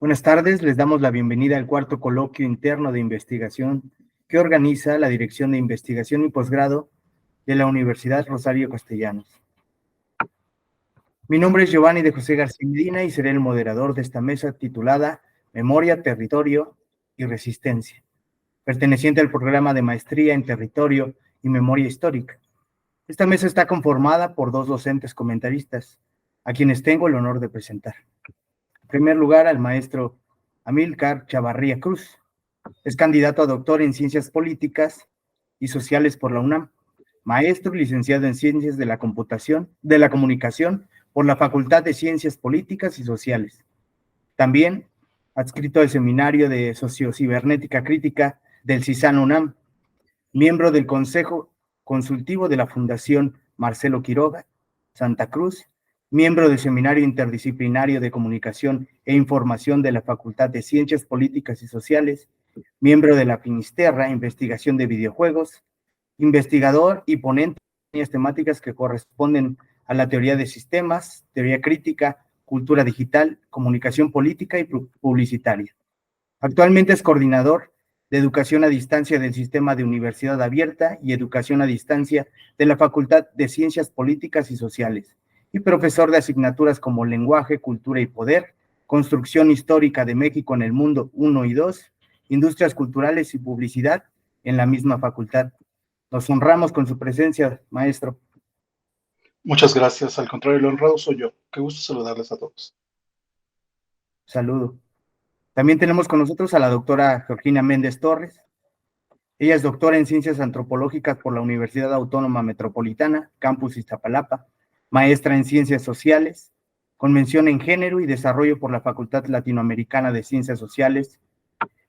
Buenas tardes, les damos la bienvenida al cuarto coloquio interno de investigación que organiza la Dirección de Investigación y Posgrado de la Universidad Rosario Castellanos. Mi nombre es Giovanni de José García Medina y seré el moderador de esta mesa titulada Memoria, Territorio y Resistencia, perteneciente al programa de Maestría en Territorio y Memoria Histórica. Esta mesa está conformada por dos docentes comentaristas, a quienes tengo el honor de presentar. En primer lugar, al maestro Amílcar Chavarría Cruz. Es candidato a doctor en Ciencias Políticas y Sociales por la UNAM, maestro y licenciado en Ciencias de la Comunicación por la Facultad de Ciencias Políticas y Sociales. También adscrito al Seminario de Sociocibernética Crítica del CISAN UNAM, miembro del Consejo Consultivo de la Fundación Marcelo Quiroga, Santa Cruz, miembro del Seminario Interdisciplinario de Comunicación e Información de la Facultad de Ciencias Políticas y Sociales, miembro de la Finisterra, Investigación de Videojuegos, investigador y ponente de temáticas que corresponden a la teoría de sistemas, teoría crítica, cultura digital, comunicación política y publicitaria. Actualmente es coordinador de educación a distancia del Sistema de Universidad Abierta y Educación a Distancia de la Facultad de Ciencias Políticas y Sociales, y profesor de asignaturas como Lenguaje, Cultura y Poder, Construcción Histórica de México en el Mundo 1 y 2, Industrias Culturales y Publicidad en la misma facultad. Nos honramos con su presencia, maestro. Muchas gracias. Al contrario, el honrado soy yo. Qué gusto saludarles a todos. Saludo. También tenemos con nosotros a la doctora Georgina Méndez Torres. Ella es doctora en Ciencias Antropológicas por la Universidad Autónoma Metropolitana, Campus Iztapalapa, maestra en Ciencias Sociales, con mención en Género y Desarrollo por la Facultad Latinoamericana de Ciencias Sociales,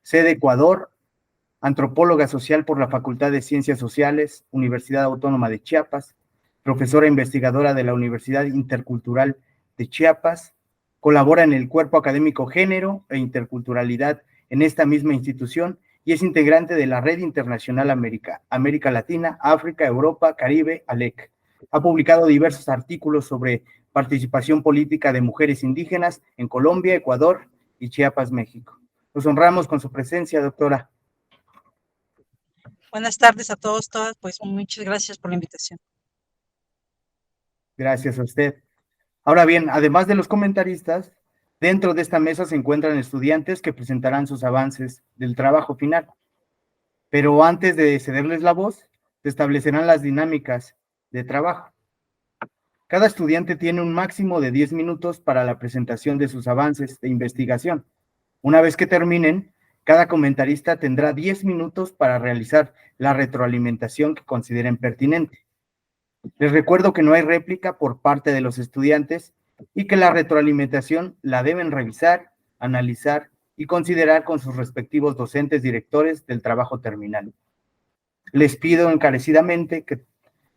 sede Ecuador, antropóloga social por la Facultad de Ciencias Sociales, Universidad Autónoma de Chiapas, profesora investigadora de la Universidad Intercultural de Chiapas, colabora en el Cuerpo Académico Género e Interculturalidad en esta misma institución y es integrante de la Red Internacional América Latina, África, Europa, Caribe, ALEC. Ha publicado diversos artículos sobre participación política de mujeres indígenas en Colombia, Ecuador y Chiapas, México. Nos honramos con su presencia, doctora. Buenas tardes a todos, todas, pues muchas gracias por la invitación. Gracias a usted. Ahora bien, además de los comentaristas, dentro de esta mesa se encuentran estudiantes que presentarán sus avances del trabajo final. Pero antes de cederles la voz, se establecerán las dinámicas de trabajo. Cada estudiante tiene un máximo de 10 minutos para la presentación de sus avances de investigación. Una vez que terminen, cada comentarista tendrá 10 minutos para realizar la retroalimentación que consideren pertinente. Les recuerdo que no hay réplica por parte de los estudiantes y que la retroalimentación la deben revisar, analizar y considerar con sus respectivos docentes directores del trabajo terminal. Les pido encarecidamente que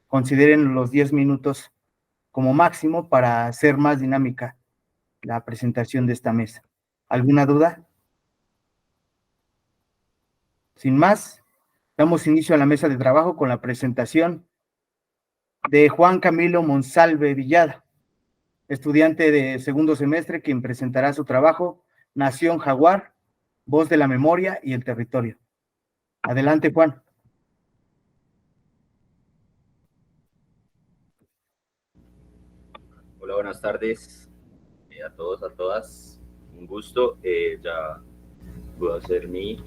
consideren los 10 minutos como máximo para hacer más dinámica la presentación de esta mesa. ¿Alguna duda? Sin más, damos inicio a la mesa de trabajo con la presentación de Juan Camilo Monsalve Villada, estudiante de segundo semestre, quien presentará su trabajo Nación Jaguar, Voz de la Memoria y el Territorio. Adelante, Juan. Hola, buenas tardes a todos, a todas. Un gusto. Ya puedo hacer mi...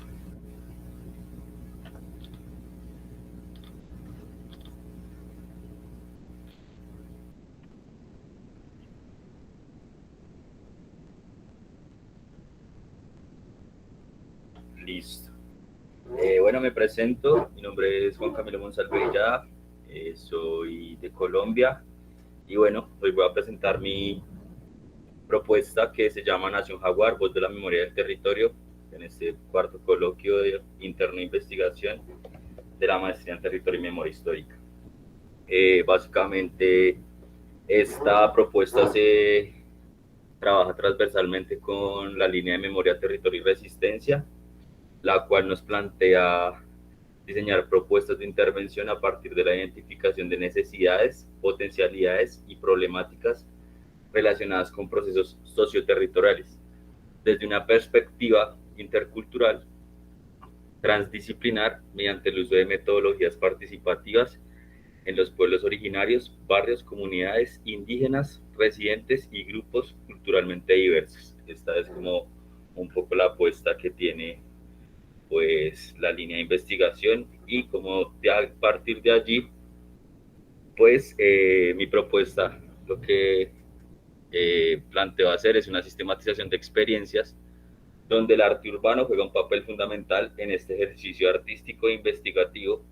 Listo. Bueno, me presento. Mi nombre es Juan Camilo Monsalve Villada. Soy de Colombia. Y bueno, hoy voy a presentar mi propuesta que se llama Nación Jaguar, Voz de la Memoria del Territorio, en este cuarto coloquio de interna investigación de la Maestría en Territorio y Memoria Histórica. Básicamente, esta propuesta se trabaja transversalmente con la línea de Memoria, Territorio y Resistencia, la cual nos plantea diseñar propuestas de intervención a partir de la identificación de necesidades, potencialidades y problemáticas relacionadas con procesos socioterritoriales, desde una perspectiva intercultural, transdisciplinar, mediante el uso de metodologías participativas en los pueblos originarios, barrios, comunidades indígenas, residentes y grupos culturalmente diversos. Esta es como un poco la apuesta que tiene pues la línea de investigación, y como a partir de allí pues mi propuesta lo que planteo hacer es una sistematización de experiencias donde el arte urbano juega un papel fundamental en este ejercicio artístico e investigativo,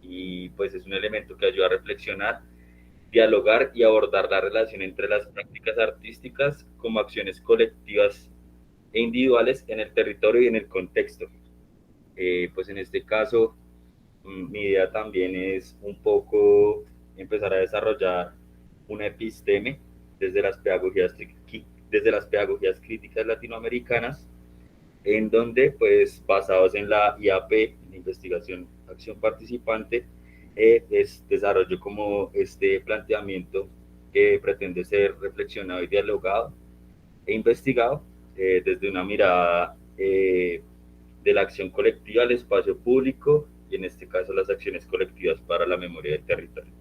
y pues es un elemento que ayuda a reflexionar, dialogar y abordar la relación entre las prácticas artísticas como acciones colectivas e individuales en el territorio y en el contexto. Pues en este caso, mi idea también es un poco empezar a desarrollar una episteme desde las pedagogías críticas latinoamericanas, en donde, pues, basados en la IAP, en Investigación Acción Participante, desarrollo como este planteamiento que pretende ser reflexionado y dialogado e investigado desde una mirada de la acción colectiva al espacio público, y en este caso las acciones colectivas para la memoria del territorio.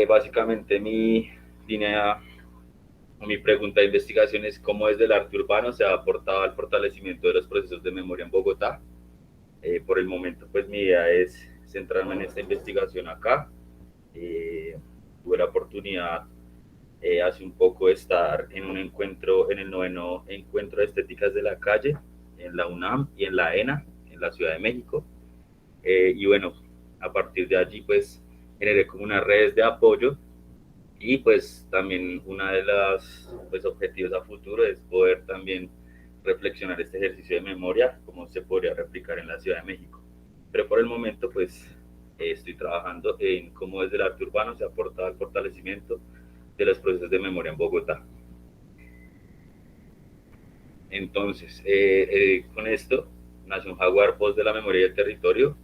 Básicamente mi pregunta de investigación es cómo desde el arte urbano se ha aportado al fortalecimiento de los procesos de memoria en Bogotá. Por el momento, pues mi idea es centrarme en esta investigación acá. Tuve la oportunidad hace un poco de estar en un encuentro, en el 9º Encuentro de Estéticas de la Calle, en la UNAM y en la ENA, en la Ciudad de México. Y bueno, a partir de allí, pues, generé como unas redes de apoyo, y pues también una de las pues, objetivos a futuro es poder también reflexionar este ejercicio de memoria, cómo se podría replicar en la Ciudad de México. Pero por el momento, pues, estoy trabajando en cómo desde el arte urbano se ha aportado al fortalecimiento de los procesos de memoria en Bogotá. Entonces, con esto, Nación Jaguar, Voz de la Memoria y el Territorio,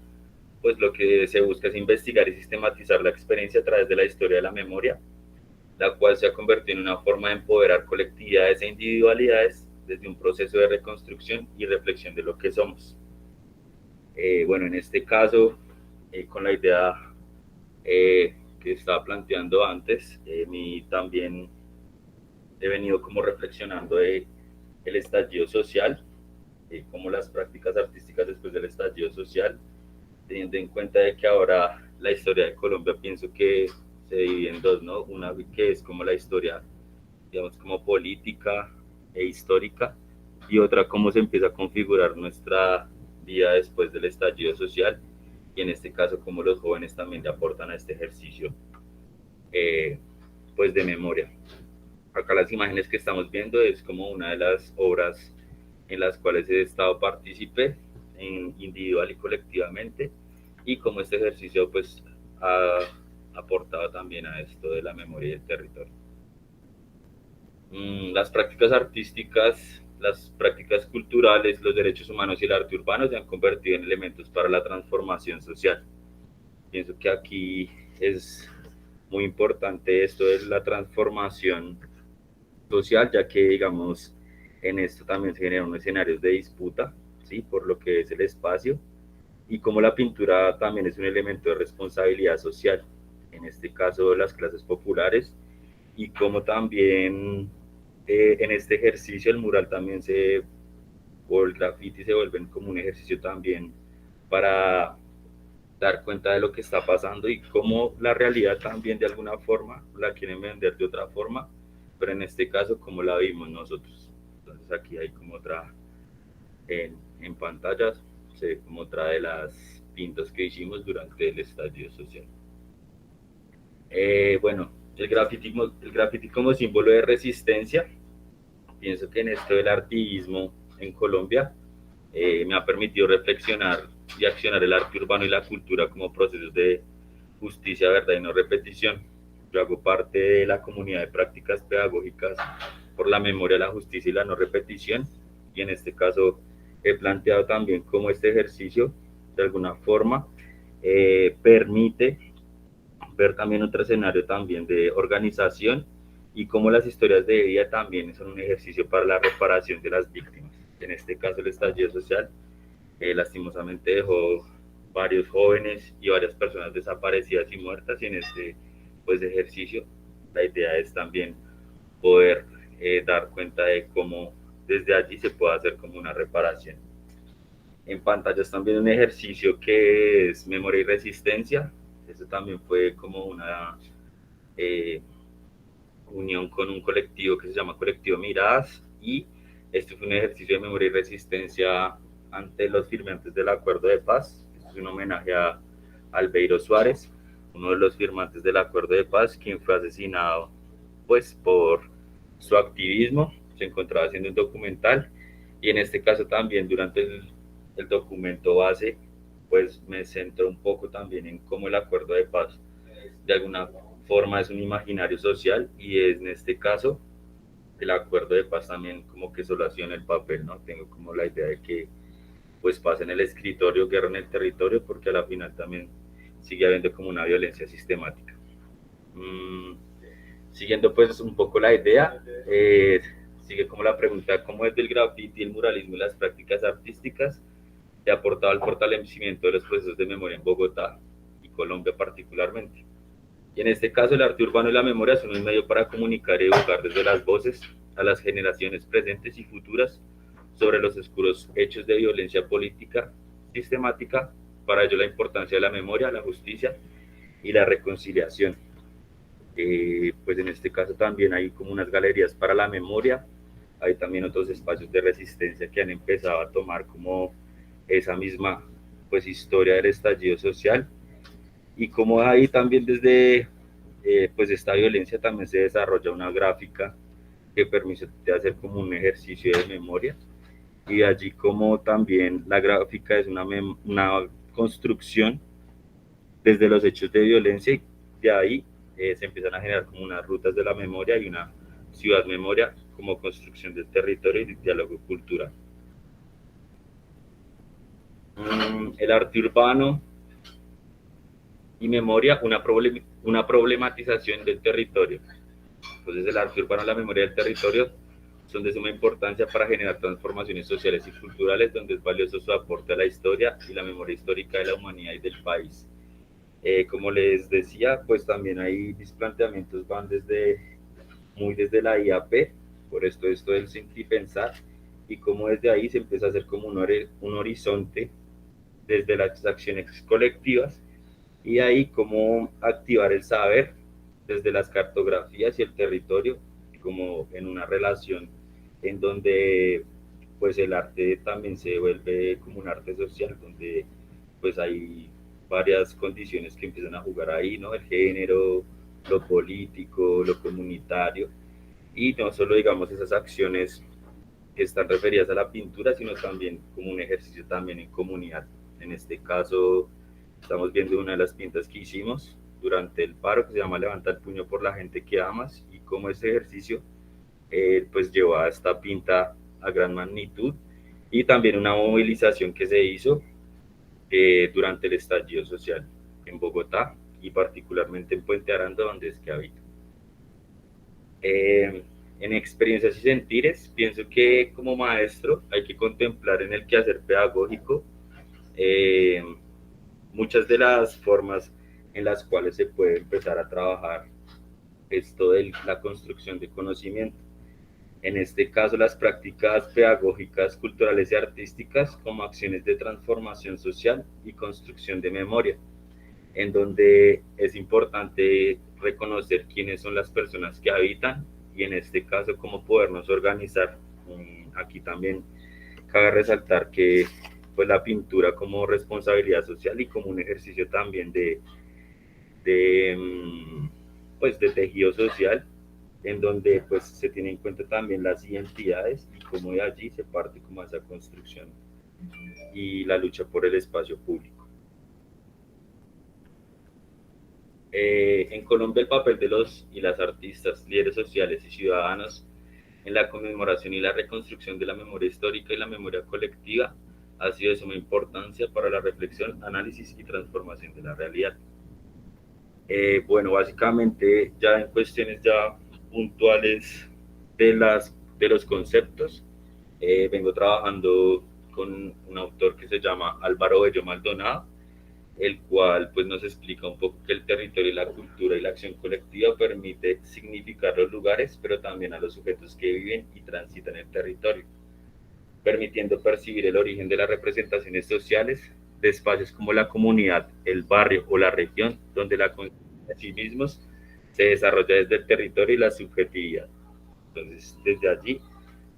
pues lo que se busca es investigar y sistematizar la experiencia a través de la historia de la memoria, la cual se ha convertido en una forma de empoderar colectividades e individualidades desde un proceso de reconstrucción y reflexión de lo que somos. Bueno, en este caso, con la idea que estaba planteando antes, también he venido como reflexionando de el estallido social, como las prácticas artísticas después del estallido social, teniendo en cuenta de que ahora la historia de Colombia pienso que se divide en dos, ¿no? Una que es como la historia, digamos, como política e histórica, y otra cómo se empieza a configurar nuestra vida después del estallido social, y en este caso cómo los jóvenes también le aportan a este ejercicio pues de memoria. Acá las imágenes que estamos viendo es como una de las obras en las cuales he estado partícipe individual y colectivamente, y cómo este ejercicio pues ha aportado también a esto de la memoria del territorio. Las prácticas artísticas, las prácticas culturales, los derechos humanos y el arte urbano se han convertido en elementos para la transformación social. Pienso que aquí es muy importante esto de la transformación social, ya que, digamos, en esto también se generan escenarios de disputa, ¿sí? Por lo que es el espacio, y como la pintura también es un elemento de responsabilidad social, en este caso las clases populares, y como también en este ejercicio el mural también o el graffiti se vuelven como un ejercicio también para dar cuenta de lo que está pasando, y cómo la realidad también de alguna forma la quieren vender de otra forma, pero en este caso como la vimos nosotros. Entonces aquí hay como otra, en pantallas, se ve como otra de las pintas que hicimos durante el estallido social. Bueno, el graffiti como símbolo de resistencia, pienso que en esto del artivismo en Colombia me ha permitido reflexionar y accionar el arte urbano y la cultura como procesos de justicia, verdad y no repetición. Yo hago parte de la comunidad de prácticas pedagógicas por la memoria, la justicia y la no repetición, y en este caso he planteado también cómo este ejercicio de alguna forma permite ver también otro escenario también de organización y cómo las historias de vida también son un ejercicio para la reparación de las víctimas. En este caso, el estallido social lastimosamente dejó varios jóvenes y varias personas desaparecidas y muertas, y en este pues, ejercicio la idea es también poder dar cuenta de cómo desde allí se puede hacer como una reparación. En pantallas también un ejercicio que es memoria y resistencia. Eso también fue como una unión con un colectivo que se llama Colectivo Miradas, y este fue un ejercicio de memoria y resistencia ante los firmantes del Acuerdo de Paz. Esto es un homenaje a Albeiro Suárez, uno de los firmantes del Acuerdo de Paz, quien fue asesinado pues por su activismo. Se encontraba haciendo un documental, y en este caso también durante el documento base pues me centro un poco también en cómo el Acuerdo de Paz de alguna forma es un imaginario social, y es en este caso el Acuerdo de Paz también como que solaciona el papel, ¿no? Tengo como la idea de que pues paz en el escritorio, guerra en el territorio, porque a la final también sigue habiendo como una violencia sistemática. Siguiendo pues un poco la idea, sigue como la pregunta: ¿cómo desde el graffiti, el muralismo y las prácticas artísticas se ha aportado al fortalecimiento de los procesos de memoria en Bogotá y Colombia particularmente? Y en este caso el arte urbano y la memoria son un medio para comunicar y educar desde las voces a las generaciones presentes y futuras sobre los oscuros hechos de violencia política sistemática. Para ello la importancia de la memoria, la justicia y la reconciliación. Pues en este caso también hay como unas galerías para la memoria, hay también otros espacios de resistencia que han empezado a tomar como esa misma pues historia del estallido social, y como ahí también desde pues esta violencia también se desarrolla una gráfica que permite hacer como un ejercicio de memoria, y allí como también la gráfica es una construcción desde los hechos de violencia, y de ahí se empiezan a generar como unas rutas de la memoria y una ciudad memoria como construcción del territorio y diálogo cultural. El arte urbano y memoria, una problematización del territorio. Entonces el arte urbano y la memoria del territorio son de suma importancia para generar transformaciones sociales y culturales, donde es valioso su aporte a la historia y la memoria histórica de la humanidad y del país. Como les decía, pues también hay mis planteamientos van muy desde la IAP, por esto del sentir y pensar, y cómo desde ahí se empieza a hacer como un horizonte desde las acciones colectivas, y ahí cómo activar el saber desde las cartografías y el territorio, como en una relación en donde pues el arte también se vuelve como un arte social, donde pues hay varias condiciones que empiezan a jugar ahí, ¿no? El género, lo político, lo comunitario, y no solo digamos esas acciones que están referidas a la pintura, sino también como un ejercicio también en comunidad. En este caso estamos viendo una de las pintas que hicimos durante el paro, que se llama Levanta el puño por la gente que amas, y cómo ese ejercicio pues llevó a esta pinta a gran magnitud, y también una movilización que se hizo durante el estallido social en Bogotá y particularmente en Puente Aranda, donde es que habito. En experiencias y sentires, pienso que como maestro hay que contemplar en el quehacer pedagógico muchas de las formas en las cuales se puede empezar a trabajar esto de la construcción de conocimiento. En este caso, las prácticas pedagógicas, culturales y artísticas como acciones de transformación social y construcción de memoria, en donde es importante reconocer quiénes son las personas que habitan, y en este caso cómo podernos organizar. Aquí también cabe resaltar que pues, la pintura como responsabilidad social y como un ejercicio también de tejido social, en donde pues se tiene en cuenta también las identidades y cómo de allí se parte como esa construcción y la lucha por el espacio público. En Colombia el papel de los y las artistas, líderes sociales y ciudadanos en la conmemoración y la reconstrucción de la memoria histórica y la memoria colectiva ha sido de suma importancia para la reflexión, análisis y transformación de la realidad. Bueno, básicamente ya en cuestiones ya puntuales de los conceptos. Vengo trabajando con un autor que se llama Álvaro Bello Maldonado, el cual pues nos explica un poco que el territorio y la cultura y la acción colectiva permite significar los lugares, pero también a los sujetos que viven y transitan el territorio, permitiendo percibir el origen de las representaciones sociales de espacios como la comunidad, el barrio o la región, donde la conciencia de sí mismos se desarrolla desde el territorio y la subjetividad. Entonces, desde allí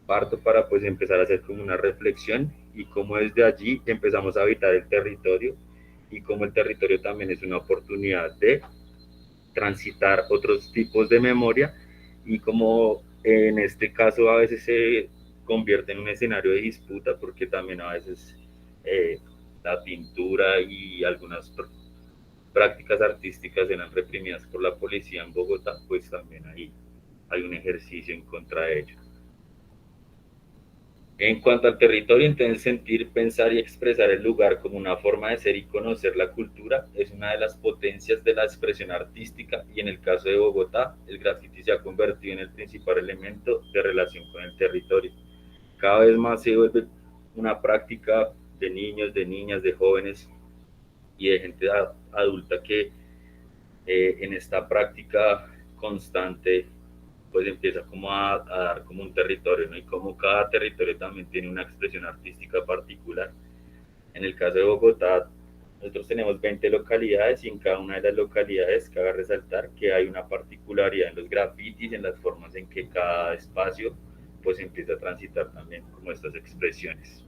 parto para pues empezar a hacer como una reflexión y cómo desde allí empezamos a habitar el territorio y cómo el territorio también es una oportunidad de transitar otros tipos de memoria y como en este caso a veces se convierte en un escenario de disputa porque también a veces la pintura y algunas prácticas artísticas eran reprimidas por la policía en Bogotá, pues también ahí hay un ejercicio en contra de ello. En cuanto al territorio, entonces sentir, pensar y expresar el lugar como una forma de ser y conocer la cultura es una de las potencias de la expresión artística y en el caso de Bogotá, el graffiti se ha convertido en el principal elemento de relación con el territorio. Cada vez más se vuelve una práctica de niños, de niñas, de jóvenes y de gente adulta que en esta práctica constante pues empieza como a dar como un territorio, ¿no? Y como cada territorio también tiene una expresión artística particular. En el caso de Bogotá, nosotros tenemos 20 localidades y en cada una de las localidades cabe resaltar que hay una particularidad en los grafitis, en las formas en que cada espacio pues empieza a transitar también como estas expresiones.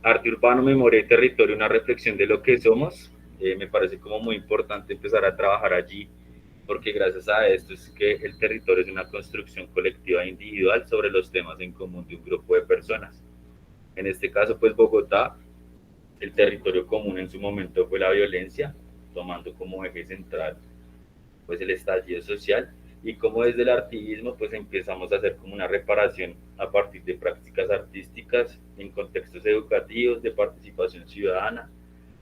Arte urbano, memoria y territorio, una reflexión de lo que somos. Me parece como muy importante empezar a trabajar allí porque gracias a esto es que el territorio es una construcción colectiva e individual sobre los temas en común de un grupo de personas. En este caso, pues Bogotá, el territorio común en su momento fue la violencia, tomando como eje central pues el estallido social y como desde el artivismo pues empezamos a hacer como una reparación a partir de prácticas artísticas en contextos educativos, de participación ciudadana,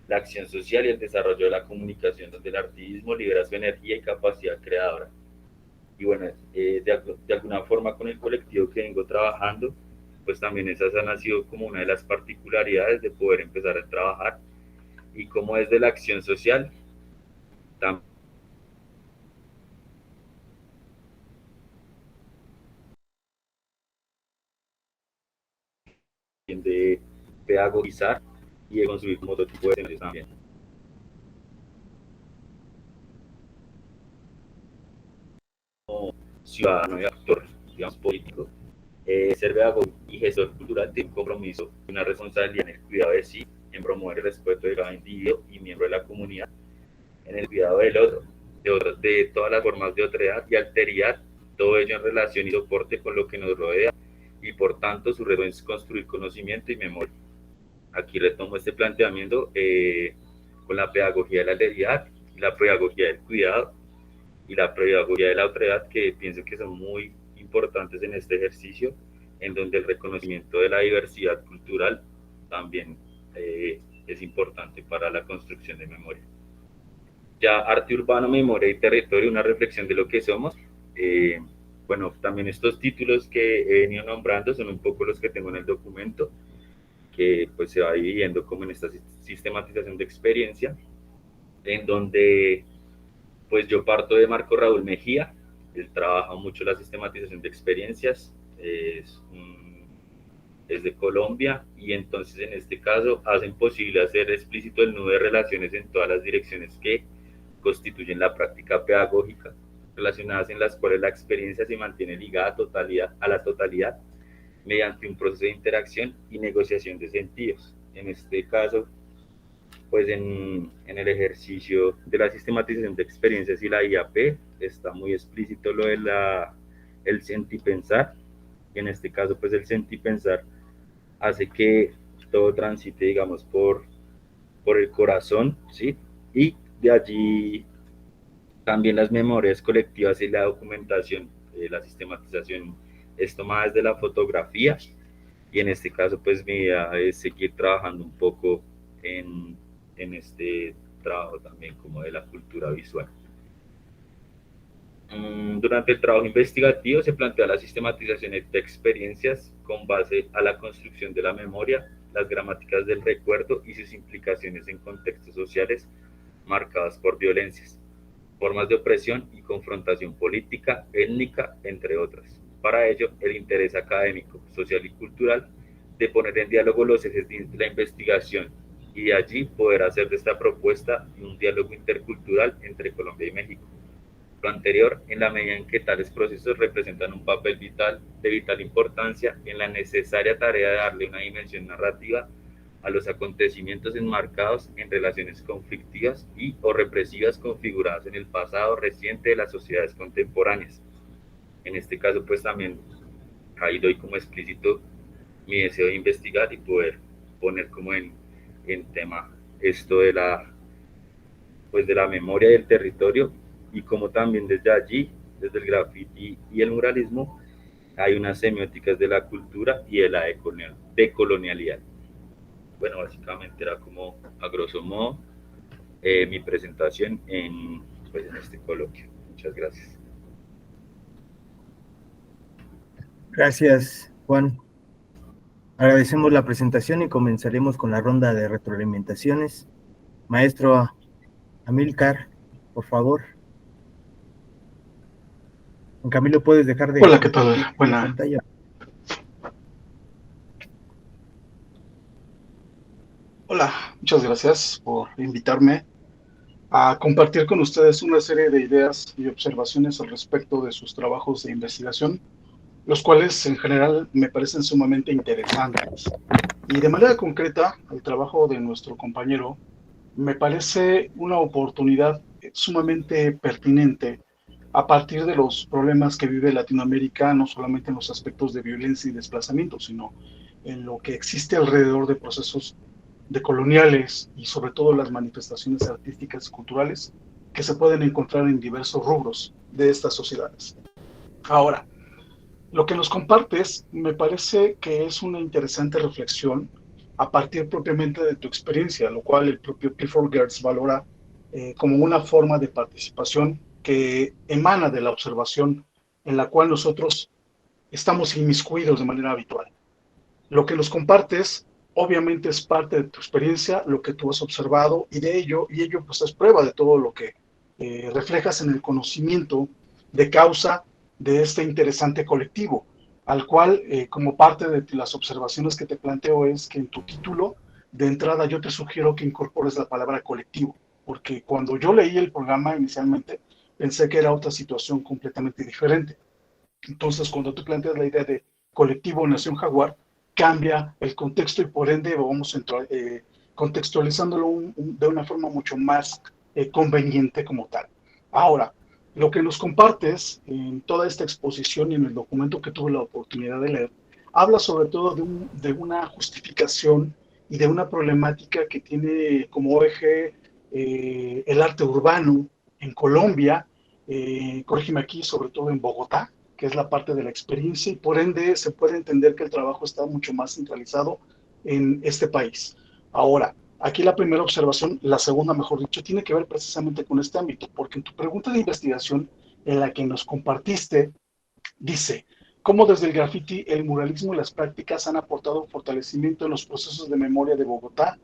la acción social y el desarrollo de la comunicación, donde el artismo libera su energía y capacidad creadora. Y bueno, de alguna forma con el colectivo que vengo trabajando, pues también esa ha sido como una de las particularidades de poder empezar a trabajar y como desde la acción social, también de pedagogizar y de construir como otro tipo de escenarios también. Como ciudadano y actor, digamos, político, ser pedagogo y gestor cultural tiene un compromiso y una responsabilidad en el cuidado de sí, en promover el respeto de cada individuo y miembro de la comunidad, en el cuidado del otro, de todas las formas de otredad y alteridad, todo ello en relación y soporte con lo que nos rodea y por tanto su reto es construir conocimiento y memoria. Aquí retomo este planteamiento con la pedagogía de la alteridad, la pedagogía del cuidado y la pedagogía de la otredad, que pienso que son muy importantes en este ejercicio, en donde el reconocimiento de la diversidad cultural también es importante para la construcción de memoria. Ya arte urbano, memoria y territorio, una reflexión de lo que somos. Bueno, también estos títulos que he venido nombrando son un poco los que tengo en el documento, que pues se va dividiendo como en esta sistematización de experiencia, en donde pues yo parto de Marco Raúl Mejía. Él trabaja mucho la sistematización de experiencias, es de Colombia, y entonces en este caso hacen posible hacer explícito el nudo de relaciones en todas las direcciones que constituyen la práctica pedagógica, relacionadas en las cuales la experiencia se mantiene ligada a la totalidad mediante un proceso de interacción y negociación de sentidos. En este caso, pues en el ejercicio de la sistematización de experiencias y la IAP está muy explícito lo de el sentipensar, y en este caso pues el sentipensar hace que todo transite, digamos, por el corazón, ¿sí? Y de allí también las memorias colectivas y la documentación, la sistematización es tomada desde la fotografía, y en este caso pues mi idea es seguir trabajando un poco en este trabajo también como de la cultura visual. Durante el trabajo investigativo se plantea la sistematización de experiencias con base a la construcción de la memoria, las gramáticas del recuerdo y sus implicaciones en contextos sociales marcadas por violencias, formas de opresión y confrontación política, étnica, entre otras. Para ello, el interés académico, social y cultural de poner en diálogo los ejes de la investigación y de allí poder hacer de esta propuesta un diálogo intercultural entre Colombia y México. Lo anterior, en la medida en que tales procesos representan un papel de vital importancia en la necesaria tarea de darle una dimensión narrativa a los acontecimientos enmarcados en relaciones conflictivas y o represivas configuradas en el pasado reciente de las sociedades contemporáneas. En este caso, pues también ahí doy como explícito mi deseo de investigar y poder poner como en tema esto de la memoria del territorio, y como también desde allí, desde el graffiti y el muralismo, hay unas semióticas de la cultura y de la decolonialidad. Bueno, básicamente era como, a grosso modo, mi presentación en este coloquio. Muchas gracias. Gracias, Juan. Agradecemos la presentación y comenzaremos con la ronda de retroalimentaciones. Maestro Amílcar, por favor. Camilo, puedes dejar de... Hola, ¿qué tal? Buena. Pantalla. Hola, muchas gracias por invitarme a compartir con ustedes una serie de ideas y observaciones al respecto de sus trabajos de investigación, los cuales en general me parecen sumamente interesantes. Y de manera concreta, el trabajo de nuestro compañero me parece una oportunidad sumamente pertinente a partir de los problemas que vive Latinoamérica, no solamente en los aspectos de violencia y desplazamiento, sino en lo que existe alrededor de procesos decoloniales y sobre todo las manifestaciones artísticas y culturales que se pueden encontrar en diversos rubros de estas sociedades. Ahora, lo que nos compartes me parece que es una interesante reflexión a partir propiamente de tu experiencia, lo cual el propio Clifford Geertz valora como una forma de participación que emana de la observación en la cual nosotros estamos inmiscuidos de manera habitual. Lo que nos compartes obviamente es parte de tu experiencia, lo que tú has observado, y ello pues es prueba de todo lo que reflejas en el conocimiento de causa de este interesante colectivo, al cual como parte de las observaciones que te planteo es que en tu título de entrada yo te sugiero que incorpores la palabra colectivo, porque cuando yo leí el programa inicialmente pensé que era otra situación completamente diferente. Entonces, cuando tú planteas la idea de colectivo Nación Jaguar, cambia el contexto y por ende vamos a entrar, contextualizándolo de una forma mucho más conveniente como tal. Ahora, lo que nos compartes en toda esta exposición y en el documento que tuve la oportunidad de leer, habla sobre todo de una justificación y de una problemática que tiene como eje el arte urbano en Colombia, corrígeme aquí, sobre todo en Bogotá, que es la parte de la experiencia, y por ende se puede entender que el trabajo está mucho más centralizado en este país. Ahora, aquí la primera observación, la segunda mejor dicho, tiene que ver precisamente con este ámbito, porque en tu pregunta de investigación en la que nos compartiste, dice, cómo desde el graffiti, el muralismo y las prácticas han aportado fortalecimiento en los procesos de memoria de Bogotá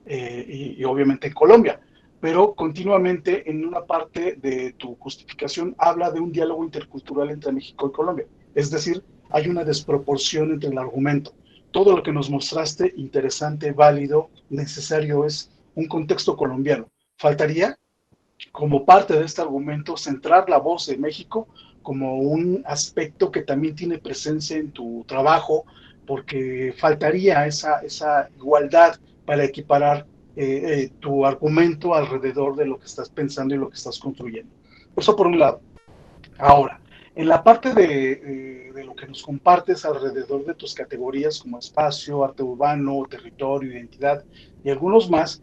y obviamente en Colombia. Pero continuamente en una parte de tu justificación habla de un diálogo intercultural entre México y Colombia. Es decir, hay una desproporción entre el argumento. Todo lo que nos mostraste, interesante, válido, necesario, es un contexto colombiano. Faltaría, como parte de este argumento, centrar la voz de México como un aspecto que también tiene presencia en tu trabajo, porque faltaría esa igualdad para equiparar tu argumento alrededor de lo que estás pensando y lo que estás construyendo. Eso por un lado. Ahora, en la parte de lo que nos compartes alrededor de tus categorías como espacio, arte urbano, territorio, identidad y algunos más,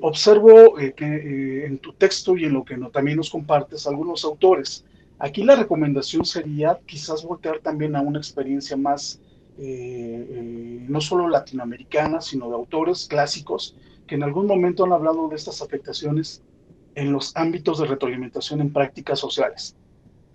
observo que en tu texto y en lo que también nos compartes algunos autores. Aquí la recomendación sería quizás voltear también a una experiencia más, no solo latinoamericana, sino de autores clásicos que en algún momento han hablado de estas afectaciones en los ámbitos de retroalimentación en prácticas sociales,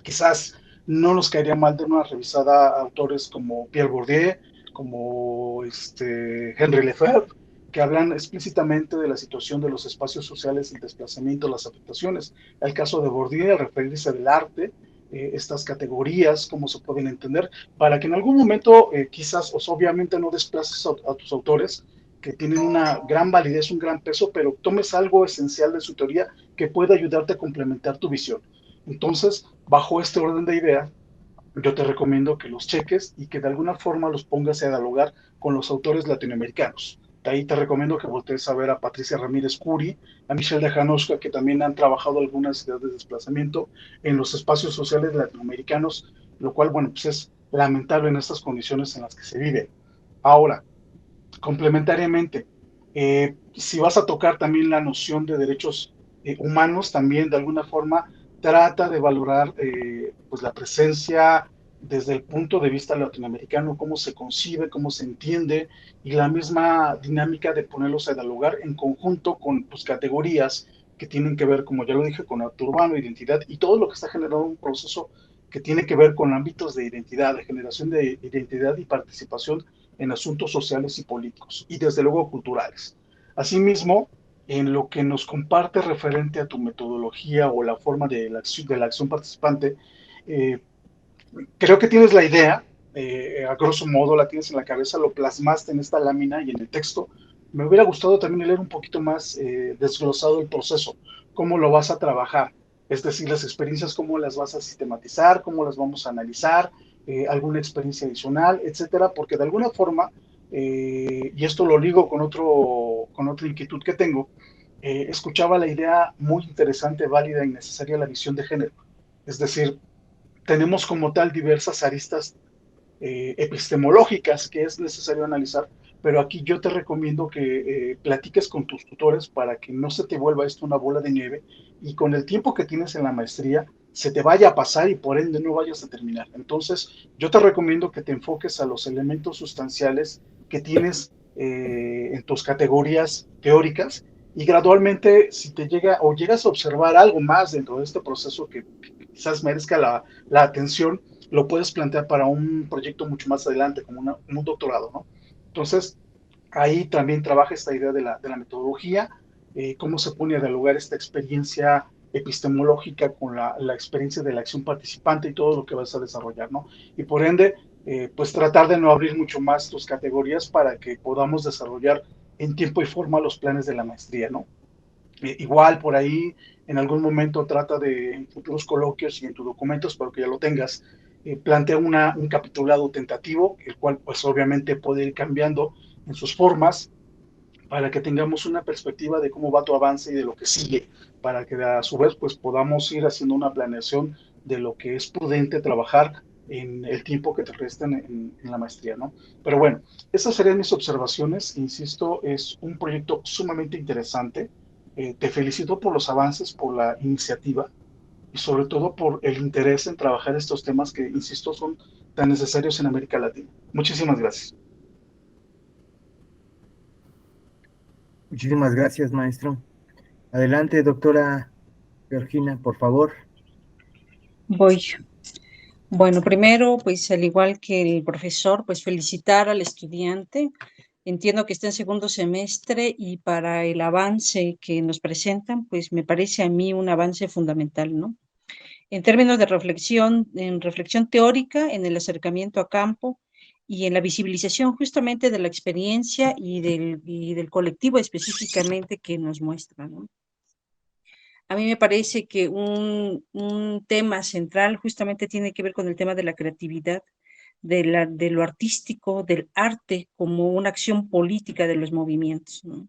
quizás no nos caería mal dar una revisada a autores como Pierre Bourdieu, como Henri Lefebvre, que hablan explícitamente de la situación de los espacios sociales, el desplazamiento, las afectaciones. El caso de Bourdieu, al referirse del arte, estas categorías, cómo se pueden entender, para que en algún momento quizás, obviamente no desplaces a tus autores, que tienen una gran validez, un gran peso, pero tomes algo esencial de su teoría que pueda ayudarte a complementar tu visión. Entonces, bajo este orden de ideas, yo te recomiendo que los cheques y que de alguna forma los pongas a dialogar con los autores latinoamericanos. De ahí te recomiendo que voltees a ver a Patricia Ramírez Curi, a Michelle de Janoschka, que también han trabajado algunas ideas de desplazamiento en los espacios sociales latinoamericanos, lo cual, bueno, pues es lamentable en estas condiciones en las que se vive. Ahora, complementariamente, si vas a tocar también la noción de derechos humanos, también de alguna forma trata de valorar pues la presencia desde el punto de vista latinoamericano, cómo se concibe, cómo se entiende, y la misma dinámica de ponerlos a dialogar en conjunto con pues, categorías que tienen que ver, como ya lo dije, con arte urbano, identidad y todo lo que está generando un proceso que tiene que ver con ámbitos de identidad, de generación de identidad y participación en asuntos sociales y políticos, y desde luego culturales. Asimismo, en lo que nos comparte referente a tu metodología o la forma de la acción participante, eh, creo que tienes la idea, a grosso modo la tienes en la cabeza, lo plasmaste en esta lámina y en el texto. Me hubiera gustado también leer un poquito más desglosado el proceso, cómo lo vas a trabajar, es decir, las experiencias, cómo las vas a sistematizar, cómo las vamos a analizar, alguna experiencia adicional, etcétera, porque de alguna forma, y esto lo ligo con otra inquietud que tengo, escuchaba la idea muy interesante, válida y necesaria, la visión de género. Es decir, tenemos como tal diversas aristas epistemológicas que es necesario analizar, pero aquí yo te recomiendo que platiques con tus tutores para que no se te vuelva esto una bola de nieve y con el tiempo que tienes en la maestría se te vaya a pasar y por ende no vayas a terminar. Entonces, yo te recomiendo que te enfoques a los elementos sustanciales que tienes en tus categorías teóricas y gradualmente, si te llega o llegas a observar algo más dentro de este proceso que quizás merezca la atención, lo puedes plantear para un proyecto mucho más adelante, como un doctorado, ¿no? Entonces, ahí también trabaja esta idea de la metodología, cómo se pone a dialogar esta experiencia epistemológica con la experiencia de la acción participante y todo lo que vas a desarrollar, ¿no? Y por ende, pues tratar de no abrir mucho más tus categorías para que podamos desarrollar en tiempo y forma los planes de la maestría, ¿no? Igual por ahí en algún momento trata de en futuros coloquios y en tus documentos, para que ya lo tengas, plantea un capitulado tentativo, el cual pues obviamente puede ir cambiando en sus formas para que tengamos una perspectiva de cómo va tu avance y de lo que sigue, para que a su vez pues podamos ir haciendo una planeación de lo que es prudente trabajar en el tiempo que te restan en la maestría, ¿no? Pero bueno, esas serían mis observaciones. Insisto, es un proyecto sumamente interesante. Te felicito por los avances, por la iniciativa y sobre todo por el interés en trabajar estos temas que, insisto, son tan necesarios en América Latina. Muchísimas gracias. Muchísimas gracias, maestro. Adelante, doctora Georgina, por favor. Voy. Bueno, primero, pues al igual que el profesor, pues felicitar al estudiante. Entiendo que está en segundo semestre y para el avance que nos presentan, pues me parece a mí un avance fundamental, ¿no? En términos de reflexión, en reflexión teórica, en el acercamiento a campo y en la visibilización justamente de la experiencia y del colectivo específicamente que nos muestra, ¿no? A mí me parece que un tema central justamente tiene que ver con el tema de la creatividad, de lo artístico, del arte como una acción política de los movimientos, ¿no?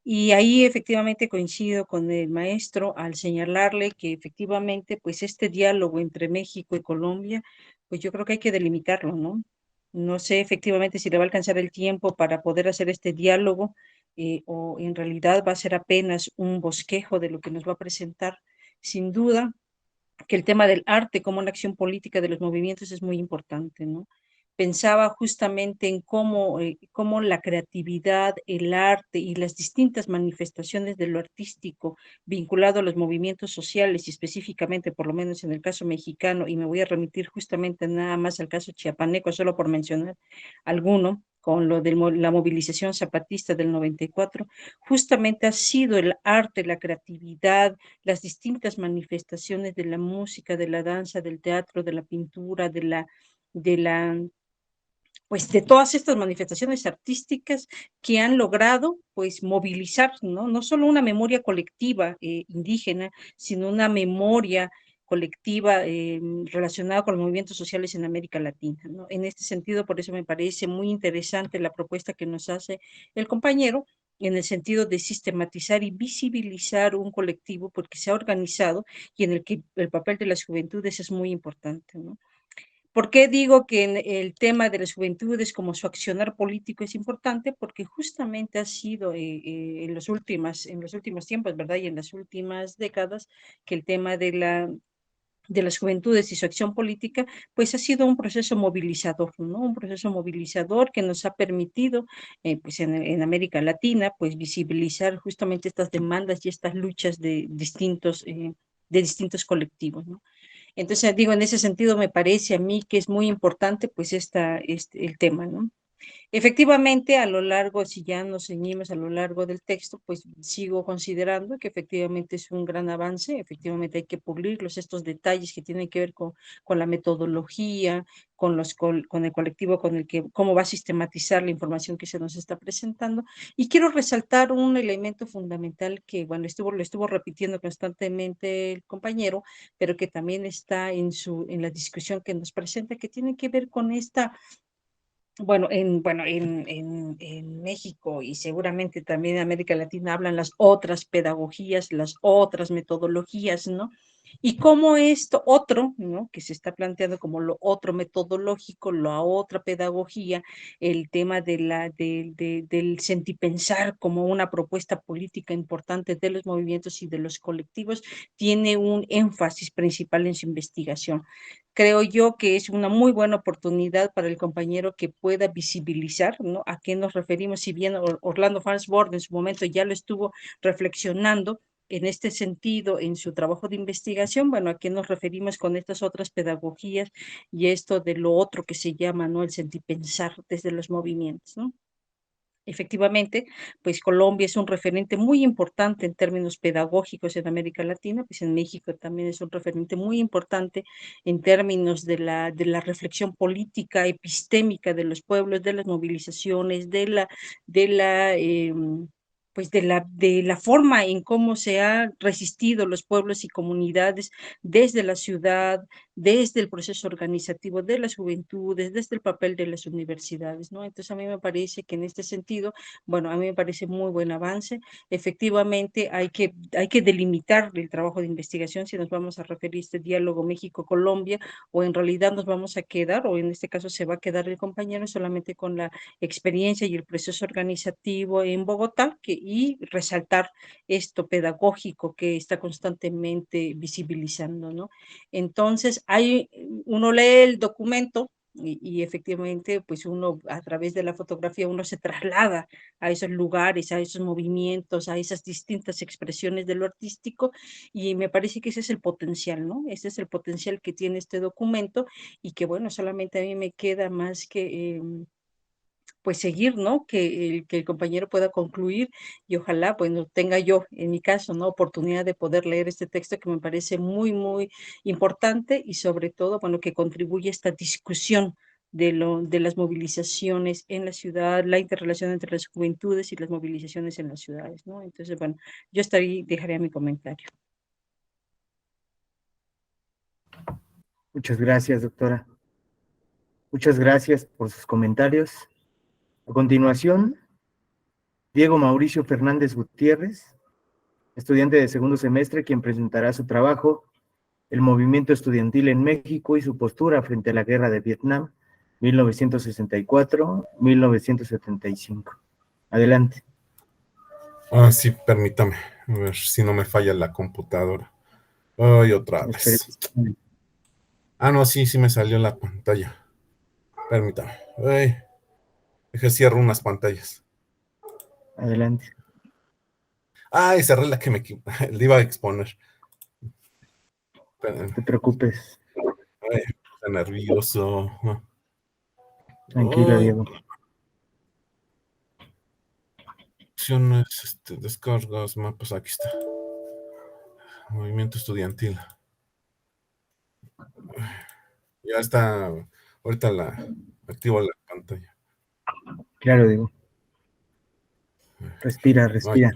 Y ahí efectivamente coincido con el maestro al señalarle que efectivamente, pues este diálogo entre México y Colombia, pues yo creo que hay que delimitarlo, ¿no? No sé efectivamente si le va a alcanzar el tiempo para poder hacer este diálogo o en realidad va a ser apenas un bosquejo de lo que nos va a presentar. Sin duda que el tema del arte como una acción política de los movimientos es muy importante, ¿no? pensaba justamente en cómo la creatividad, el arte y las distintas manifestaciones de lo artístico vinculado a los movimientos sociales y específicamente, por lo menos en el caso mexicano, y me voy a remitir justamente nada más al caso chiapaneco, solo por mencionar alguno, con lo de la movilización zapatista del 94, justamente ha sido el arte, la creatividad, las distintas manifestaciones de la música, de la danza, del teatro, de la pintura, de la, pues de todas estas manifestaciones artísticas que han logrado pues movilizar, ¿no? No solo una memoria colectiva indígena, sino una memoria colectiva relacionada con los movimientos sociales en América Latina, ¿no? En este sentido, por eso me parece muy interesante la propuesta que nos hace el compañero, en el sentido de sistematizar y visibilizar un colectivo porque se ha organizado y en el que el papel de las juventudes es muy importante, ¿no? ¿Por qué digo que en el tema de las juventudes como su accionar político es importante? Porque justamente ha sido en en los últimos tiempos, ¿verdad? Y en las últimas décadas, que el tema de las juventudes y su acción política, pues ha sido un proceso movilizador, ¿no? Un proceso movilizador que nos ha permitido, pues en América Latina, pues visibilizar justamente estas demandas y estas luchas de distintos colectivos, ¿no? Entonces, digo, en ese sentido me parece a mí que es muy importante, pues, el tema, ¿no? Efectivamente, a lo largo, si ya nos ceñimos a lo largo del texto, pues sigo considerando que efectivamente es un gran avance, efectivamente hay que pulirlos, estos detalles que tienen que ver con la metodología, con el colectivo, con el que, cómo va a sistematizar la información que se nos está presentando. Y quiero resaltar un elemento fundamental que, bueno, lo estuvo repitiendo constantemente el compañero, pero que también está en la discusión que nos presenta, que tiene que ver con en México y seguramente también en América Latina hablan las otras pedagogías, las otras metodologías, ¿no? Y cómo esto otro, ¿no? Que se está planteando como lo otro metodológico, la otra pedagogía, el tema del sentipensar como una propuesta política importante de los movimientos y de los colectivos, tiene un énfasis principal en su investigación. Creo yo que es una muy buena oportunidad para el compañero que pueda visibilizar, ¿no? A qué nos referimos, si bien Orlando Farnsworth en su momento ya lo estuvo reflexionando en este sentido en su trabajo de investigación, bueno, a qué nos referimos con estas otras pedagogías y esto de lo otro que se llama, ¿no? El sentipensar desde los movimientos, ¿no? Efectivamente, pues Colombia es un referente muy importante en términos pedagógicos en América Latina, pues en México también es un referente muy importante en términos de la reflexión política, epistémica de los pueblos, de las movilizaciones, de la, pues de la forma en cómo se han resistido los pueblos y comunidades desde la ciudad, desde el proceso organizativo de las juventudes, desde el papel de las universidades, ¿no? Entonces a mí me parece que en este sentido, bueno, a mí me parece muy buen avance. Efectivamente, hay que delimitar el trabajo de investigación si nos vamos a referir a este diálogo México-Colombia o en realidad nos vamos a quedar, o en este caso se va a quedar el compañero solamente con la experiencia y el proceso organizativo en Bogotá y resaltar esto pedagógico que está constantemente visibilizando, ¿no? Entonces, uno lee el documento y efectivamente, pues uno a través de la fotografía, uno se traslada a esos lugares, a esos movimientos, a esas distintas expresiones de lo artístico y me parece que ese es el potencial, ¿no? Ese es el potencial que tiene este documento y que bueno, solamente a mí me queda más que pues seguir, ¿no? Que el compañero pueda concluir y ojalá, bueno, tenga yo, en mi caso, ¿no? Oportunidad de poder leer este texto que me parece muy, muy importante y sobre todo, bueno, que contribuye a esta discusión de las movilizaciones en la ciudad, la interrelación entre las juventudes y las movilizaciones en las ciudades, ¿no? Entonces, bueno, yo dejaría mi comentario. Muchas gracias, doctora. Muchas gracias por sus comentarios. A continuación, Diego Mauricio Fernández Gutiérrez, estudiante de segundo semestre, quien presentará su trabajo, El movimiento estudiantil en México y su postura frente a la guerra de Vietnam, 1964-1975. Adelante. Sí, permítame, a ver si no me falla la computadora. Ay, otra vez. No, sí me salió la pantalla. Permítame. Ay, deje cierro unas pantallas. Adelante. Ay, cerré la que le iba a exponer. No Espérenme. te preocupes. Ay, está nervioso. Tranquilo, Ay, Diego. opciones, descargas, mapas, aquí está. Movimiento estudiantil. Ya está. Ahorita activo la pantalla. Claro, Diego. Respira, Ay, respira.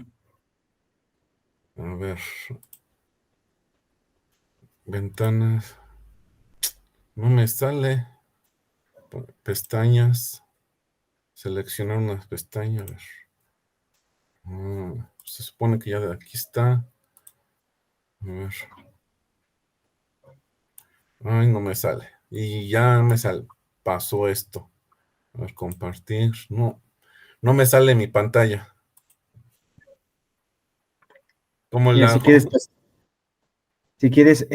a ver. Ventanas. No me sale. Pestañas. Seleccionar unas pestañas. A ver. Se supone que ya de aquí está. A ver. Ay, no me sale. Y ya pasó esto. A ver, compartir. No, no me sale mi pantalla. ¿Cómo le Mira, hago? si quieres,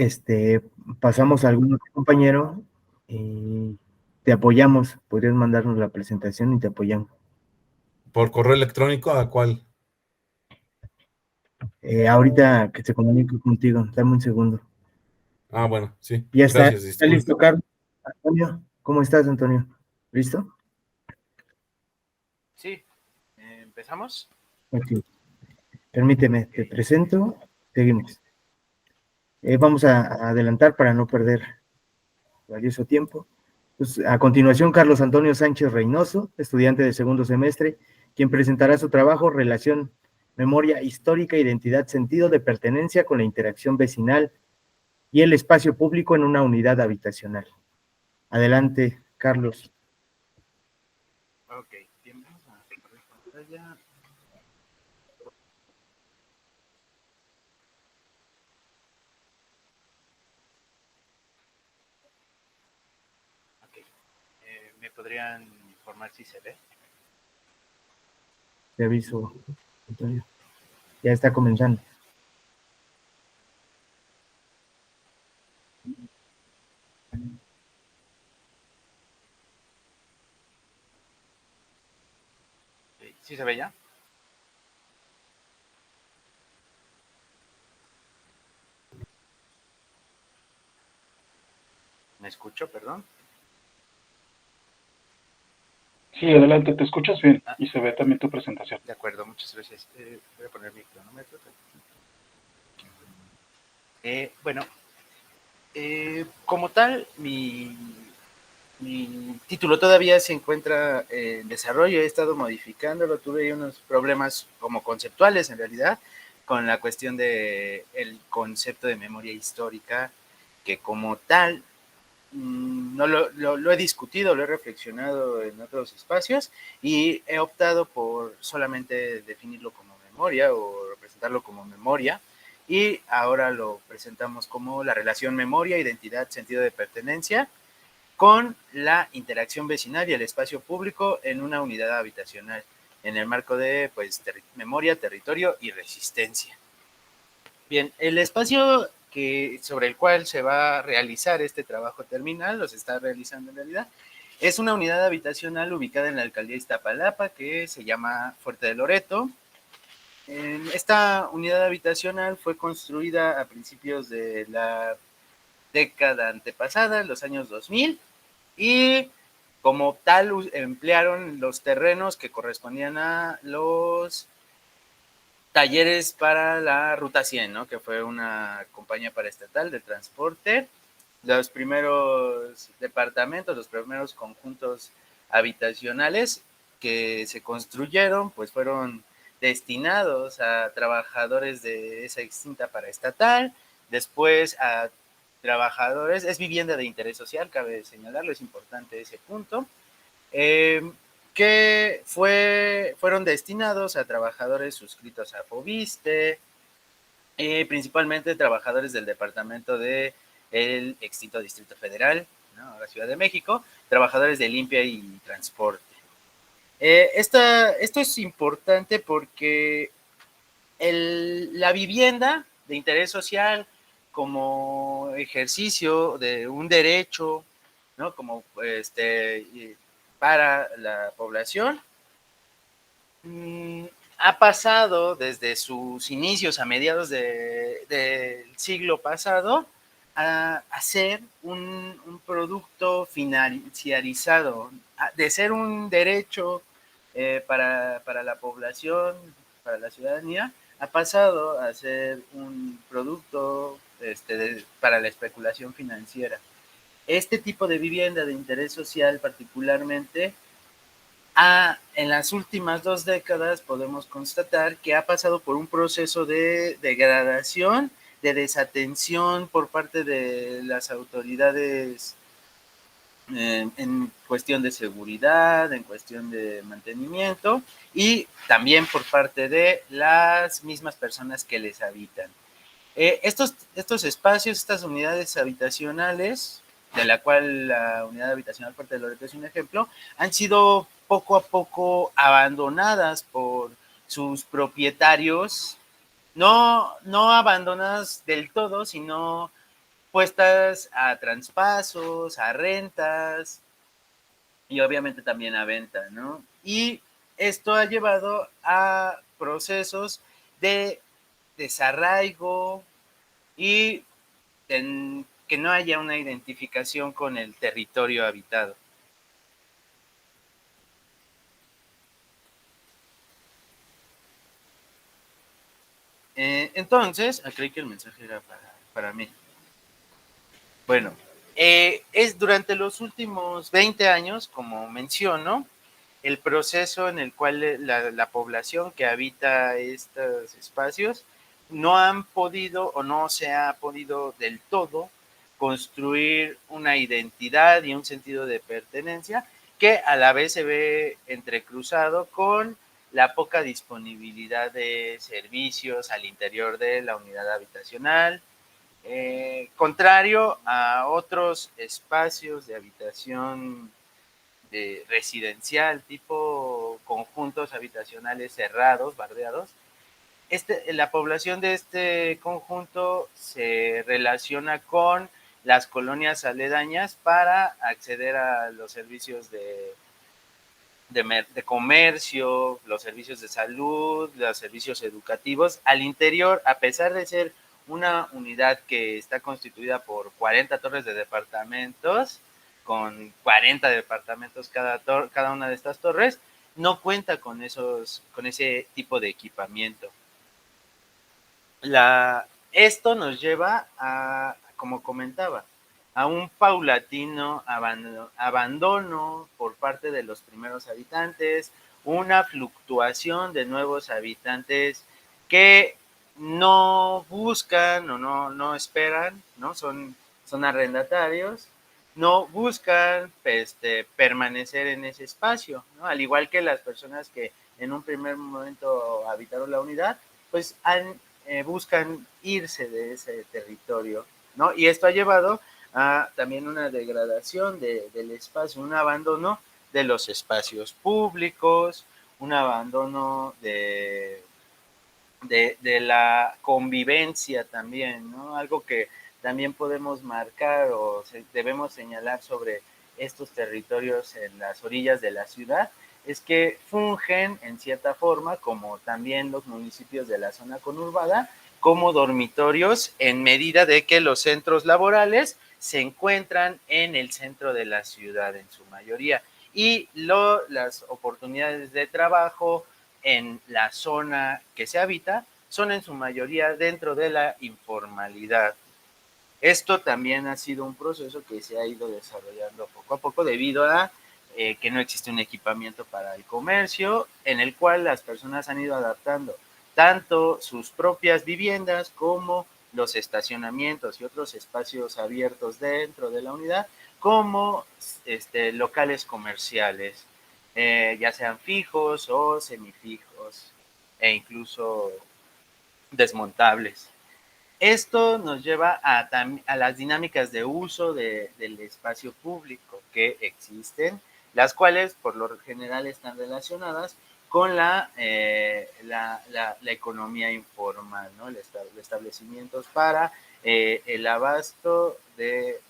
pasamos a algún otro compañero y te apoyamos. Podrías mandarnos la presentación y te apoyamos. ¿Por correo electrónico a cuál? Ahorita que se comunique contigo, dame un segundo. Ah, bueno, sí. Ya Gracias, está disculpe. listo, Carlos. Antonio, ¿cómo estás, Antonio? ¿Listo? Sí, empezamos. Ok. Permíteme, te presento. Seguimos. Vamos a adelantar para no perder valioso tiempo. Pues, a continuación, Carlos Antonio Sánchez Reynoso, estudiante de segundo semestre, quien presentará su trabajo Relación, Memoria Histórica, Identidad, Sentido de Pertenencia con la interacción vecinal y el espacio público en una unidad habitacional. Adelante, Carlos. Ok, bien, vamos a compartir pantalla. Ok, ¿me podrían informar si se ve? Te aviso, Antonio. Ya está comenzando. ¿Sí se ve ya? ¿Me escucho, perdón? Sí, adelante, te escuchas bien Ah, y se ve también tu presentación. de acuerdo, muchas gracias. Voy a poner mi cronómetro. Bueno, como tal, mi título todavía se encuentra en desarrollo, he estado modificándolo, tuve unos problemas como conceptuales en realidad con la cuestión de el concepto de memoria histórica, que como tal no lo he discutido, lo he reflexionado en otros espacios y he optado por solamente definirlo como memoria o representarlo como memoria, y ahora lo presentamos como la relación memoria, identidad, sentido de pertenencia con la interacción vecinal y el espacio público en una unidad habitacional, en el marco de pues, memoria, territorio y resistencia. Bien, el espacio sobre el cual se va a realizar este trabajo terminal, lo se está realizando en realidad, es una unidad habitacional ubicada en la alcaldía Iztapalapa que se llama Fuerte de Loreto. Esta unidad habitacional fue construida a principios de la década antepasada, en los años 2000, y como tal emplearon los terrenos que correspondían a los talleres para la Ruta 100, ¿no? Que fue una compañía paraestatal de transporte. Los primeros departamentos, los primeros conjuntos habitacionales que se construyeron, pues fueron destinados a trabajadores de esa extinta paraestatal, después a trabajadores, es vivienda de interés social, cabe señalarlo, es importante ese punto, que fueron destinados a trabajadores suscritos a Fobiste, principalmente trabajadores del departamento del extinto Distrito Federal, ¿no? Ahora Ciudad de México, trabajadores de limpia y transporte. Esto es importante porque la vivienda de interés social como ejercicio de un derecho ¿no? Como para la población. Ha pasado desde sus inicios a mediados del siglo pasado a ser un producto financiarizado, de ser un derecho para la población, para la ciudadanía, ha pasado a ser un producto para la especulación financiera. Este tipo de vivienda de interés social particularmente, en las últimas 2 décadas podemos constatar que ha pasado por un proceso de degradación, de desatención por parte de las autoridades en cuestión de seguridad, en cuestión de mantenimiento y también por parte de las mismas personas que les habitan. Estos espacios, estas unidades habitacionales, de la cual la unidad habitacional Puerta de Loreto es un ejemplo, han sido poco a poco abandonadas por sus propietarios, no abandonadas del todo, sino puestas a traspasos, a rentas y obviamente también a venta, ¿no? Y esto ha llevado a procesos de desarraigo y que no haya una identificación con el territorio habitado. Entonces, creí que el mensaje era para mí. Bueno, es durante los últimos 20 años, como menciono, el proceso en el cual la población que habita estos espacios no han podido o no se ha podido del todo construir una identidad y un sentido de pertenencia que a la vez se ve entrecruzado con la poca disponibilidad de servicios al interior de la unidad habitacional, contrario a otros espacios de habitación residencial, tipo conjuntos habitacionales cerrados, bardeados. La población de este conjunto se relaciona con las colonias aledañas para acceder a los servicios de comercio, los servicios de salud, los servicios educativos. Al interior, a pesar de ser una unidad que está constituida por 40 torres de departamentos, con 40 departamentos cada una de estas torres, no cuenta con ese tipo de equipamiento. Esto nos lleva a, como comentaba, a un paulatino abandono por parte de los primeros habitantes, una fluctuación de nuevos habitantes que no buscan o no esperan, ¿no? Son arrendatarios, no buscan permanecer en ese espacio, ¿no? Al igual que las personas que en un primer momento habitaron la unidad, pues buscan irse de ese territorio, ¿no? Y esto ha llevado a también una degradación del espacio, un abandono de los espacios públicos, un abandono de la convivencia también, ¿no? Algo que también podemos marcar o debemos señalar sobre estos territorios en las orillas de la ciudad, es que fungen en cierta forma, como también los municipios de la zona conurbada, como dormitorios en medida de que los centros laborales se encuentran en el centro de la ciudad en su mayoría y las oportunidades de trabajo en la zona que se habita son en su mayoría dentro de la informalidad. Esto también ha sido un proceso que se ha ido desarrollando poco a poco debido a que no existe un equipamiento para el comercio, en el cual las personas han ido adaptando tanto sus propias viviendas como los estacionamientos y otros espacios abiertos dentro de la unidad, como locales comerciales, ya sean fijos o semifijos e incluso desmontables. Esto nos lleva a las dinámicas de uso del espacio público que existen, las cuales por lo general están relacionadas con la economía informal, ¿no? Los establecimientos para el abasto de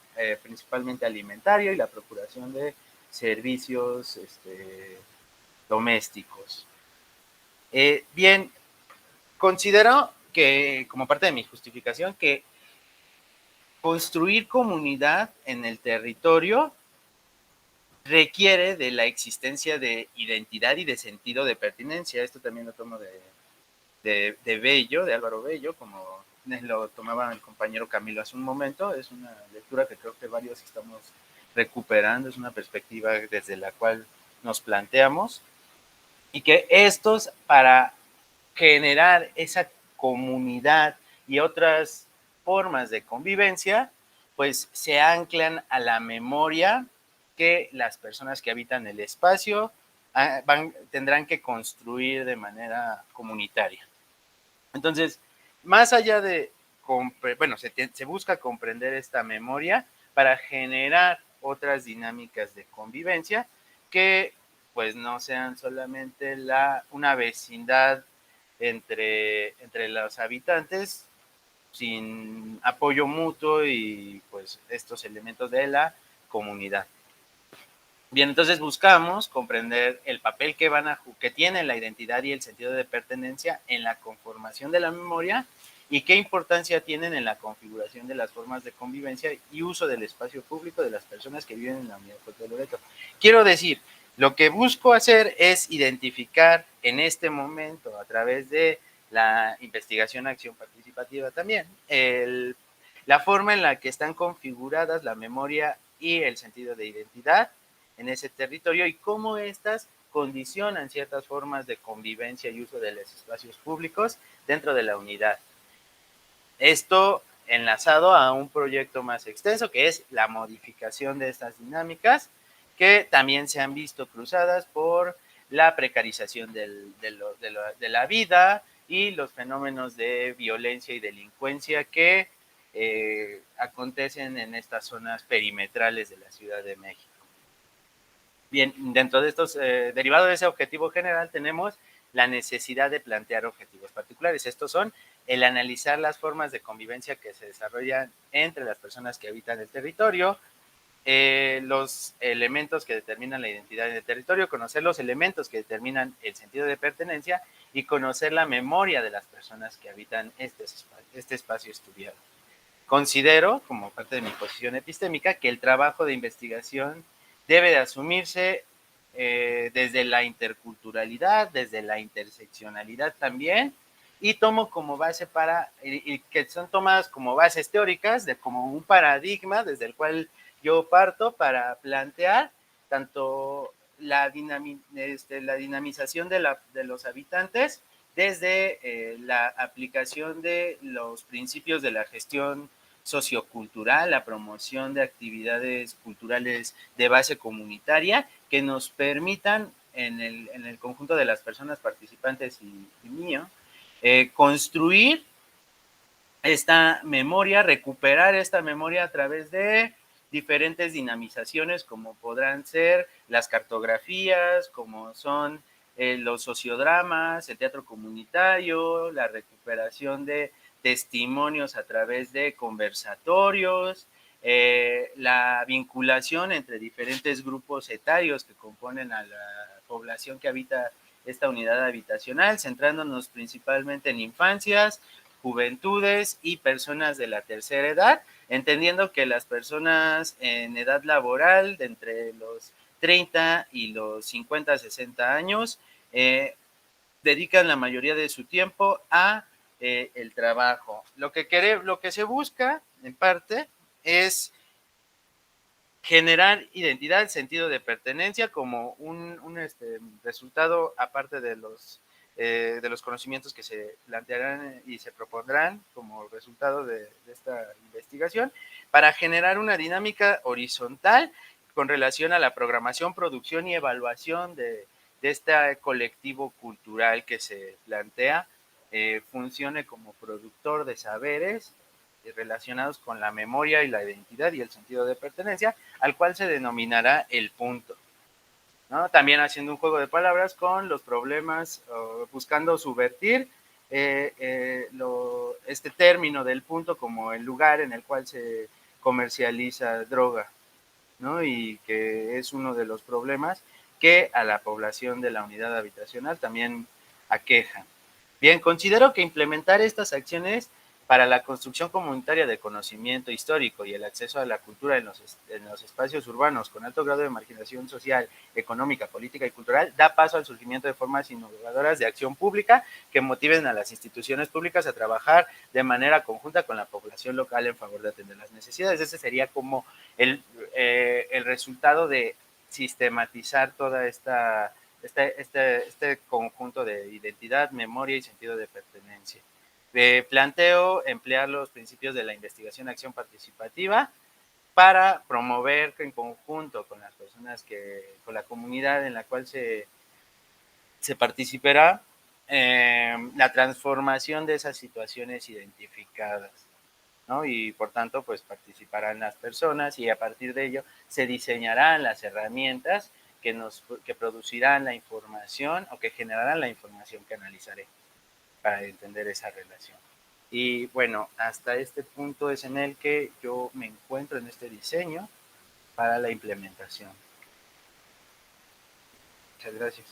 principalmente alimentario y la procuración de servicios domésticos. Bien, considero que, como parte de mi justificación, que construir comunidad en el territorio requiere de la existencia de identidad y de sentido de pertinencia. Esto también lo tomo de Bello, de Álvaro Bello, como lo tomaba el compañero Camilo hace un momento. Es una lectura que creo que varios estamos recuperando, es una perspectiva desde la cual nos planteamos, y que estos, para generar esa comunidad y otras formas de convivencia, pues se anclan a la memoria que las personas que habitan el espacio tendrán que construir de manera comunitaria. Entonces, más allá de, se busca comprender esta memoria para generar otras dinámicas de convivencia que pues no sean solamente una vecindad entre los habitantes sin apoyo mutuo y pues estos elementos de la comunidad. Bien, entonces buscamos comprender el papel que tiene la identidad y el sentido de pertenencia en la conformación de la memoria y qué importancia tienen en la configuración de las formas de convivencia y uso del espacio público de las personas que viven en la Unidad de Loreto. Quiero decir, lo que busco hacer es identificar en este momento, a través de la investigación acción participativa también, la forma en la que están configuradas la memoria y el sentido de identidad en ese territorio y cómo estas condicionan ciertas formas de convivencia y uso de los espacios públicos dentro de la unidad. Esto enlazado a un proyecto más extenso, que es la modificación de estas dinámicas, que también se han visto cruzadas por la precarización de la vida y los fenómenos de violencia y delincuencia que acontecen en estas zonas perimetrales de la Ciudad de México. Bien, dentro de estos, derivado de ese objetivo general, tenemos la necesidad de plantear objetivos particulares. Estos son el analizar las formas de convivencia que se desarrollan entre las personas que habitan el territorio, los elementos que determinan la identidad del territorio, conocer los elementos que determinan el sentido de pertenencia y conocer la memoria de las personas que habitan este espacio estudiado. Considero, como parte de mi posición epistémica, que el trabajo de investigación debe de asumirse desde la interculturalidad, desde la interseccionalidad también, y tomo como base y que son tomadas como bases teóricas, como un paradigma desde el cual yo parto para plantear tanto la dinamización de los habitantes desde la aplicación de los principios de la gestión sociocultural, la promoción de actividades culturales de base comunitaria que nos permitan en el conjunto de las personas participantes y mío, construir esta memoria, recuperar esta memoria a través de diferentes dinamizaciones como podrán ser las cartografías, como son los sociodramas, el teatro comunitario, la recuperación de testimonios a través de conversatorios, la vinculación entre diferentes grupos etarios que componen a la población que habita esta unidad habitacional, centrándonos principalmente en infancias, juventudes y personas de la tercera edad, entendiendo que las personas en edad laboral de entre los 30 y los 50, 60 años dedican la mayoría de su tiempo a el trabajo. Lo que se busca, en parte, es generar identidad, sentido de pertenencia como un resultado, aparte de los conocimientos que se plantearán y se propondrán como resultado de esta investigación, para generar una dinámica horizontal con relación a la programación, producción y evaluación de este colectivo cultural que se plantea, funcione como productor de saberes relacionados con la memoria y la identidad y el sentido de pertenencia, al cual se denominará el punto, ¿no? También haciendo un juego de palabras con los problemas, buscando subvertir este término del punto como el lugar en el cual se comercializa droga, ¿no? Y que es uno de los problemas que a la población de la unidad habitacional también aquejan. Bien, considero que implementar estas acciones para la construcción comunitaria de conocimiento histórico y el acceso a la cultura en los espacios urbanos con alto grado de marginación social, económica, política y cultural da paso al surgimiento de formas innovadoras de acción pública que motiven a las instituciones públicas a trabajar de manera conjunta con la población local en favor de atender las necesidades. Ese sería como el resultado de sistematizar toda este conjunto de identidad, memoria y sentido de pertenencia. Planteo emplear los principios de la investigación acción participativa para promover en conjunto con las personas con la comunidad en la cual se participará, la transformación de esas situaciones identificadas, ¿no? Y por tanto, pues participarán las personas y a partir de ello se diseñarán las herramientas que producirán la información o que generarán la información que analizaré para entender esa relación. Y bueno, hasta este punto es en el que yo me encuentro en este diseño para la implementación. Muchas gracias.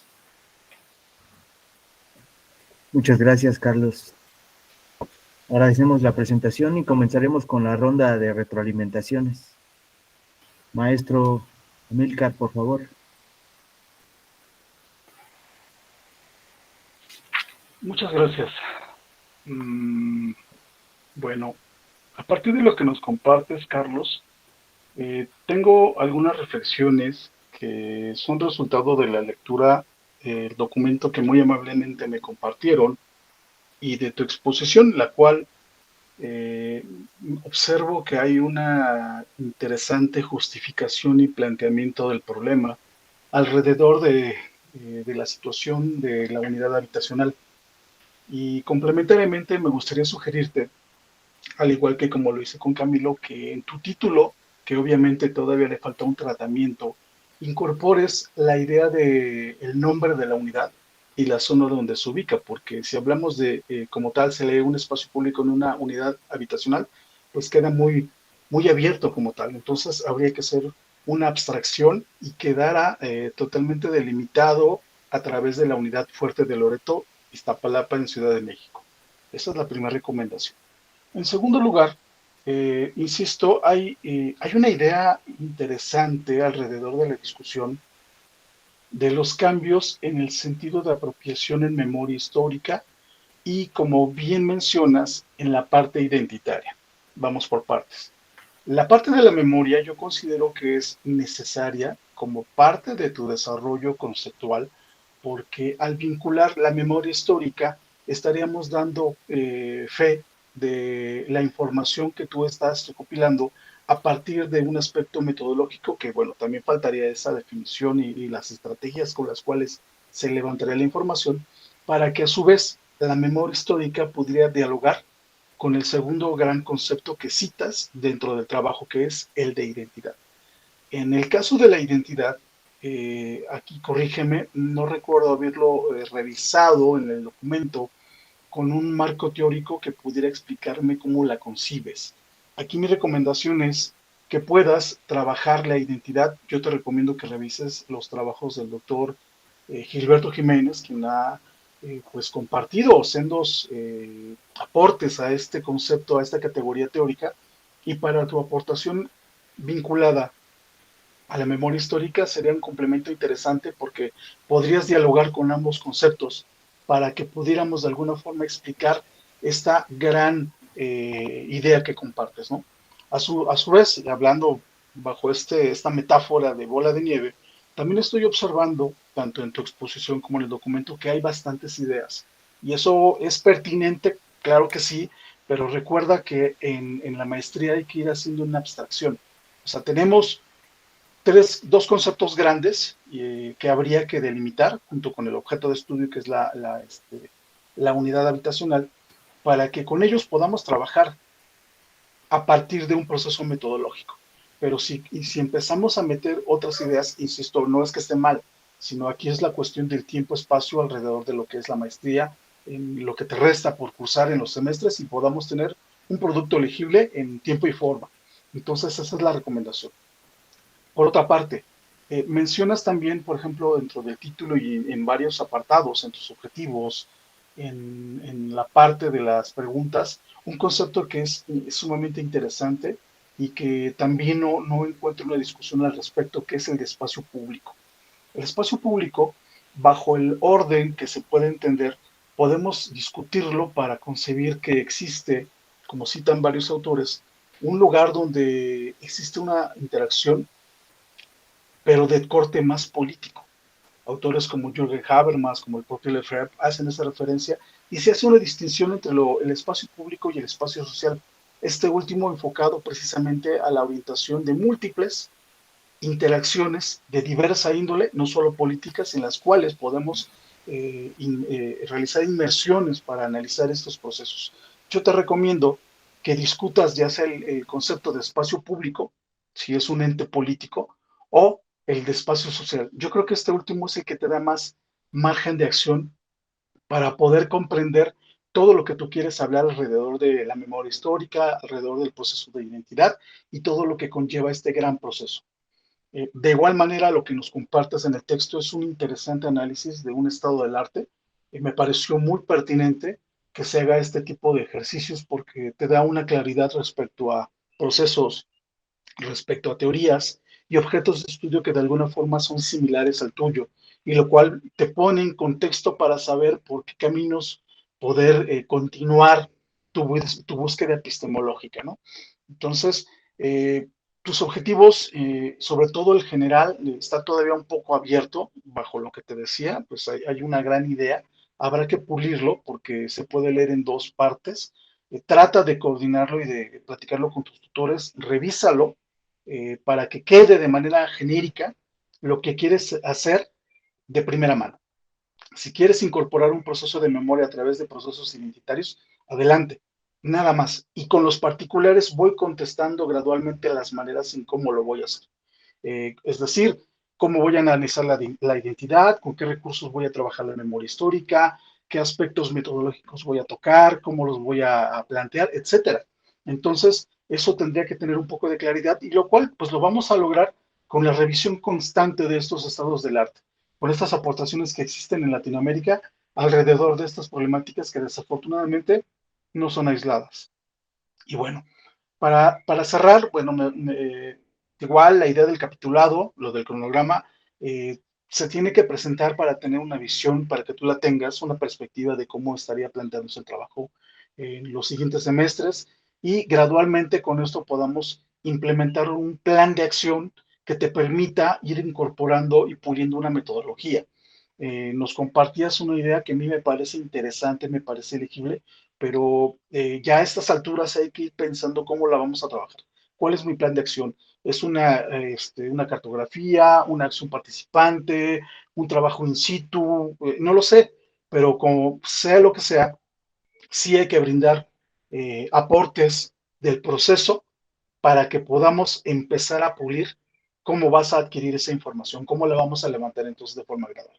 Muchas gracias, Carlos. Agradecemos la presentación y comenzaremos con la ronda de retroalimentaciones. Maestro Amílcar, por favor. Muchas gracias. Bueno, a partir de lo que nos compartes, Carlos, tengo algunas reflexiones que son resultado de la lectura del documento que muy amablemente me compartieron y de tu exposición, la cual observo que hay una interesante justificación y planteamiento del problema alrededor de la situación de la unidad habitacional. Y complementariamente me gustaría sugerirte, al igual que como lo hice con Camilo, que en tu título, que obviamente todavía le falta un tratamiento, incorpores la idea de el nombre de la unidad y la zona donde se ubica, porque si hablamos de, como tal, se lee un espacio público en una unidad habitacional, pues queda muy, muy abierto como tal. Entonces habría que hacer una abstracción y quedara totalmente delimitado a través de la unidad fuerte de Loreto, Iztapalapa, en Ciudad de México. Esa es la primera recomendación. En segundo lugar, insisto, hay una idea interesante alrededor de la discusión de los cambios en el sentido de apropiación en memoria histórica y, como bien mencionas, en la parte identitaria. Vamos por partes. La parte de la memoria yo considero que es necesaria como parte de tu desarrollo conceptual, porque al vincular la memoria histórica estaríamos dando fe de la información que tú estás recopilando a partir de un aspecto metodológico que, bueno, también faltaría esa definición y las estrategias con las cuales se levantaría la información para que a su vez la memoria histórica pudiera dialogar con el segundo gran concepto que citas dentro del trabajo, que es el de identidad. En el caso de la identidad, aquí corrígeme, no recuerdo haberlo revisado en el documento con un marco teórico que pudiera explicarme cómo la concibes. Aquí mi recomendación es que puedas trabajar la identidad. Yo te recomiendo que revises los trabajos del doctor Gilberto Jiménez, quien ha pues compartido sendos aportes a este concepto, a esta categoría teórica, y para tu aportación vinculada a la memoria histórica sería un complemento interesante porque podrías dialogar con ambos conceptos para que pudiéramos de alguna forma explicar esta gran idea que compartes, ¿no? A su vez, hablando bajo esta metáfora de bola de nieve, también estoy observando, tanto en tu exposición como en el documento, que hay bastantes ideas. Y eso es pertinente, claro que sí, pero recuerda que en la maestría hay que ir haciendo una abstracción. O sea, tenemos dos conceptos grandes que habría que delimitar junto con el objeto de estudio, que es la unidad habitacional, para que con ellos podamos trabajar a partir de un proceso metodológico. Pero si empezamos a meter otras ideas, insisto, no es que esté mal, sino aquí es la cuestión del tiempo-espacio alrededor de lo que es la maestría, en lo que te resta por cursar en los semestres y podamos tener un producto legible en tiempo y forma. Entonces, esa es la recomendación. Por otra parte, mencionas también, por ejemplo, dentro del título y en varios apartados, en tus objetivos, en la parte de las preguntas, un concepto que es sumamente interesante y que también no encuentro una discusión al respecto, que es el de espacio público. El espacio público, bajo el orden que se puede entender, podemos discutirlo para concebir que existe, como citan varios autores, un lugar donde existe una interacción, pero de corte más político. Autores como Jürgen Habermas, como el propio Lefebvre, hacen esa referencia y se hace una distinción entre el espacio público y el espacio social. Este último enfocado precisamente a la orientación de múltiples interacciones de diversa índole, no solo políticas, en las cuales podemos realizar inmersiones para analizar estos procesos. Yo te recomiendo que discutas ya sea el concepto de espacio público, si es un ente político, o el de espacio social. Yo creo que este último es el que te da más margen de acción para poder comprender todo lo que tú quieres hablar alrededor de la memoria histórica, alrededor del proceso de identidad y todo lo que conlleva este gran proceso. De igual manera, lo que nos compartes en el texto es un interesante análisis de un estado del arte. Me pareció muy pertinente que se haga este tipo de ejercicios porque te da una claridad respecto a procesos, respecto a teorías y objetos de estudio que de alguna forma son similares al tuyo, y lo cual te pone en contexto para saber por qué caminos poder continuar tu búsqueda epistemológica, ¿no? Entonces, tus objetivos, sobre todo el general, está todavía un poco abierto, bajo lo que te decía, pues hay una gran idea, habrá que pulirlo porque se puede leer en dos partes. Trata de coordinarlo y de platicarlo con tus tutores, revísalo para que quede de manera genérica lo que quieres hacer de primera mano. Si quieres incorporar un proceso de memoria a través de procesos identitarios, adelante, nada más. Y con los particulares voy contestando gradualmente las maneras en cómo lo voy a hacer. Es decir, cómo voy a analizar la identidad, con qué recursos voy a trabajar la memoria histórica, qué aspectos metodológicos voy a tocar, cómo los voy a plantear, etcétera. Entonces, eso tendría que tener un poco de claridad y lo cual, pues lo vamos a lograr con la revisión constante de estos estados del arte, con estas aportaciones que existen en Latinoamérica alrededor de estas problemáticas que desafortunadamente no son aisladas. Y bueno, para cerrar, bueno, igual la idea del capitulado, lo del cronograma, se tiene que presentar para tener una visión, para que tú la tengas, una perspectiva de cómo estaría planteándose el trabajo en los siguientes semestres y gradualmente con esto podamos implementar un plan de acción que te permita ir incorporando y puliendo una metodología. Nos compartías una idea que a mí me parece interesante, me parece elegible, pero ya a estas alturas hay que ir pensando cómo la vamos a trabajar. ¿Cuál es mi plan de acción? ¿Es una cartografía, una acción participante, un trabajo in situ? No lo sé, pero como sea lo que sea, sí hay que brindar aportes del proceso para que podamos empezar a pulir cómo vas a adquirir esa información, cómo la vamos a levantar entonces de forma gradual.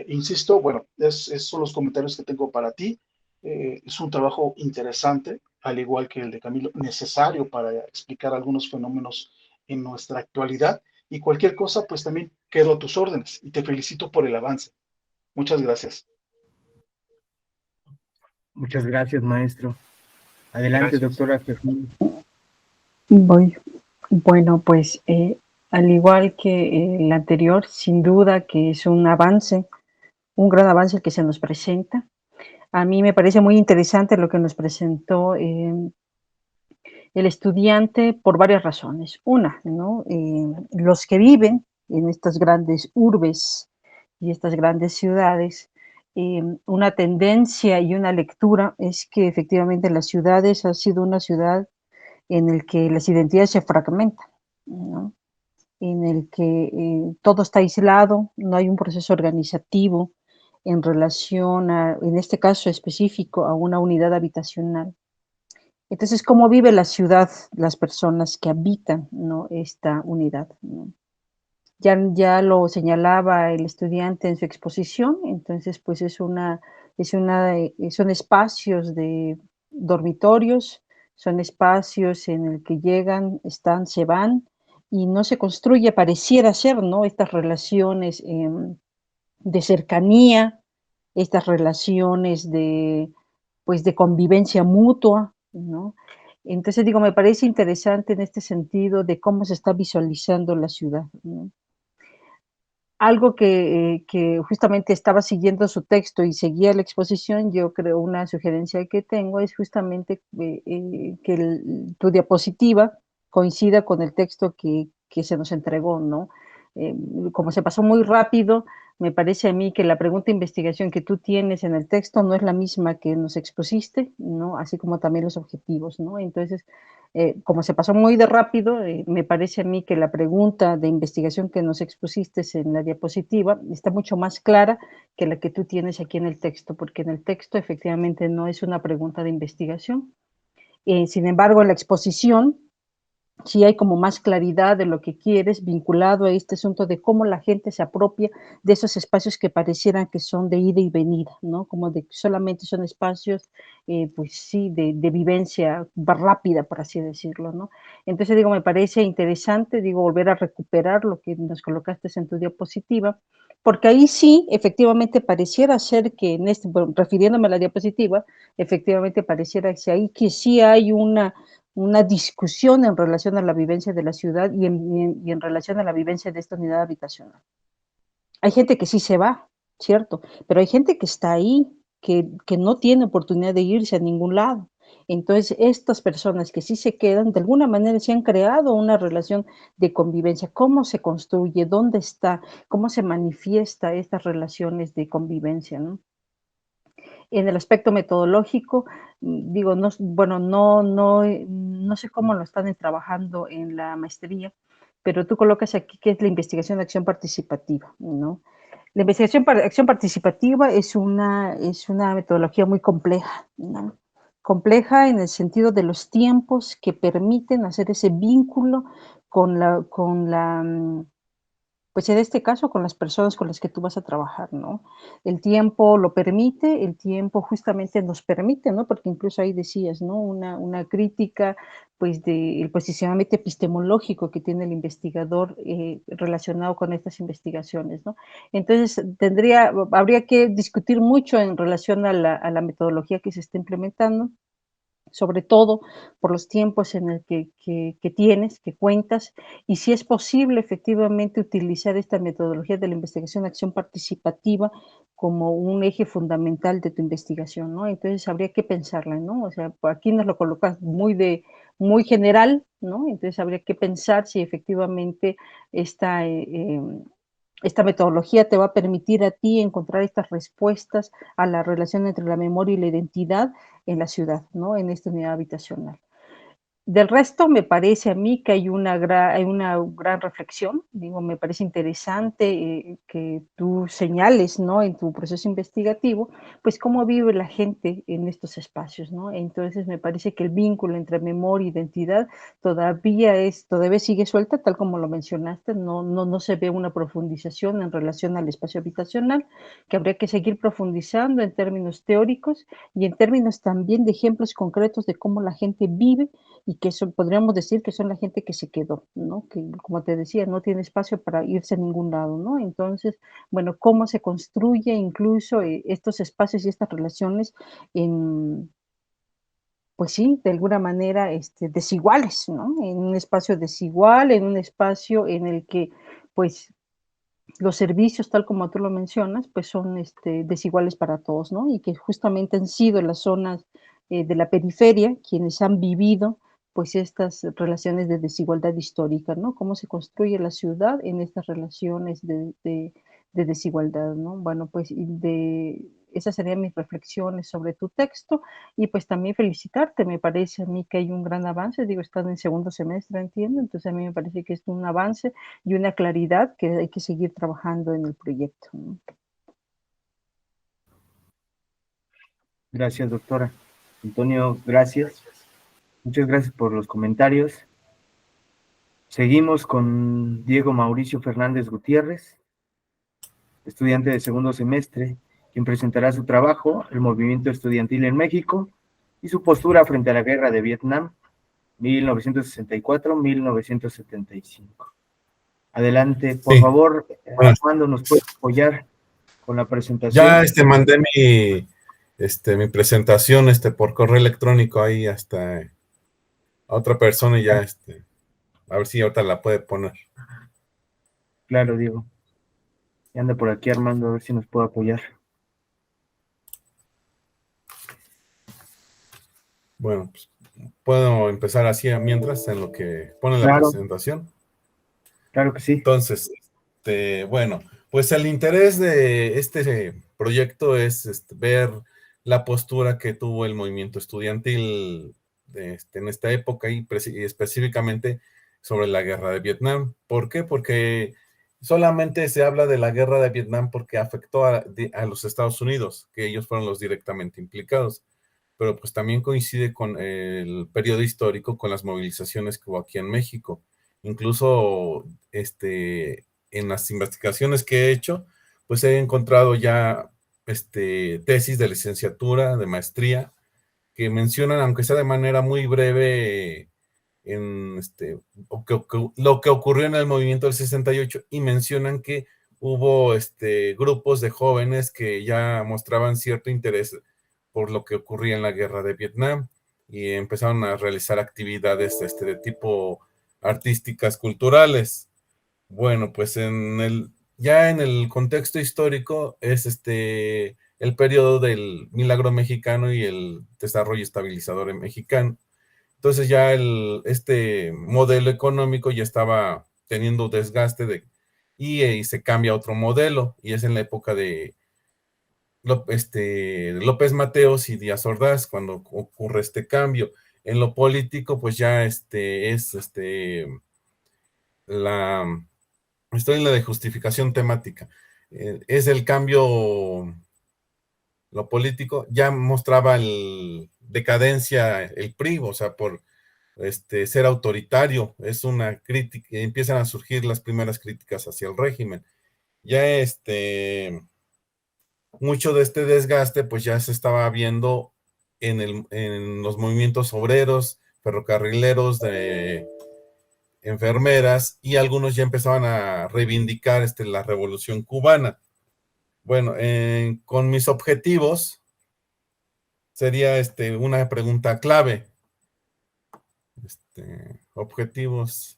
Insisto, bueno, esos son los comentarios que tengo para ti. Es un trabajo interesante, al igual que el de Camilo, necesario para explicar algunos fenómenos en nuestra actualidad. Y cualquier cosa, pues también quedo a tus órdenes y te felicito por el avance. Muchas gracias. Muchas gracias, maestro. Adelante, Gracias. doctora Fernández. Voy. Bueno, pues al igual que el anterior, sin duda que es un avance, un gran avance el que se nos presenta. A mí me parece muy interesante lo que nos presentó el estudiante por varias razones. Una, ¿no? Los que viven en estas grandes urbes y estas grandes ciudades, una tendencia y una lectura es que efectivamente las ciudades ha sido una ciudad en el que las identidades se fragmentan, ¿no? En el que todo está aislado, no hay un proceso organizativo en relación a, en este caso específico, a una unidad habitacional. Entonces, ¿cómo vive la ciudad las personas que habitan, ¿no?, esta unidad, ¿no? Ya lo señalaba el estudiante en su exposición, entonces pues son espacios de dormitorios, son espacios en el que llegan, están, se van, y no se construye, pareciera ser, ¿no? Estas relaciones de cercanía, estas relaciones de, pues, de convivencia mutua, ¿no? Entonces, digo, me parece interesante en este sentido de cómo se está visualizando la ciudad, ¿no? Algo que justamente estaba siguiendo su texto y seguía la exposición, yo creo una sugerencia que tengo es justamente que tu diapositiva coincida con el texto que se nos entregó, ¿no? Eh, Como se pasó muy rápido, me parece a mí que la pregunta de investigación que tú tienes en el texto no es la misma que nos expusiste, ¿no? Así como también los objetivos, ¿no? Entonces, como se pasó muy de rápido, me parece a mí que la pregunta de investigación que nos expusiste en la diapositiva está mucho más clara que la que tú tienes aquí en el texto, porque en el texto efectivamente no es una pregunta de investigación. Sin embargo, en la exposición sí hay como más claridad de lo que quieres vinculado a este asunto de cómo la gente se apropia de esos espacios que parecieran que son de ida y venida, ¿no? Como de que solamente son espacios, pues sí, de vivencia rápida, por así decirlo, ¿no? Entonces, digo, me parece interesante, digo, volver a recuperar lo que nos colocaste en tu diapositiva, porque ahí sí, efectivamente, pareciera ser que en este, bueno, refiriéndome a la diapositiva, efectivamente pareciera que sí hay una discusión en relación a la vivencia de la ciudad y en relación a la vivencia de esta unidad habitacional. Hay gente que sí se va, ¿cierto? Pero hay gente que está ahí, que no tiene oportunidad de irse a ningún lado. Entonces, estas personas que sí se quedan, de alguna manera se han creado una relación de convivencia. ¿Cómo se construye? ¿Dónde está? ¿Cómo se manifiesta estas relaciones de convivencia, ¿no? En el aspecto metodológico, digo, no, bueno, no sé cómo lo están trabajando en la maestría, pero tú colocas aquí que es la investigación de acción participativa, ¿no? La investigación para acción participativa es una metodología muy compleja, ¿no? Compleja en el sentido de los tiempos que permiten hacer ese vínculo con la pues en este caso con las personas con las que tú vas a trabajar, ¿no? El tiempo lo permite, el tiempo justamente nos permite, ¿no? Porque incluso ahí decías, ¿no? Una crítica, pues, del posicionamiento epistemológico que tiene el investigador relacionado con estas investigaciones, ¿no? Entonces, habría que discutir mucho en relación a la metodología que se está implementando, sobre todo por los tiempos en el que tienes, que cuentas, y si es posible efectivamente utilizar esta metodología de la investigación de acción participativa como un eje fundamental de tu investigación, ¿no? Entonces habría que pensarla, ¿no? O sea, aquí nos lo colocas muy general, ¿no? Entonces habría que pensar si efectivamente esta, esta metodología te va a permitir a ti encontrar estas respuestas a la relación entre la memoria y la identidad en la ciudad, ¿no? En esta unidad habitacional. Del resto, me parece a mí que hay hay una gran reflexión, digo, me parece interesante que tú señales, ¿no? En tu proceso investigativo, pues cómo vive la gente en estos espacios, ¿no? Entonces, me parece que el vínculo entre memoria e identidad todavía sigue suelta, tal como lo mencionaste, no se ve una profundización en relación al espacio habitacional, que habría que seguir profundizando en términos teóricos y en términos también de ejemplos concretos de cómo la gente vive y que son, podríamos decir que son la gente que se quedó, ¿no? Que, como te decía, no tiene espacio para irse a ningún lado, ¿no? Entonces, bueno, cómo se construye incluso estos espacios y estas relaciones en, pues sí, de alguna manera desiguales, ¿no? En un espacio desigual, en un espacio en el que, pues, los servicios, tal como tú lo mencionas, pues son desiguales para todos, ¿no? Y que justamente han sido las zonas de la periferia quienes han vivido pues estas relaciones de desigualdad histórica, ¿no? Cómo se construye la ciudad en estas relaciones de desigualdad, ¿no? Bueno, pues esas serían mis reflexiones sobre tu texto y pues también felicitarte, me parece a mí que hay un gran avance, digo, estás en segundo semestre, entiendo, entonces a mí me parece que es un avance y una claridad que hay que seguir trabajando en el proyecto, ¿no? Gracias, doctora. Antonio, gracias. Muchas gracias por los comentarios. Seguimos con Diego Mauricio Fernández Gutiérrez, estudiante de segundo semestre, quien presentará su trabajo, El movimiento estudiantil en México, y su postura frente a la guerra de Vietnam, 1964-1975. Adelante, por Sí. favor, Bueno, Armando, ¿nos puede apoyar con la presentación? ya mandé mi presentación por correo electrónico ahí hasta a otra persona y ya a ver si ahorita la puede poner. Claro, Diego. Y anda por aquí Armando, a ver si nos puede apoyar. Bueno, pues puedo empezar así mientras en lo que pone la Claro. presentación. Claro que sí. Entonces, bueno, pues el interés de este proyecto es ver la postura que tuvo el movimiento estudiantil en esta época y específicamente sobre la guerra de Vietnam. ¿Por qué? Porque solamente se habla de la guerra de Vietnam porque afectó a los Estados Unidos, que ellos fueron los directamente implicados, pero pues también coincide con el periodo histórico, con las movilizaciones que hubo aquí en México. Incluso en las investigaciones que he hecho, pues he encontrado ya tesis de licenciatura, de maestría, que mencionan, aunque sea de manera muy breve, lo que ocurrió en el movimiento del 68 y mencionan que hubo grupos de jóvenes que ya mostraban cierto interés por lo que ocurría en la guerra de Vietnam y empezaron a realizar actividades de tipo artísticas, culturales. Bueno, pues ya en el contexto histórico es el periodo del milagro mexicano y el desarrollo estabilizador mexicano. Entonces ya este modelo económico ya estaba teniendo desgaste y se cambia a otro modelo, y es en la época de López Mateos y Díaz Ordaz cuando ocurre este cambio. En lo político, pues ya estoy en la de justificación temática. Es el cambio, lo político, ya mostraba decadencia el PRI, o sea, por ser autoritario, es una crítica, empiezan a surgir las primeras críticas hacia el régimen. Ya mucho de este desgaste, pues ya se estaba viendo en los movimientos obreros, ferrocarrileros, de enfermeras, y algunos ya empezaban a reivindicar la revolución cubana. Bueno, con mis objetivos sería una pregunta clave. Objetivos,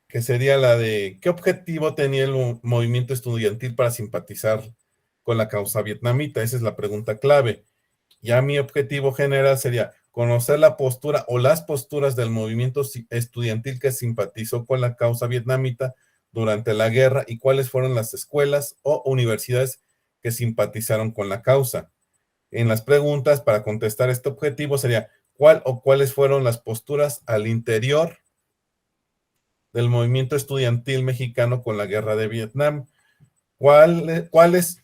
que sería la de ¿qué objetivo tenía el movimiento estudiantil para simpatizar con la causa vietnamita? Esa es la pregunta clave. Ya mi objetivo general sería conocer la postura o las posturas del movimiento estudiantil que simpatizó con la causa vietnamita durante la guerra y cuáles fueron las escuelas o universidades que simpatizaron con la causa. En las preguntas para contestar este objetivo sería ¿cuál o cuáles fueron las posturas al interior del movimiento estudiantil mexicano con la guerra de Vietnam? ¿Cuáles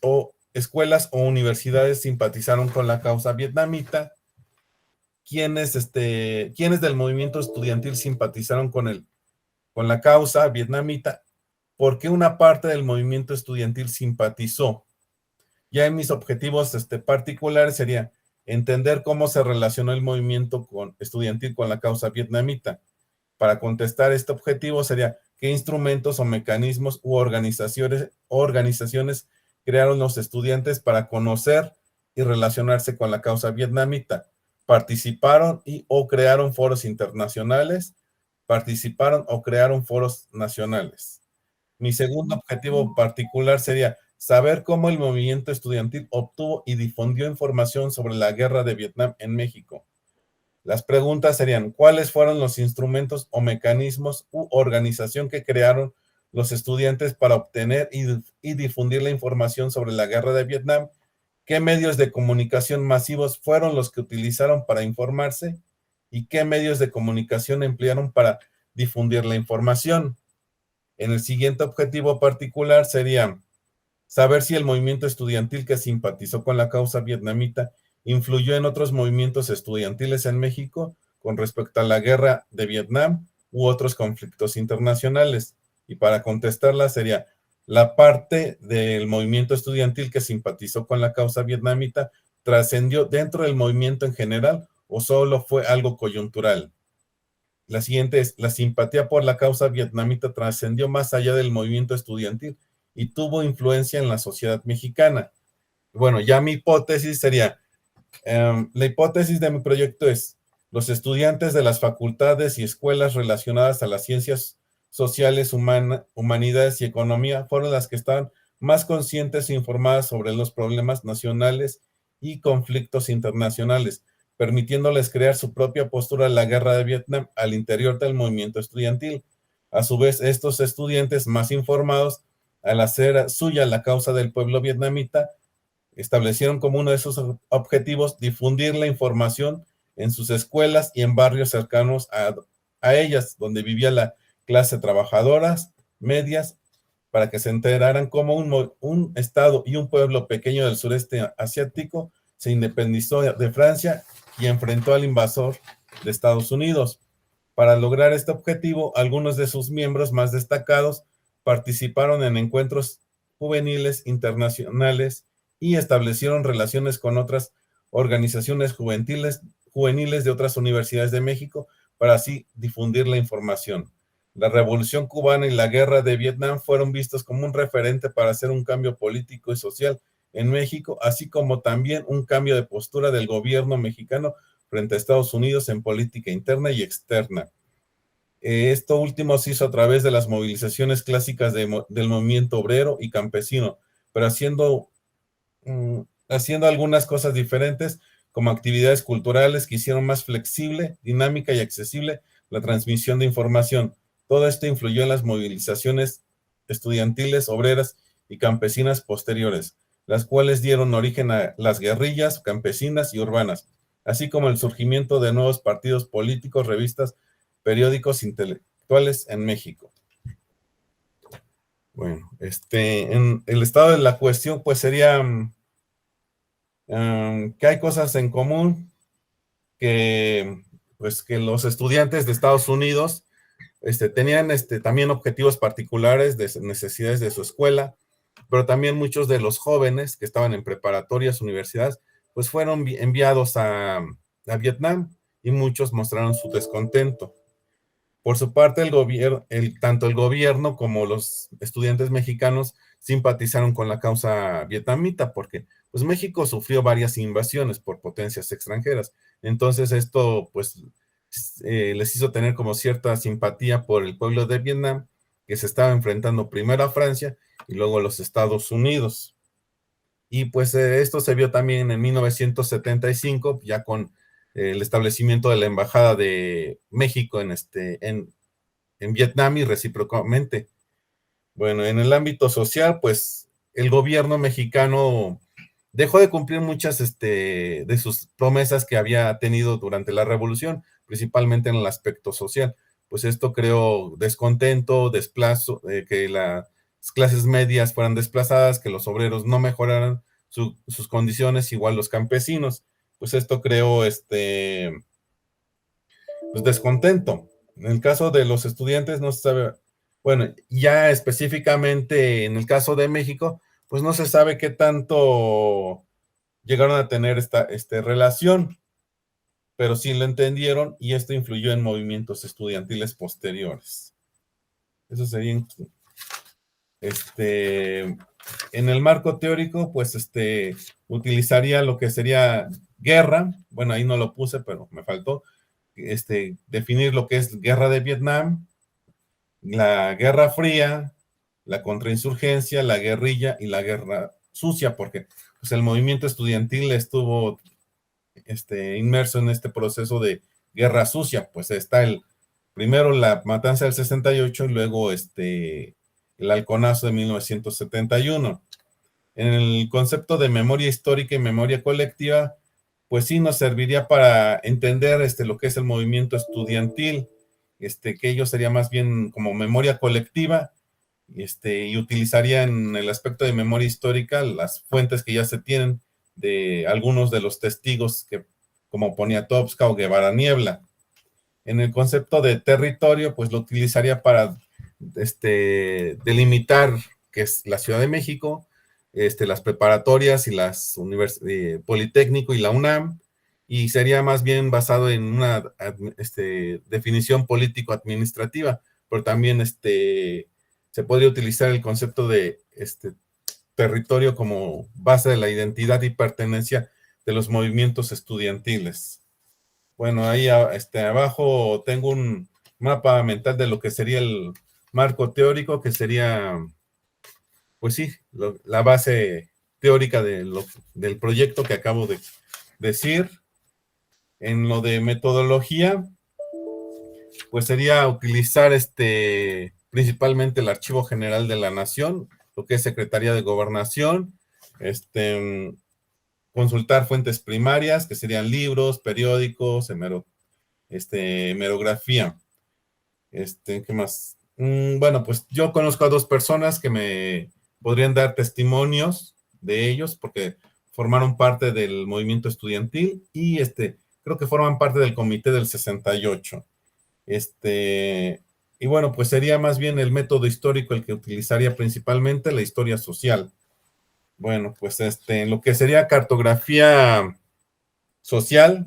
escuelas o universidades simpatizaron con la causa vietnamita? ¿Quiénes del movimiento estudiantil simpatizaron con la causa vietnamita? ¿Por qué una parte del movimiento estudiantil simpatizó? Ya en mis objetivos particulares sería entender cómo se relacionó el movimiento estudiantil con la causa vietnamita. Para contestar este objetivo sería qué instrumentos o mecanismos u organizaciones crearon los estudiantes para conocer y relacionarse con la causa vietnamita. Participaron o crearon foros internacionales, participaron o crearon foros nacionales. Mi segundo objetivo particular sería saber cómo el movimiento estudiantil obtuvo y difundió información sobre la guerra de Vietnam en México. Las preguntas serían, ¿cuáles fueron los instrumentos o mecanismos u organización que crearon los estudiantes para obtener y difundir la información sobre la guerra de Vietnam? ¿Qué medios de comunicación masivos fueron los que utilizaron para informarse? ¿Y qué medios de comunicación emplearon para difundir la información? En el siguiente objetivo particular sería saber si el movimiento estudiantil que simpatizó con la causa vietnamita influyó en otros movimientos estudiantiles en México con respecto a la guerra de Vietnam u otros conflictos internacionales. Y para contestarla sería, la parte del movimiento estudiantil que simpatizó con la causa vietnamita trascendió dentro del movimiento en general o solo fue algo coyuntural? La siguiente es, la simpatía por la causa vietnamita trascendió más allá del movimiento estudiantil y tuvo influencia en la sociedad mexicana. Bueno, ya mi hipótesis sería, la hipótesis de mi proyecto es, los estudiantes de las facultades y escuelas relacionadas a las ciencias sociales, humanidades y economía fueron las que estaban más conscientes e informadas sobre los problemas nacionales y conflictos internacionales, permitiéndoles crear su propia postura en la guerra de Vietnam al interior del movimiento estudiantil. A su vez, estos estudiantes más informados, al hacer suya la causa del pueblo vietnamita, establecieron como uno de sus objetivos difundir la información en sus escuelas y en barrios cercanos a ellas, donde vivía la clase trabajadoras, medias, para que se enteraran cómo un estado y un pueblo pequeño del sureste asiático se independizó de Francia y enfrentó al invasor de Estados Unidos. Para lograr este objetivo, algunos de sus miembros más destacados participaron en encuentros juveniles internacionales y establecieron relaciones con otras organizaciones juveniles de otras universidades de México para así difundir la información. La Revolución Cubana y la Guerra de Vietnam fueron vistos como un referente para hacer un cambio político y social en México, así como también un cambio de postura del gobierno mexicano frente a Estados Unidos en política interna y externa. Esto último se hizo a través de las movilizaciones clásicas del movimiento obrero y campesino, pero haciendo algunas cosas diferentes, como actividades culturales que hicieron más flexible, dinámica y accesible la transmisión de información. Todo esto influyó en las movilizaciones estudiantiles, obreras y campesinas posteriores, las cuales dieron origen a las guerrillas campesinas y urbanas, así como el surgimiento de nuevos partidos políticos, revistas, periódicos intelectuales en México. Bueno, en el estado de la cuestión, pues sería que hay cosas en común que los estudiantes de Estados Unidos tenían también objetivos particulares de necesidades de su escuela, pero también muchos de los jóvenes que estaban en preparatorias, universidades, pues fueron enviados a Vietnam y muchos mostraron su descontento. Por su parte, tanto el gobierno como los estudiantes mexicanos simpatizaron con la causa vietnamita porque pues México sufrió varias invasiones por potencias extranjeras. Entonces esto pues les hizo tener como cierta simpatía por el pueblo de Vietnam, que se estaba enfrentando primero a Francia y luego a los Estados Unidos. Y pues esto se vio también en 1975, ya con el establecimiento de la Embajada de México en Vietnam y recíprocamente. Bueno, en el ámbito social, pues el gobierno mexicano dejó de cumplir muchas de sus promesas que había tenido durante la revolución, principalmente en el aspecto social. Pues esto creó descontento, que las clases medias fueran desplazadas, que los obreros no mejoraran sus condiciones, igual los campesinos. Pues esto creó pues descontento. En el caso de los estudiantes no se sabe, bueno, ya específicamente en el caso de México, pues no se sabe qué tanto llegaron a tener esta relación, pero sí lo entendieron y esto influyó en movimientos estudiantiles posteriores. Eso sería en el marco teórico, pues utilizaría lo que sería guerra, bueno, ahí no lo puse, pero me faltó, definir lo que es guerra de Vietnam, la Guerra Fría, la contrainsurgencia, la guerrilla y la guerra sucia, porque pues, el movimiento estudiantil estuvo inmerso en este proceso de guerra sucia, pues está primero la matanza del 68 y luego el halconazo de 1971. En el concepto de memoria histórica y memoria colectiva, pues sí nos serviría para entender lo que es el movimiento estudiantil, que ello sería más bien como memoria colectiva, y utilizaría en el aspecto de memoria histórica las fuentes que ya se tienen de algunos de los testigos como Poniatowska o Guevara Niebla. En el concepto de territorio, pues lo utilizaría para delimitar que es la Ciudad de México, las preparatorias y las Politécnico y la UNAM, y sería más bien basado en una definición político-administrativa, pero también se podría utilizar el concepto de territorio como base de la identidad y pertenencia de los movimientos estudiantiles. Bueno, ahí abajo tengo un mapa mental de lo que sería el marco teórico, que sería, pues sí, la base teórica del proyecto que acabo de decir. En lo de metodología, pues sería utilizar principalmente el Archivo General de la Nación, lo que es Secretaría de Gobernación, consultar fuentes primarias, que serían libros, periódicos, hemerografía. ¿Qué más? Bueno, pues yo conozco a 2 personas que me podrían dar testimonios de ellos, porque formaron parte del movimiento estudiantil y creo que forman parte del comité del 68. Y bueno, pues sería más bien el método histórico el que utilizaría principalmente, la historia social. Bueno, pues lo que sería cartografía social,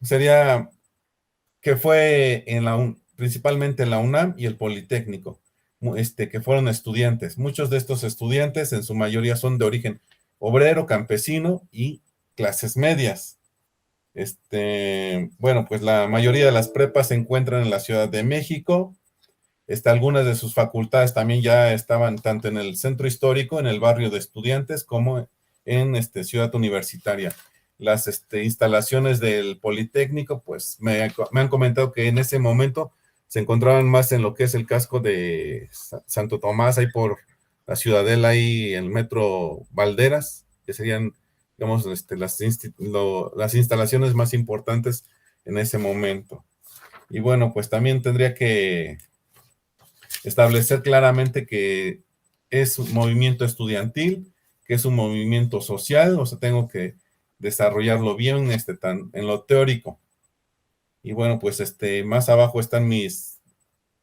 sería que fue principalmente en la UNAM y el Politécnico, que fueron estudiantes. Muchos de estos estudiantes, en su mayoría, son de origen obrero, campesino y clases medias. Bueno, pues la mayoría de las prepas se encuentran en la Ciudad de México. Algunas de sus facultades también ya estaban tanto en el centro histórico, en el barrio de estudiantes, como en Ciudad Universitaria. Las instalaciones del Politécnico, pues me han comentado que en ese momento se encontraban más en lo que es el casco de Santo Tomás, ahí por la Ciudadela, ahí en el Metro Valderas, que serían, digamos, las instalaciones más importantes en ese momento. Y bueno, pues también tendría que establecer claramente que es un movimiento estudiantil, que es un movimiento social, o sea, tengo que desarrollarlo bien en lo teórico. Y bueno, pues más abajo están mis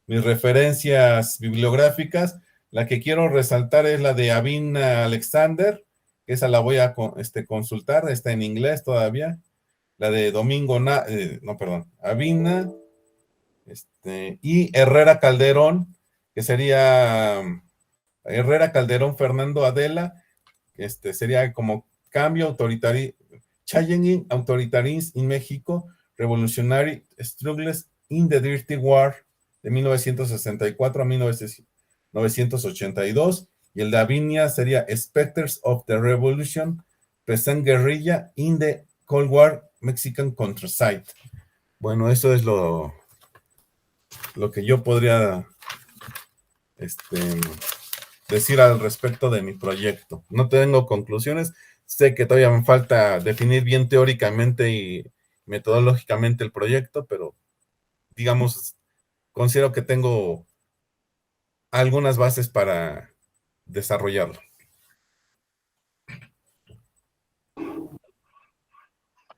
referencias bibliográficas. La que quiero resaltar es la de Avina Alexander, que esa la voy a consultar, está en inglés todavía. La de Avina, y Herrera Calderón, que sería Herrera Calderón Fernando Adela, sería como cambio autoritario, challenging authoritarism in México, revolutionary struggles in the Dirty War, de 1964 a 1982, y el de Avinia sería Specters of the Revolution, present guerrilla in the Cold War Mexican Countryside. Bueno, eso es lo que yo podría decir al respecto de mi proyecto. No tengo conclusiones, sé que todavía me falta definir bien teóricamente y metodológicamente el proyecto, pero digamos, considero que tengo algunas bases para desarrollarlo.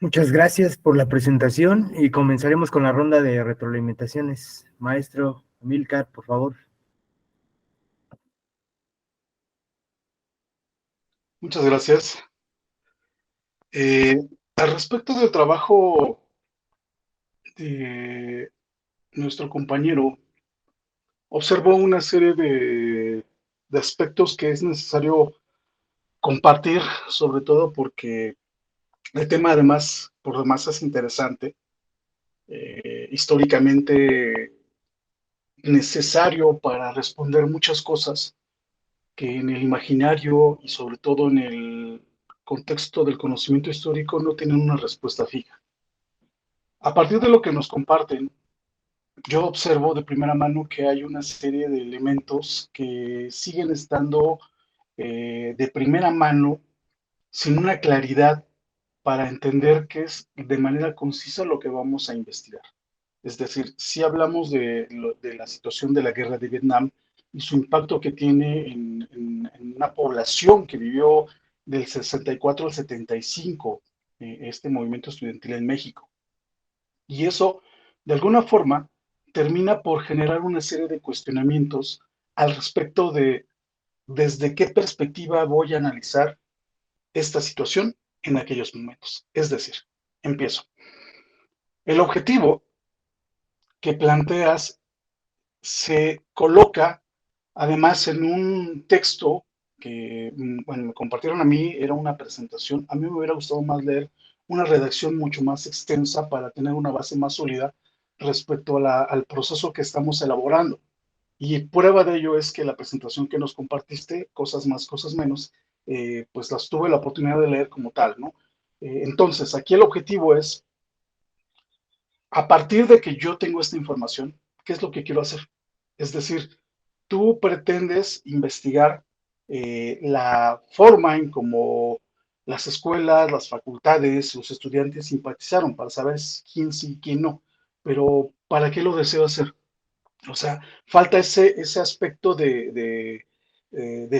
Muchas gracias por la presentación y comenzaremos con la ronda de retroalimentaciones. Maestro Amílcar, por favor. Muchas gracias. Al respecto del trabajo de nuestro compañero, observo una serie de aspectos que es necesario compartir, sobre todo porque el tema además, por demás, es interesante, históricamente necesario para responder muchas cosas que en el imaginario y sobre todo en el contexto del conocimiento histórico no tienen una respuesta fija. A partir de lo que nos comparten, yo observo de primera mano que hay una serie de elementos que siguen estando de primera mano sin una claridad para entender qué es de manera concisa lo que vamos a investigar. Es decir, si hablamos de la situación de la guerra de Vietnam y su impacto que tiene en una población que vivió del 64 al 75, este movimiento estudiantil en México. Y eso, de alguna forma, termina por generar una serie de cuestionamientos al respecto de desde qué perspectiva voy a analizar esta situación en aquellos momentos. Es decir, empiezo. El objetivo que planteas se coloca además en un texto que, bueno, me compartieron a mí, era una presentación. A mí me hubiera gustado más leer una redacción mucho más extensa para tener una base más sólida respecto al proceso que estamos elaborando. Y prueba de ello es que la presentación que nos compartiste, cosas más, cosas menos, pues las tuve la oportunidad de leer como tal, ¿no? Entonces, aquí el objetivo es, a partir de que yo tengo esta información, ¿qué es lo que quiero hacer? Es decir, tú pretendes investigar la forma en cómo las escuelas, las facultades, los estudiantes simpatizaron para saber quién sí y quién no. Pero ¿para qué lo deseo hacer? O sea, falta ese aspecto de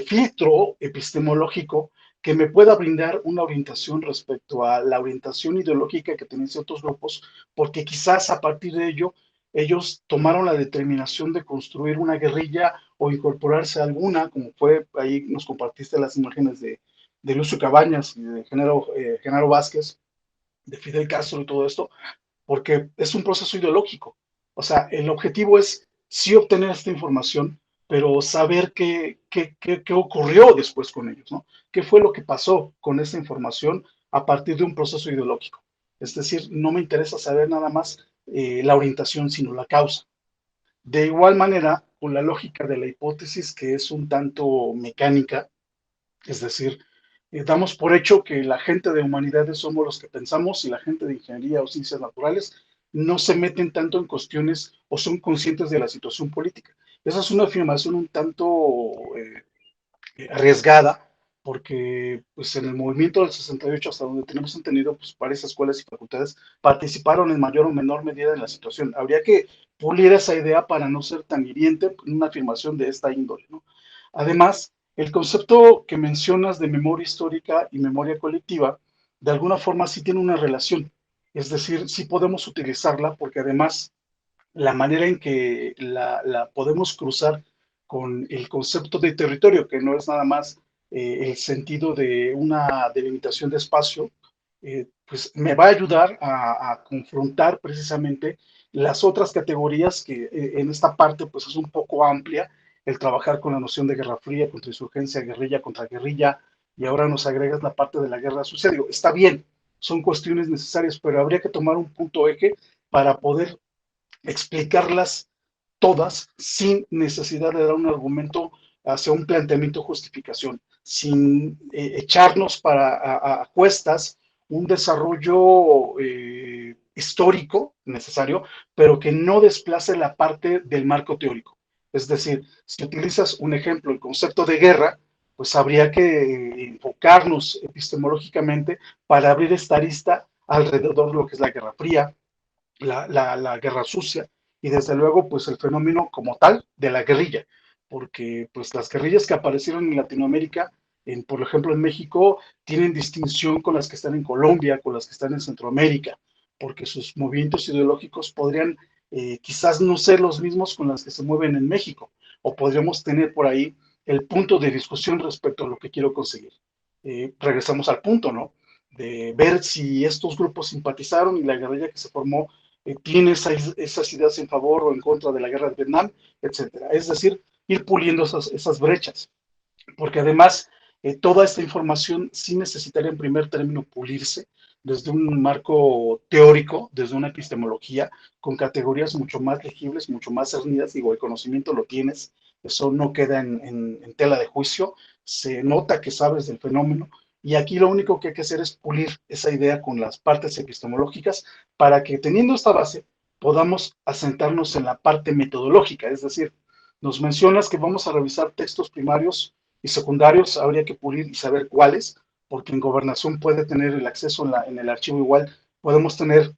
filtro epistemológico que me pueda brindar una orientación respecto a la orientación ideológica que tienen ciertos grupos, porque quizás a partir de ello ellos tomaron la determinación de construir una guerrilla o incorporarse a alguna, como fue, ahí nos compartiste las imágenes de Lucio Cabañas y de Genaro Vázquez, de Fidel Castro y todo esto, porque es un proceso ideológico. O sea, el objetivo es sí obtener esta información, pero saber qué ocurrió después con ellos, ¿no? ¿Qué fue lo que pasó con esta información a partir de un proceso ideológico? Es decir, no me interesa saber nada más la orientación, sino la causa. De igual manera, con la lógica de la hipótesis, que es un tanto mecánica, es decir, damos por hecho que la gente de humanidades somos los que pensamos y la gente de ingeniería o ciencias naturales no se meten tanto en cuestiones o son conscientes de la situación política. Esa es una afirmación un tanto arriesgada, porque pues, en el movimiento del 68, hasta donde tenemos entendido, pues varias escuelas y facultades participaron en mayor o menor medida en la situación. Habría que pulir esa idea para no ser tan hiriente en una afirmación de esta índole, ¿no? Además, el concepto que mencionas de memoria histórica y memoria colectiva, de alguna forma sí tiene una relación, es decir, sí podemos utilizarla porque además la manera en que la podemos cruzar con el concepto de territorio, que no es nada más el sentido de una delimitación de espacio, pues me va a ayudar a confrontar precisamente las otras categorías que en esta parte pues es un poco amplia, el trabajar con la noción de guerra fría, contrainsurgencia, guerrilla contra guerrilla, y ahora nos agregas la parte de la guerra sucia. Digo, está bien, son cuestiones necesarias, pero habría que tomar un punto eje para poder explicarlas todas sin necesidad de dar un argumento hacia un planteamiento justificación, sin echarnos a cuestas un desarrollo histórico necesario, pero que no desplace la parte del marco teórico. Es decir, si utilizas un ejemplo, el concepto de guerra, pues habría que enfocarnos epistemológicamente para abrir esta arista alrededor de lo que es la Guerra Fría, la guerra sucia y desde luego pues el fenómeno como tal de la guerrilla, porque pues las guerrillas que aparecieron en Latinoamérica, por ejemplo en México, tienen distinción con las que están en Colombia, con las que están en Centroamérica, porque sus movimientos ideológicos podrían quizás no ser los mismos con las que se mueven en México, o podríamos tener por ahí el punto de discusión respecto a lo que quiero conseguir. Regresamos al punto, ¿no? De ver si estos grupos simpatizaron y la guerrilla que se formó tiene esas ideas en favor o en contra de la guerra de Vietnam, etcétera. Es decir, ir puliendo esas brechas, porque además toda esta información sí necesitaría en primer término pulirse desde un marco teórico, desde una epistemología, con categorías mucho más legibles, mucho más cernidas. Digo, el conocimiento lo tienes, eso no queda en tela de juicio, se nota que sabes del fenómeno, y aquí lo único que hay que hacer es pulir esa idea con las partes epistemológicas para que teniendo esta base podamos asentarnos en la parte metodológica, es decir, nos mencionas que vamos a revisar textos primarios y secundarios, habría que pulir y saber cuáles, porque en gobernación puede tener el acceso en el archivo igual, podemos tener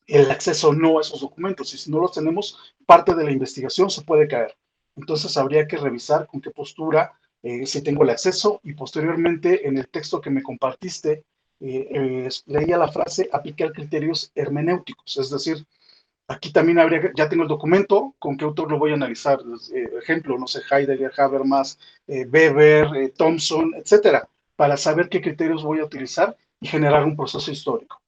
el acceso no a esos documentos, y si no los tenemos, parte de la investigación se puede caer. Entonces habría que revisar con qué postura, si tengo el acceso, y posteriormente en el texto que me compartiste, leía la frase aplicar criterios hermenéuticos, es decir, Aquí también ya tengo el documento, con qué autor lo voy a analizar. Ejemplo, no sé, Heidegger, Habermas, Weber, Thompson, etcétera, para saber qué criterios voy a utilizar y generar un proceso histórico.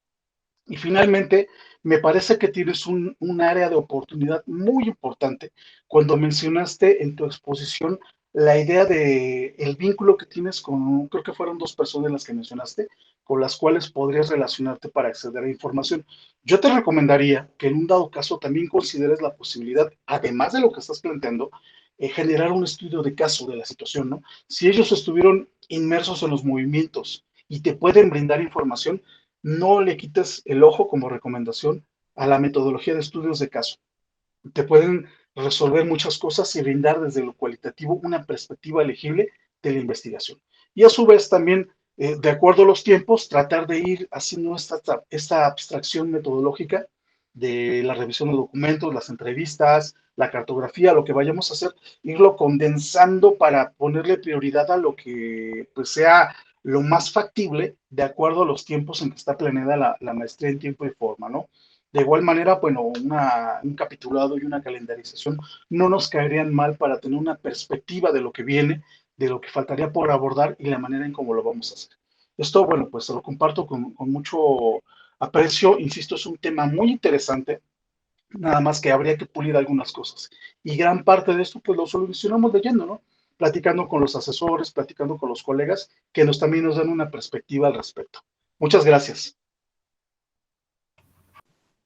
Y finalmente, me parece que tienes un área de oportunidad muy importante cuando mencionaste en tu exposición la idea de el vínculo que tienes con, creo que fueron dos personas las que mencionaste, con las cuales podrías relacionarte para acceder a información. Yo te recomendaría que en un dado caso también consideres la posibilidad, además de lo que estás planteando, generar un estudio de caso de la situación, ¿no? Si ellos estuvieron inmersos en los movimientos y te pueden brindar información, no le quites el ojo como recomendación a la metodología de estudios de caso. Te pueden resolver muchas cosas y brindar desde lo cualitativo una perspectiva elegible de la investigación. Y a su vez también, de acuerdo a los tiempos, tratar de ir haciendo esta abstracción metodológica de la revisión de documentos, las entrevistas, la cartografía, lo que vayamos a hacer, irlo condensando para ponerle prioridad a lo que pues, sea lo más factible de acuerdo a los tiempos en que está planeada la maestría en tiempo y forma, ¿no? De igual manera, bueno, un capitulado y una calendarización no nos caerían mal para tener una perspectiva de lo que viene, de lo que faltaría por abordar y la manera en cómo lo vamos a hacer. Esto, bueno, pues se lo comparto con mucho aprecio. Insisto, es un tema muy interesante, nada más que habría que pulir algunas cosas. Y gran parte de esto, pues lo solucionamos leyendo, ¿no? Platicando con los asesores, platicando con los colegas, que también nos dan una perspectiva al respecto. Muchas gracias.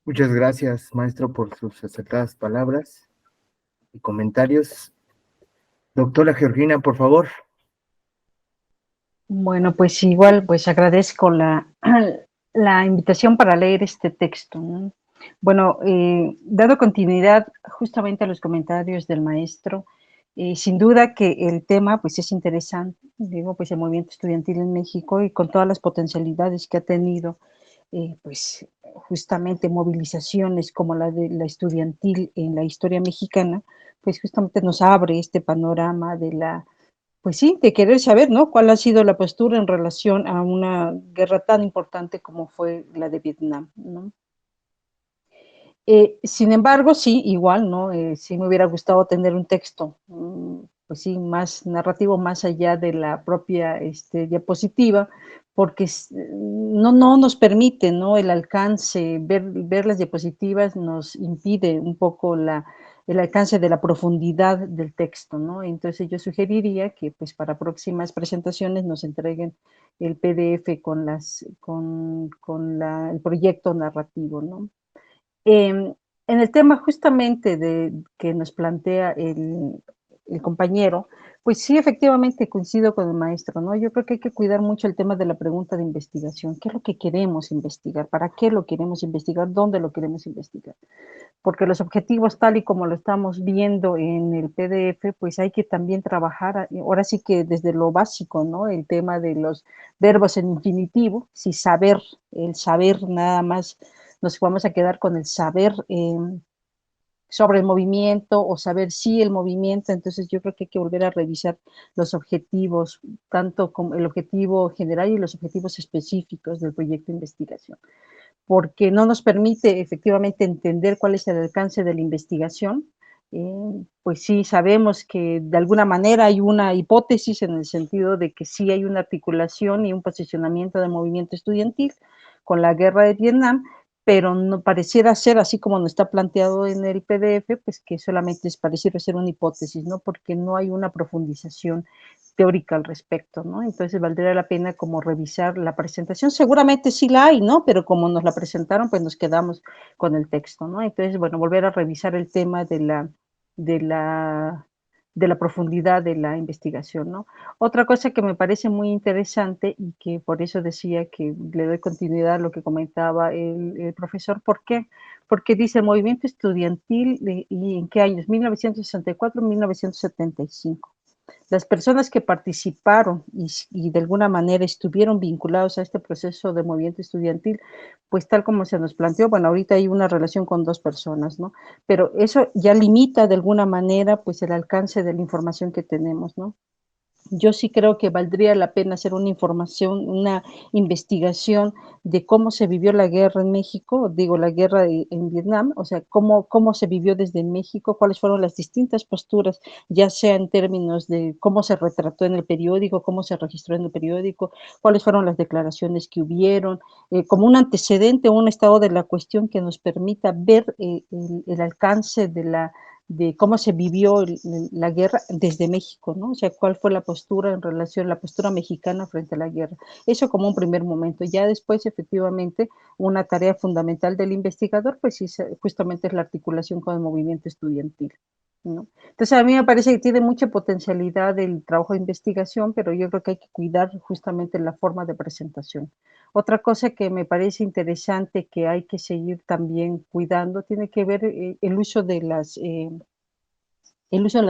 Muchas gracias, maestro, por sus acertadas palabras y comentarios. Doctora Georgina, por favor. Bueno, pues igual, pues agradezco la invitación para leer este texto, ¿no? Bueno, dado continuidad justamente a los comentarios del maestro, sin duda que el tema pues es interesante, digo, pues el movimiento estudiantil en México y con todas las potencialidades que ha tenido, pues justamente movilizaciones como la de la estudiantil en la historia mexicana, pues justamente nos abre este panorama de la, pues sí, de querer saber, ¿no? ¿Cuál ha sido la postura en relación a una guerra tan importante como fue la de Vietnam, ¿no? Sin embargo, sí, igual, ¿no? Sí me hubiera gustado tener un texto, pues sí, más narrativo, más allá de la propia diapositiva, porque no nos permite, ¿no? El alcance, ver las diapositivas nos impide un poco el alcance de la profundidad del texto, ¿no? Entonces yo sugeriría que pues para próximas presentaciones nos entreguen el PDF con el proyecto narrativo, ¿no? En el tema justamente que nos plantea el compañero, pues sí, efectivamente coincido con el maestro, ¿no? Yo creo que hay que cuidar mucho el tema de la pregunta de investigación. ¿Qué es lo que queremos investigar? ¿Para qué lo queremos investigar? ¿Dónde lo queremos investigar? Porque los objetivos, tal y como lo estamos viendo en el PDF, pues hay que también trabajar, ahora sí que desde lo básico, ¿no? El tema de los verbos en infinitivo, si saber, el saber nada más, nos vamos a quedar con el saber sobre el movimiento o saber si el movimiento, entonces yo creo que hay que volver a revisar los objetivos, tanto como el objetivo general y los objetivos específicos del proyecto de investigación, porque no nos permite efectivamente entender cuál es el alcance de la investigación. Pues sí, sabemos que de alguna manera hay una hipótesis en el sentido de que sí hay una articulación y un posicionamiento del movimiento estudiantil con la guerra de Vietnam, pero no pareciera ser, así como nos está planteado en el PDF, pues que solamente pareciera ser una hipótesis, ¿no? Porque no hay una profundización teórica al respecto, ¿no? Entonces valdría la pena como revisar la presentación, seguramente sí la hay, ¿no? Pero como nos la presentaron, pues nos quedamos con el texto, ¿no? Entonces, bueno, volver a revisar el tema de la profundidad de la investigación, ¿no? Otra cosa que me parece muy interesante y que por eso decía que le doy continuidad a lo que comentaba el profesor, ¿por qué? Porque dice el movimiento estudiantil, ¿y en qué años? 1964, 1975. Las personas que participaron y de alguna manera estuvieron vinculados a este proceso de movimiento estudiantil, pues tal como se nos planteó, bueno, ahorita hay una relación con dos personas, ¿no? Pero eso ya limita de alguna manera pues el alcance de la información que tenemos, ¿no? Yo sí creo que valdría la pena hacer una investigación de cómo se vivió la guerra en México, digo, la guerra en Vietnam, o sea, cómo se vivió desde México, cuáles fueron las distintas posturas, ya sea en términos de cómo se retrató en el periódico, cómo se registró en el periódico, cuáles fueron las declaraciones que hubieron, como un antecedente, un estado de la cuestión que nos permita ver el alcance de cómo se vivió la guerra desde México, ¿no? O sea, cuál fue la postura en relación, la postura mexicana frente a la guerra. Eso como un primer momento. Ya después, efectivamente, una tarea fundamental del investigador, pues sí, justamente es la articulación con el movimiento estudiantil, ¿no? Entonces, a mí me parece que tiene mucha potencialidad el trabajo de investigación, pero yo creo que hay que cuidar justamente la forma de presentación. Otra cosa que me parece interesante que hay que seguir también cuidando tiene que ver el uso de las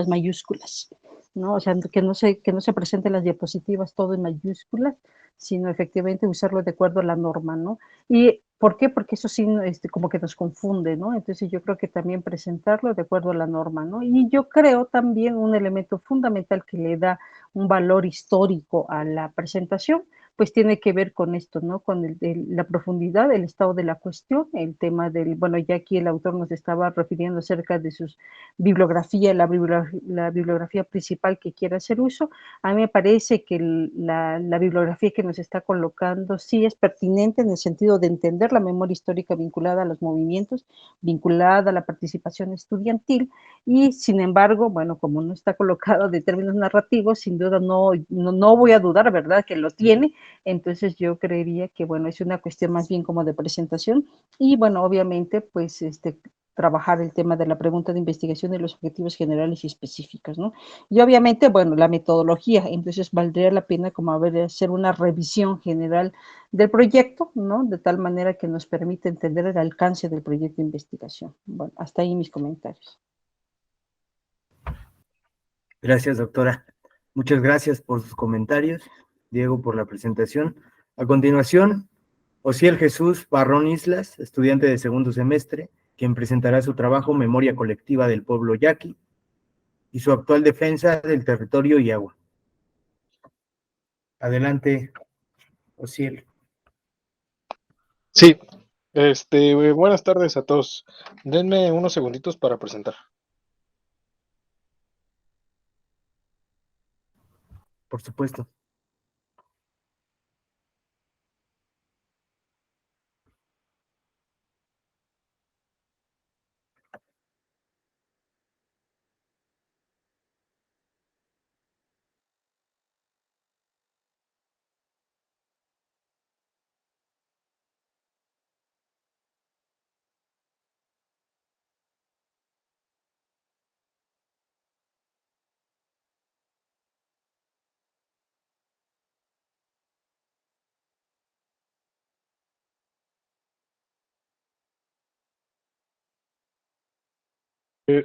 mayúsculas, ¿no? O sea, que no se presenten las diapositivas todo en mayúsculas, sino efectivamente usarlo de acuerdo a la norma, ¿no? ¿Y por qué? Porque eso sí, como que nos confunde, ¿no? Entonces yo creo que también presentarlo de acuerdo a la norma, ¿no? Y yo creo también un elemento fundamental que le da un valor histórico a la presentación, pues tiene que ver con esto, ¿no? Con la profundidad, el estado de la cuestión, el tema bueno, ya aquí el autor nos estaba refiriendo acerca de sus bibliografía, la bibliografía principal que quiera hacer uso. A mí me parece que la bibliografía que nos está colocando sí es pertinente en el sentido de entender la memoria histórica vinculada a los movimientos, vinculada a la participación estudiantil, y sin embargo, bueno, como no está colocado de términos narrativos, sin duda no voy a dudar, ¿verdad?, que lo tiene. Entonces yo creería que, bueno, es una cuestión más bien como de presentación y, bueno, obviamente, pues, trabajar el tema de la pregunta de investigación de los objetivos generales y específicos, ¿no? Y obviamente, bueno, la metodología, entonces valdría la pena como hacer una revisión general del proyecto, ¿no? De tal manera que nos permita entender el alcance del proyecto de investigación. Bueno, hasta ahí mis comentarios. Gracias, doctora. Muchas gracias por sus comentarios, Diego, por la presentación. A continuación, Osiel Jesús Barrón Islas, estudiante de segundo semestre, quien presentará su trabajo Memoria Colectiva del Pueblo Yaqui y su actual defensa del territorio y agua. Adelante, Osiel. Sí, buenas tardes a todos. Denme unos segunditos para presentar. Por supuesto.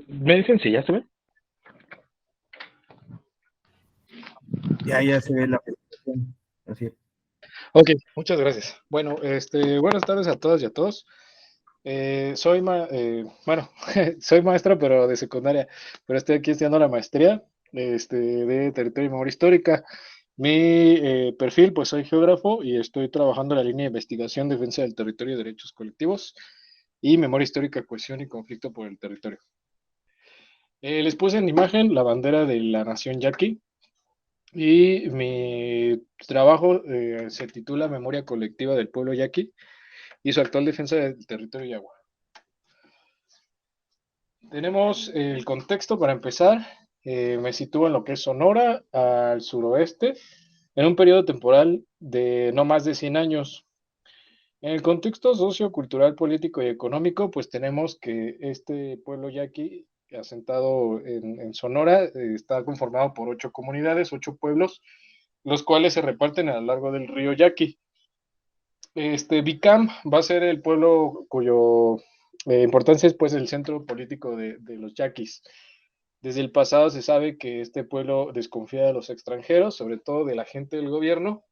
¿Me dicen si ya se ve? Ya se ve la presentación. Así es. Ok, muchas gracias. Bueno, buenas tardes a todas y a todos. Bueno, soy maestro, pero de secundaria, pero estoy aquí estudiando la maestría, de Territorio y Memoria Histórica. Mi perfil, pues soy geógrafo y estoy trabajando en la línea de investigación, defensa del territorio y derechos colectivos y memoria histórica, cohesión y conflicto por el territorio. Les puse en imagen la bandera de la nación yaqui y mi trabajo se titula Memoria Colectiva del Pueblo Yaqui y su actual defensa del territorio y agua. Tenemos el contexto para empezar. Me sitúo en lo que es Sonora, al suroeste, en un periodo temporal de no más de 100 años. En el contexto sociocultural, político y económico, pues tenemos que este pueblo yaqui, asentado en Sonora, está conformado por 8 comunidades, 8 pueblos, los cuales se reparten a lo largo del río Yaqui. Bicam va a ser el pueblo cuyo importancia es pues el centro político de los yaquis. Desde el pasado se sabe que este pueblo desconfía de los extranjeros, sobre todo de la gente del gobierno,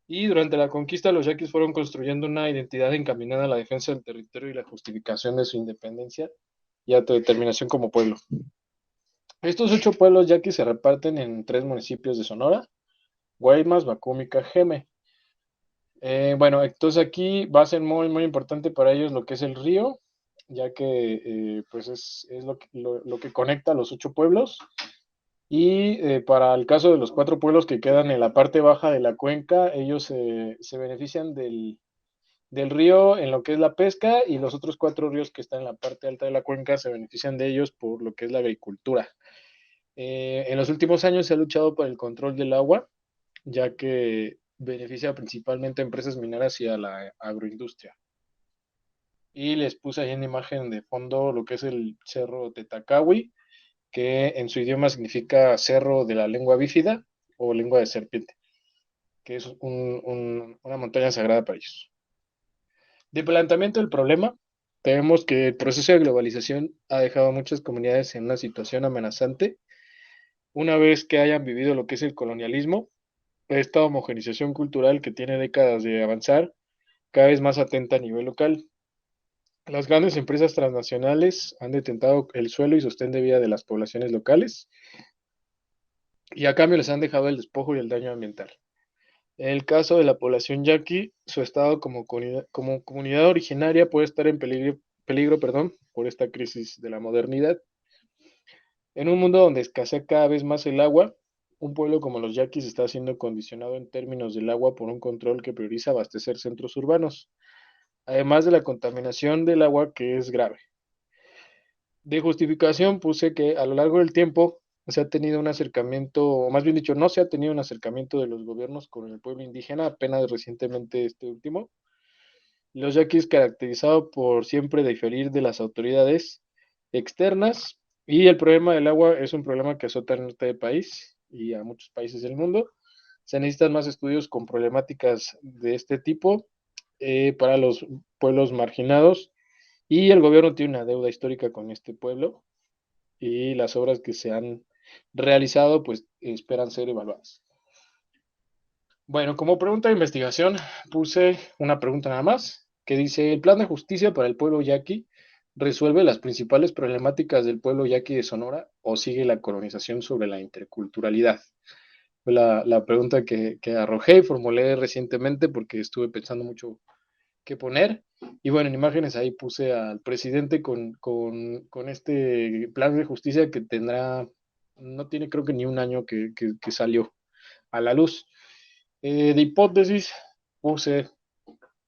y durante la conquista los yaquis fueron construyendo una identidad encaminada a la defensa del territorio y la justificación de su independencia y autodeterminación como pueblo. Estos 8 pueblos yaquis se reparten en 3 municipios de Sonora: Guaymas, Bacúm y Cajeme. Bueno, entonces aquí va a ser muy, muy importante para ellos lo que es el río, ya que pues es lo que conecta a los 8 pueblos. Y para el caso de los 4 pueblos que quedan en la parte baja de la cuenca, ellos se benefician del río en lo que es la pesca, y los otros 4 ríos que están en la parte alta de la cuenca se benefician de ellos por lo que es la agricultura. En los últimos años se ha luchado por el control del agua, ya que beneficia principalmente a empresas mineras y a la agroindustria. Y les puse ahí en imagen de fondo lo que es el cerro Tetacawi, que en su idioma significa cerro de la lengua bífida o lengua de serpiente, que es una montaña sagrada para ellos. De planteamiento del problema, tenemos que el proceso de globalización ha dejado a muchas comunidades en una situación amenazante. Una vez que hayan vivido lo que es el colonialismo, esta homogenización cultural que tiene décadas de avanzar, cada vez más atenta a nivel local. Las grandes empresas transnacionales han detentado el suelo y sostén de vida de las poblaciones locales, y a cambio les han dejado el despojo y el daño ambiental. En el caso de la población yaqui, su estado como comunidad originaria puede estar en peligro, por esta crisis de la modernidad. En un mundo donde escasea cada vez más el agua, un pueblo como los yaquis está siendo condicionado en términos del agua por un control que prioriza abastecer centros urbanos, además de la contaminación del agua, que es grave. De justificación puse que a lo largo del tiempo se ha tenido un acercamiento, o más bien dicho, no se ha tenido un acercamiento de los gobiernos con el pueblo indígena, apenas recientemente este último. Los yaquis caracterizado por siempre diferir de las autoridades externas, y el problema del agua es un problema que azota al norte del país y a muchos países del mundo. Se necesitan más estudios con problemáticas de este tipo para los pueblos marginados, y el gobierno tiene una deuda histórica con este pueblo, y las obras que se han realizado pues esperan ser evaluadas. Bueno, como pregunta de investigación puse una pregunta nada más, que dice: ¿el plan de justicia para el pueblo yaqui resuelve las principales problemáticas del pueblo yaqui de Sonora, o sigue la colonización sobre la interculturalidad? Fue la pregunta que arrojé y formulé recientemente porque estuve pensando mucho qué poner. Y bueno, en imágenes ahí puse al presidente con este plan de justicia que tendrá, no tiene creo que ni un año que salió a la luz. De hipótesis puse: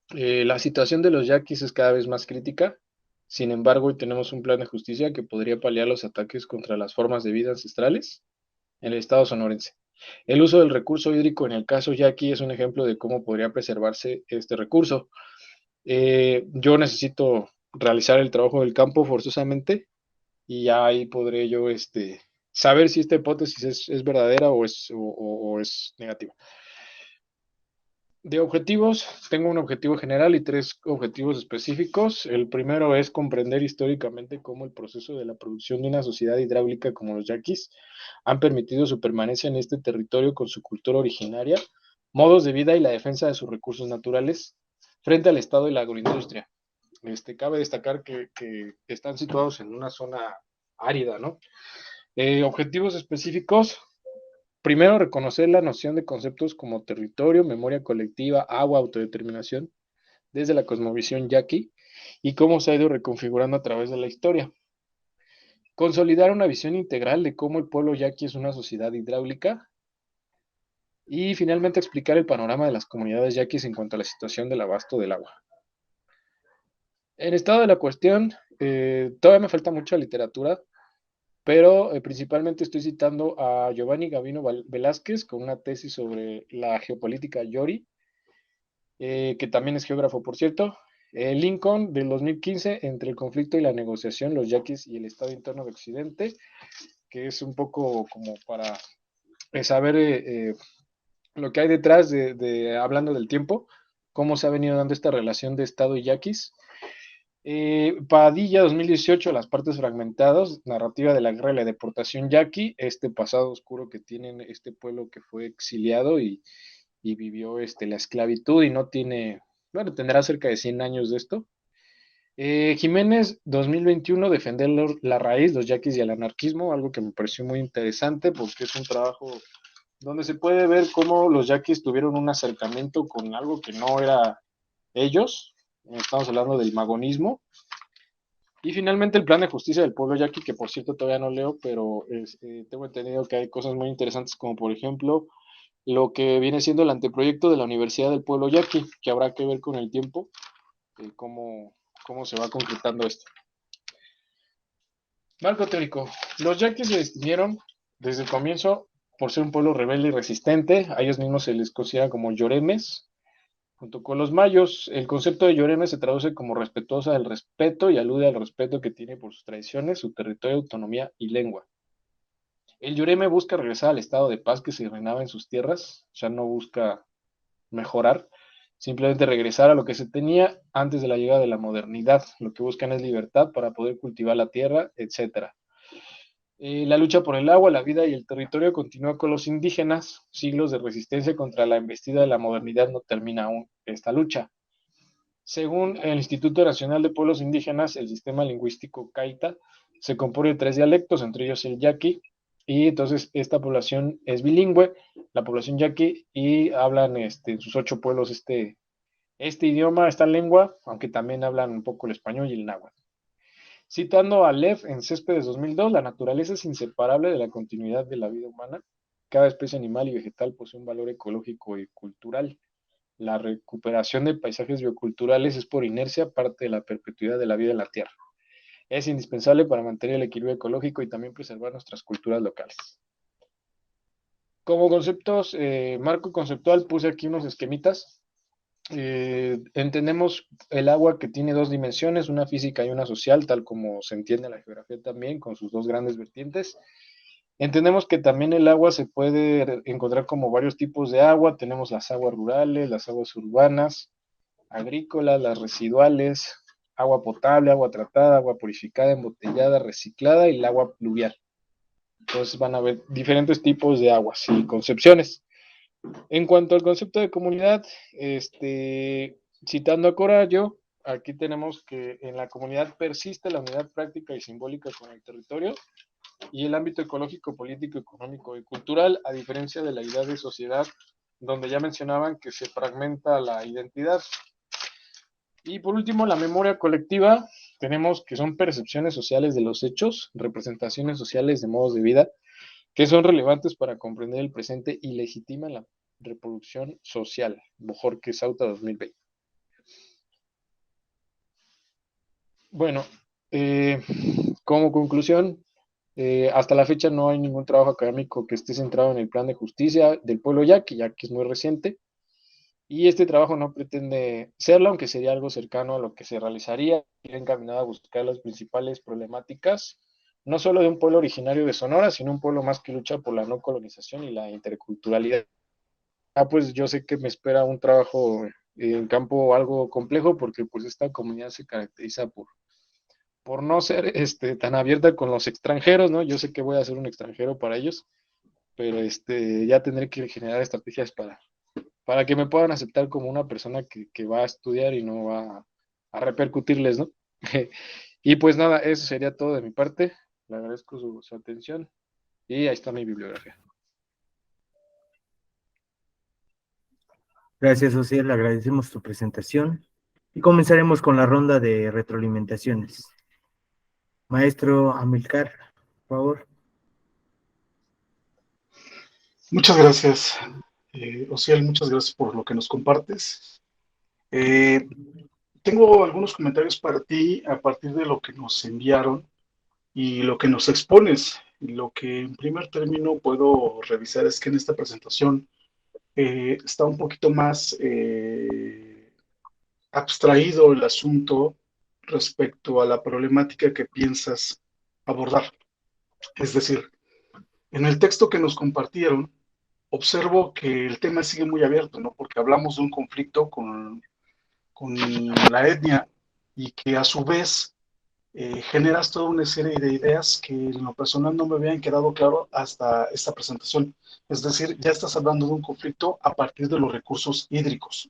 la situación de los yaquis es cada vez más crítica. Sin embargo, hoy tenemos un plan de justicia que podría paliar los ataques contra las formas de vida ancestrales en el estado sonorense. El uso del recurso hídrico en el caso yaqui es un ejemplo de cómo podría preservarse este recurso. Yo necesito realizar el trabajo del campo forzosamente, y ya ahí podré yo saber si esta hipótesis es verdadera o es negativa. De objetivos, tengo un objetivo general y 3 objetivos específicos. El primero es comprender históricamente cómo el proceso de la producción de una sociedad hidráulica como los yaquis han permitido su permanencia en este territorio con su cultura originaria, modos de vida y la defensa de sus recursos naturales frente al estado y la agroindustria. Cabe destacar que están situados en una zona árida, ¿no? Objetivos específicos: primero, reconocer la noción de conceptos como territorio, memoria colectiva, agua, autodeterminación, desde la cosmovisión yaqui, y cómo se ha ido reconfigurando a través de la historia. Consolidar una visión integral de cómo el pueblo yaqui es una sociedad hidráulica. Y finalmente, explicar el panorama de las comunidades yaquis en cuanto a la situación del abasto del agua. En estado de la cuestión, todavía me falta mucha literatura, pero principalmente estoy citando a Giovanni Gavino Velázquez con una tesis sobre la geopolítica Yori, que también es geógrafo, por cierto. Lincoln, del 2015, entre el conflicto y la negociación, los yaquis y el estado interno de Occidente, que es un poco como para saber lo que hay detrás hablando del tiempo, cómo se ha venido dando esta relación de estado y yaquis. Padilla, 2018, Las partes fragmentadas, narrativa de la guerra y la deportación yaqui, este pasado oscuro que tienen este pueblo que fue exiliado y vivió la esclavitud y no tiene, bueno, tendrá cerca de 100 años de esto. Jiménez, 2021, defender la raíz, los yaquis y el anarquismo, algo que me pareció muy interesante porque es un trabajo donde se puede ver cómo los yaquis tuvieron un acercamiento con algo que no era ellos. Estamos hablando del magonismo. Y finalmente el plan de justicia del pueblo yaqui, que por cierto todavía no leo, pero tengo entendido que hay cosas muy interesantes como por ejemplo lo que viene siendo el anteproyecto de la Universidad del Pueblo Yaqui, que habrá que ver con el tiempo cómo se va concretando esto. Marco teórico. Los yaquis se distinguieron desde el comienzo por ser un pueblo rebelde y resistente. A ellos mismos se les considera como lloremes. Junto con los mayos, el concepto de lloreme se traduce como respetuosa del respeto y alude al respeto que tiene por sus tradiciones, su territorio, autonomía y lengua. El lloreme busca regresar al estado de paz que se reinaba en sus tierras, o sea, no busca mejorar, simplemente regresar a lo que se tenía antes de la llegada de la modernidad. Lo que buscan es libertad para poder cultivar la tierra, etc. La lucha por el agua, la vida y el territorio continúa con los indígenas. Siglos de resistencia contra la embestida de la modernidad no termina aún esta lucha. Según el Instituto Nacional de Pueblos Indígenas, el sistema lingüístico Caita se compone de 3 dialectos, entre ellos el yaqui, y entonces esta población es bilingüe, la población yaqui, y hablan en sus 8 pueblos este idioma, esta lengua, aunque también hablan un poco el español y el náhuatl. Citando a Lev en Céspedes 2002, la naturaleza es inseparable de la continuidad de la vida humana. Cada especie animal y vegetal posee un valor ecológico y cultural. La recuperación de paisajes bioculturales es por inercia parte de la perpetuidad de la vida en la Tierra. Es indispensable para mantener el equilibrio ecológico y también preservar nuestras culturas locales. Como conceptos, marco conceptual, puse aquí unos esquemitas. Entendemos el agua que tiene 2 dimensiones, una física y una social, tal como se entiende la geografía también, con sus 2 grandes vertientes. Entendemos que también el agua se puede encontrar como varios tipos de agua. Tenemos las aguas rurales, las aguas urbanas, agrícolas, las residuales, agua potable, agua tratada, agua purificada, embotellada, reciclada y el agua pluvial. Entonces van a haber diferentes tipos de aguas y concepciones. En cuanto al concepto de comunidad, citando a Corallo, aquí tenemos que en la comunidad persiste la unidad práctica y simbólica con el territorio y el ámbito ecológico, político, económico y cultural, a diferencia de la idea de sociedad, donde ya mencionaban que se fragmenta la identidad. Y por último, la memoria colectiva, tenemos que son percepciones sociales de los hechos, representaciones sociales de modos de vida, que son relevantes para comprender el presente y legitiman la reproducción social. Bojorquez Sauta 2020. Bueno, como conclusión, hasta la fecha no hay ningún trabajo académico que esté centrado en el plan de justicia del pueblo yaqui, ya que es muy reciente, y este trabajo no pretende serlo, aunque sería algo cercano a lo que se realizaría, ir encaminado a buscar las principales problemáticas, no solo de un pueblo originario de Sonora, sino un pueblo más que lucha por la no colonización y la interculturalidad. Pues yo sé que me espera un trabajo en campo algo complejo, porque pues esta comunidad se caracteriza por no ser tan abierta con los extranjeros, ¿no? Yo sé que voy a ser un extranjero para ellos, pero ya tendré que generar estrategias para que me puedan aceptar como una persona que va a estudiar y no va a repercutirles, ¿no? Y pues nada, eso sería todo de mi parte. Le agradezco su atención y ahí está mi bibliografía. Gracias, Ociel, le agradecemos tu presentación y comenzaremos con la ronda de retroalimentaciones. Maestro Amilcar, por favor. Muchas gracias, Ociel, muchas gracias por lo que nos compartes. Tengo algunos comentarios para ti a partir de lo que nos enviaron y lo que nos expones. Y lo que en primer término puedo revisar es que en esta presentación está un poquito más abstraído el asunto respecto a la problemática que piensas abordar. Es decir, en el texto que nos compartieron, observo que el tema sigue muy abierto, ¿no? Porque hablamos de un conflicto con la etnia y que a su vez generas toda una serie de ideas que en lo personal no me habían quedado claro hasta esta presentación. Es decir, ya estás hablando de un conflicto a partir de los recursos hídricos.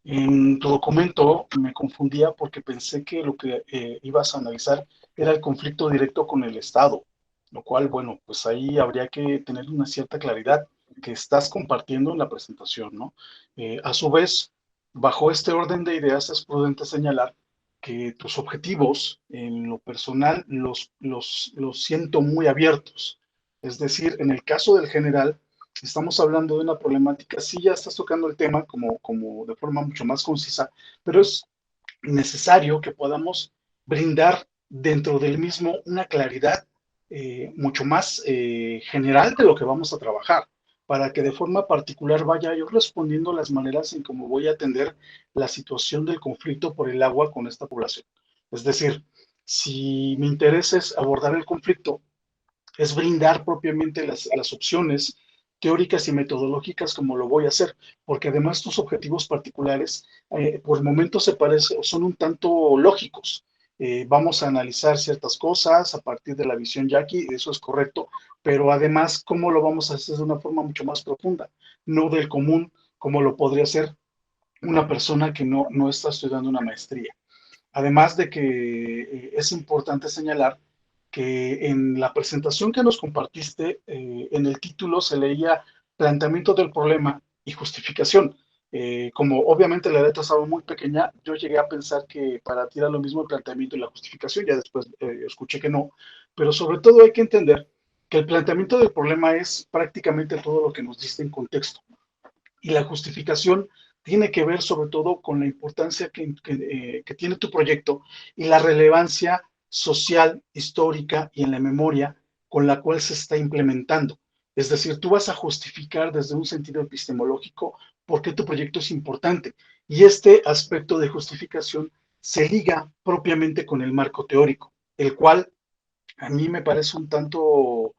En tu documento me confundía porque pensé que lo que ibas a analizar era el conflicto directo con el Estado, lo cual, bueno, pues ahí habría que tener una cierta claridad que estás compartiendo en la presentación, ¿no? A su vez, bajo este orden de ideas es prudente señalar que tus objetivos en lo personal los siento muy abiertos. Es decir, en el caso del general, estamos hablando de una problemática, sí ya estás tocando el tema como de forma mucho más concisa, pero es necesario que podamos brindar dentro del mismo una claridad mucho más general de lo que vamos a trabajar, para que de forma particular vaya yo respondiendo las maneras en cómo voy a atender la situación del conflicto por el agua con esta población. Es decir, si mi interés es abordar el conflicto, es brindar propiamente las opciones teóricas y metodológicas como lo voy a hacer, porque además tus objetivos particulares por momentos se parecen o son un tanto lógicos. Vamos a analizar ciertas cosas a partir de la visión yaqui, eso es correcto, pero además, ¿cómo lo vamos a hacer de una forma mucho más profunda? No del común, como lo podría hacer una persona que no está estudiando una maestría. Además de que es importante señalar que en la presentación que nos compartiste, en el título se leía planteamiento del problema y justificación. Como obviamente la letra estaba muy pequeña, yo llegué a pensar que para ti era lo mismo el planteamiento y la justificación, ya después escuché que no, pero sobre todo hay que entender que el planteamiento del problema es prácticamente todo lo que nos diste en contexto y la justificación tiene que ver sobre todo con la importancia que tiene tu proyecto y la relevancia social, histórica y en la memoria con la cual se está implementando. Es decir, tú vas a justificar desde un sentido epistemológico por qué tu proyecto es importante. Y este aspecto de justificación se liga propiamente con el marco teórico, el cual a mí me parece un tanto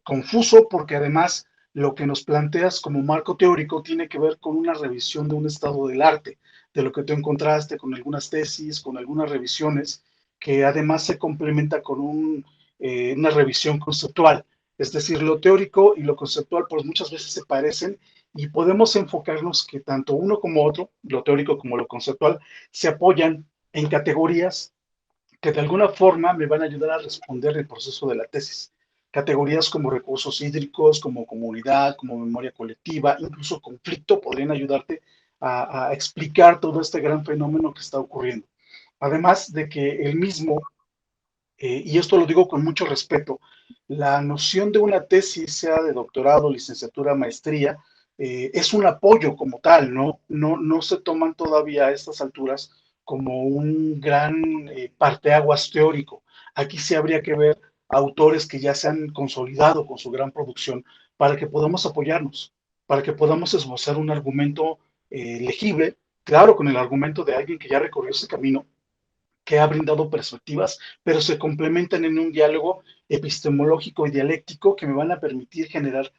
confuso porque además lo que nos planteas como marco teórico tiene que ver con una revisión de un estado del arte, de lo que tú encontraste con algunas tesis, con algunas revisiones, que además se complementa con una revisión conceptual. Es decir, lo teórico y lo conceptual pues muchas veces se parecen y podemos enfocarnos que tanto uno como otro, lo teórico como lo conceptual, se apoyan en categorías que de alguna forma me van a ayudar a responder el proceso de la tesis. Categorías como recursos hídricos, como comunidad, como memoria colectiva, incluso conflicto, podrían ayudarte a explicar todo este gran fenómeno que está ocurriendo. Además de que el mismo, y esto lo digo con mucho respeto, la noción de una tesis, sea de doctorado, licenciatura, maestría, es un apoyo como tal, no se toman todavía a estas alturas como un gran parteaguas teórico. Aquí sí habría que ver autores que ya se han consolidado con su gran producción para que podamos apoyarnos, para que podamos esbozar un argumento legible, claro, con el argumento de alguien que ya recorrió ese camino, que ha brindado perspectivas, pero se complementan en un diálogo epistemológico y dialéctico que me van a permitir generar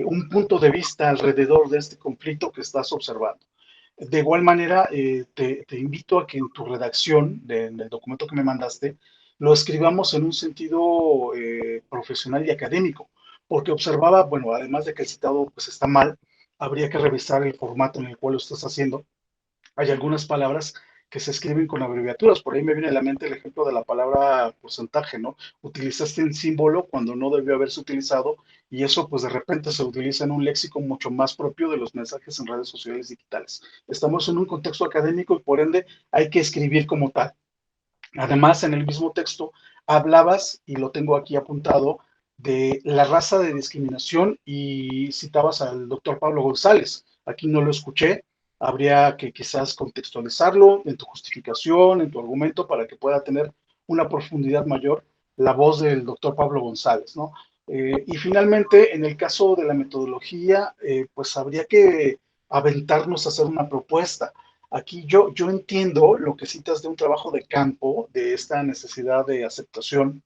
un punto de vista alrededor de este conflicto que estás observando. De igual manera, te invito a que en tu redacción del documento que me mandaste, lo escribamos en un sentido profesional y académico, porque observaba, bueno, además de que el citado pues está mal, habría que revisar el formato en el cual lo estás haciendo. Hay algunas palabras que se escriben con abreviaturas. Por ahí me viene a la mente el ejemplo de la palabra porcentaje, ¿no? Utilizaste un símbolo cuando no debió haberse utilizado y eso pues de repente se utiliza en un léxico mucho más propio de los mensajes en redes sociales digitales. Estamos en un contexto académico y por ende hay que escribir como tal. Además, en el mismo texto hablabas, y lo tengo aquí apuntado, de la raza de discriminación y citabas al doctor Pablo González. Aquí no lo escuché, habría que quizás contextualizarlo en tu justificación, en tu argumento, para que pueda tener una profundidad mayor la voz del doctor Pablo González, ¿no? Y finalmente, en el caso de la metodología, pues habría que aventarnos a hacer una propuesta. Aquí yo entiendo lo que citas de un trabajo de campo, de esta necesidad de aceptación.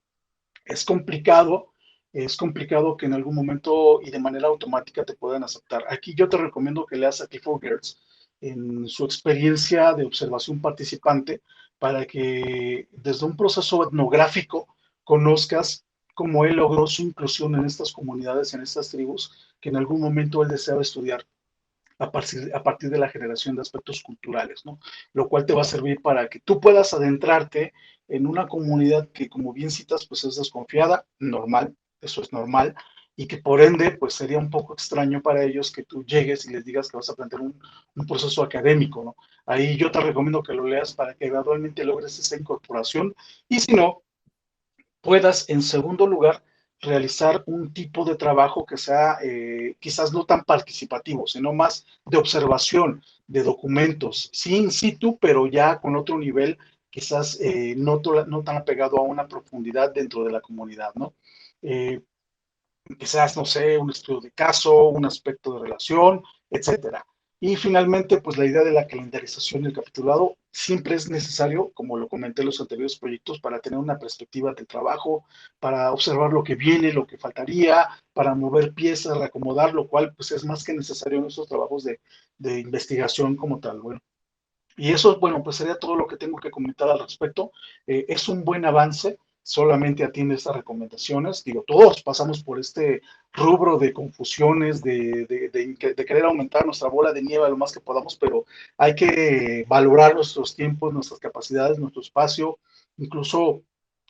Es complicado que en algún momento y de manera automática te puedan aceptar. Aquí yo te recomiendo que leas a Clifford Geertz en su experiencia de observación participante para que desde un proceso etnográfico conozcas cómo él logró su inclusión en estas comunidades, en estas tribus, que en algún momento él deseaba estudiar a partir de la generación de aspectos culturales, ¿no? Lo cual te va a servir para que tú puedas adentrarte en una comunidad que, como bien citas, pues es desconfiada, normal, eso es normal, y que por ende, pues sería un poco extraño para ellos que tú llegues y les digas que vas a plantear un proceso académico, ¿no? Ahí yo te recomiendo que lo leas para que gradualmente logres esa incorporación, y si no, puedas, en segundo lugar, realizar un tipo de trabajo que sea quizás no tan participativo, sino más de observación de documentos, sí in situ, pero ya con otro nivel, quizás no tan apegado a una profundidad dentro de la comunidad, ¿no? Eh, Quizás, no sé, un estudio de caso, un aspecto de relación, etcétera. Y finalmente, pues la idea de la calendarización del capitulado siempre es necesario, como lo comenté en los anteriores proyectos, para tener una perspectiva de trabajo, para observar lo que viene, lo que faltaría, para mover piezas, reacomodar, lo cual pues es más que necesario en estos trabajos de investigación como tal. Bueno, y eso, bueno, pues sería todo lo que tengo que comentar al respecto. Es un buen avance, solamente atiende estas recomendaciones. Digo, todos pasamos por este rubro de confusiones, de querer aumentar nuestra bola de nieve lo más que podamos, pero hay que valorar nuestros tiempos, nuestras capacidades, nuestro espacio, incluso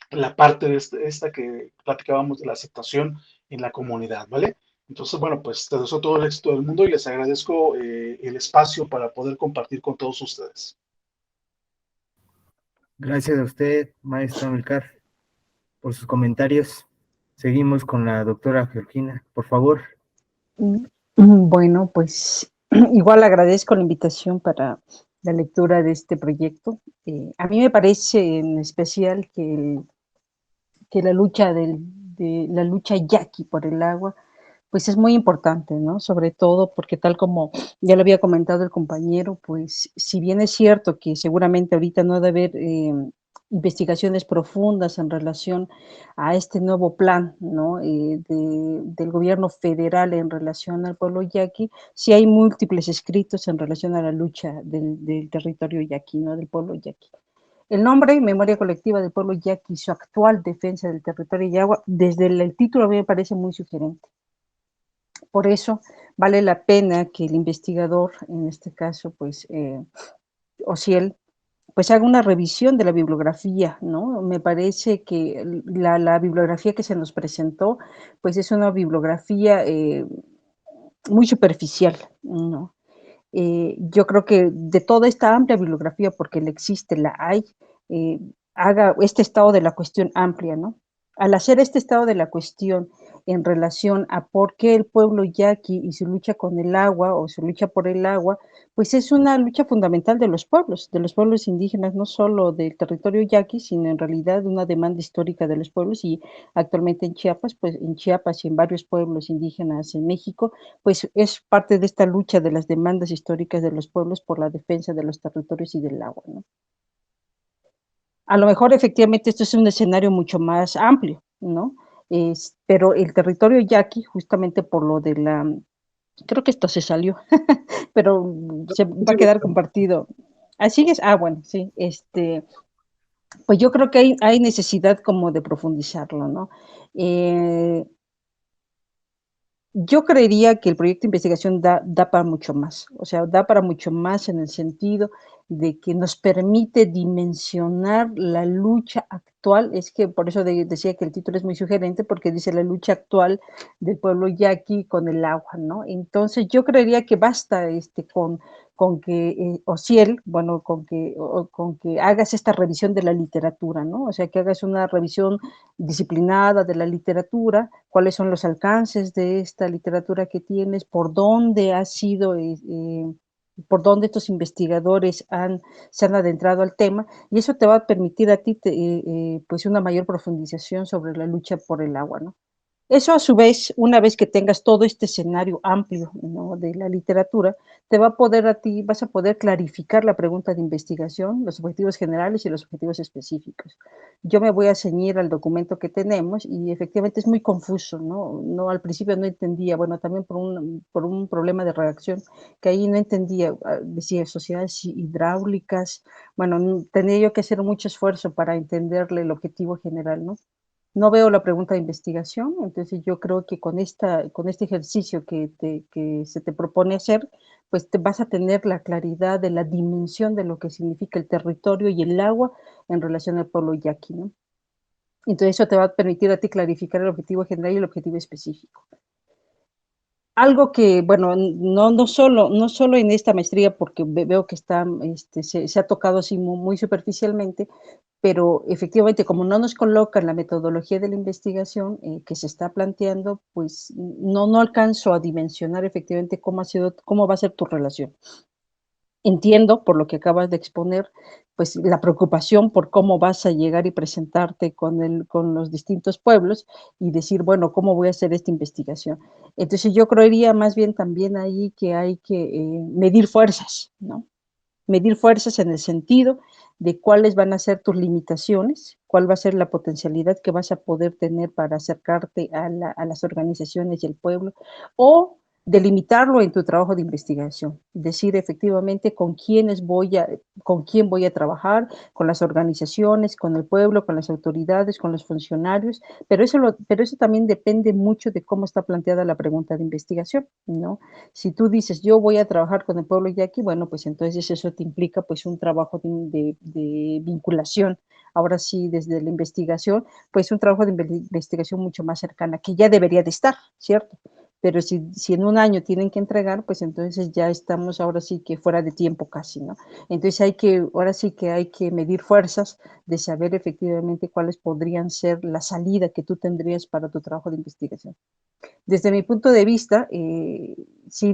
la parte de esta que platicábamos de la aceptación en la comunidad, ¿vale? Entonces, bueno, pues te deseo todo el éxito del mundo y les agradezco el espacio para poder compartir con todos ustedes. Gracias a usted, maestro Amilcar, por sus comentarios. Seguimos con la doctora Georgina, por favor. Bueno, pues igual agradezco la invitación para la lectura de este proyecto. A mí me parece en especial que la lucha de la lucha yaqui por el agua, pues es muy importante, ¿no? Sobre todo porque tal como ya lo había comentado el compañero, pues si bien es cierto que seguramente ahorita no debe haber investigaciones profundas en relación a este nuevo plan, ¿no? Del gobierno federal en relación al pueblo yaqui, sí hay múltiples escritos en relación a la lucha del territorio yaqui, ¿no? Del pueblo yaqui. El nombre, Memoria Colectiva del Pueblo Yaqui y su actual defensa del territorio y agua, desde el título a mí me parece muy sugerente. Por eso vale la pena que el investigador, en este caso, pues, Osiel, pues haga una revisión de la bibliografía, ¿no? Me parece que la bibliografía que se nos presentó, pues es una bibliografía muy superficial, ¿no? Yo creo que de toda esta amplia bibliografía, porque la existe, la hay, eh, haga este estado de la cuestión amplia, ¿no? Al hacer este estado de la cuestión en relación a por qué el pueblo yaqui y su lucha con el agua o su lucha por el agua, pues es una lucha fundamental de los pueblos indígenas, no solo del territorio yaqui, sino en realidad una demanda histórica de los pueblos y actualmente en Chiapas, pues en Chiapas y en varios pueblos indígenas en México, pues es parte de esta lucha de las demandas históricas de los pueblos por la defensa de los territorios y del agua, ¿no? A lo mejor efectivamente esto es un escenario mucho más amplio, ¿no? Pero el territorio yaqui, justamente por lo de la, creo que esto se salió, pero se va a quedar compartido. Así es, bueno, sí, pues yo creo que hay necesidad como de profundizarlo, ¿no? Yo creería que el proyecto de investigación da para mucho más, o sea, da para mucho más en el sentido de que nos permite dimensionar la lucha actual, es que por eso decía que el título es muy sugerente, porque dice la lucha actual del pueblo yaqui con el agua, ¿no? Entonces yo creería que basta con que Osiel, bueno, con que hagas esta revisión de la literatura, ¿no? O sea, que hagas una revisión disciplinada de la literatura, cuáles son los alcances de esta literatura que tienes, por dónde ha sido, por dónde estos investigadores se han adentrado al tema, y eso te va a permitir a ti pues una mayor profundización sobre la lucha por el agua, ¿no? Eso a su vez, una vez que tengas todo este escenario amplio, ¿no?, de la literatura, te va a poder vas a poder clarificar la pregunta de investigación, los objetivos generales y los objetivos específicos. Yo me voy a ceñir al documento que tenemos y efectivamente es muy confuso, ¿no? No, al principio no entendía, bueno, también por un problema de redacción, que ahí no entendía, decía sociedades hidráulicas, bueno, tenía yo que hacer mucho esfuerzo para entenderle el objetivo general, ¿no? No veo la pregunta de investigación, entonces yo creo que con este ejercicio que se te propone hacer, pues te vas a tener la claridad de la dimensión de lo que significa el territorio y el agua en relación al pueblo yaqui, ¿no? Entonces eso te va a permitir a ti clarificar el objetivo general y el objetivo específico. Algo que, bueno, no solo en esta maestría, porque veo que está, se ha tocado así muy superficialmente, pero efectivamente, como no nos colocan la metodología de la investigación que se está planteando, pues no alcanzo a dimensionar efectivamente cómo va a ser tu relación. Entiendo, por lo que acabas de exponer, pues la preocupación por cómo vas a llegar y presentarte con los distintos pueblos y decir, bueno, ¿cómo voy a hacer esta investigación? Entonces yo creería más bien también ahí que hay que medir fuerzas, ¿no? Medir fuerzas en el sentido de cuáles van a ser tus limitaciones, cuál va a ser la potencialidad que vas a poder tener para acercarte a las organizaciones y al pueblo, o delimitarlo en tu trabajo de investigación, decir efectivamente con quién voy a trabajar, con las organizaciones, con el pueblo, con las autoridades, con los funcionarios, pero eso también depende mucho de cómo está planteada la pregunta de investigación, ¿no? Si tú dices, yo voy a trabajar con el pueblo yaqui, bueno, pues entonces eso te implica pues un trabajo de vinculación. Ahora sí, desde la investigación, pues un trabajo de investigación mucho más cercana, que ya debería de estar, ¿cierto? Pero si en un año tienen que entregar, pues entonces ya estamos ahora sí que fuera de tiempo casi, ¿no? Entonces ahora sí que hay que medir fuerzas de saber efectivamente cuáles podrían ser la salida que tú tendrías para tu trabajo de investigación. Desde mi punto de vista, sí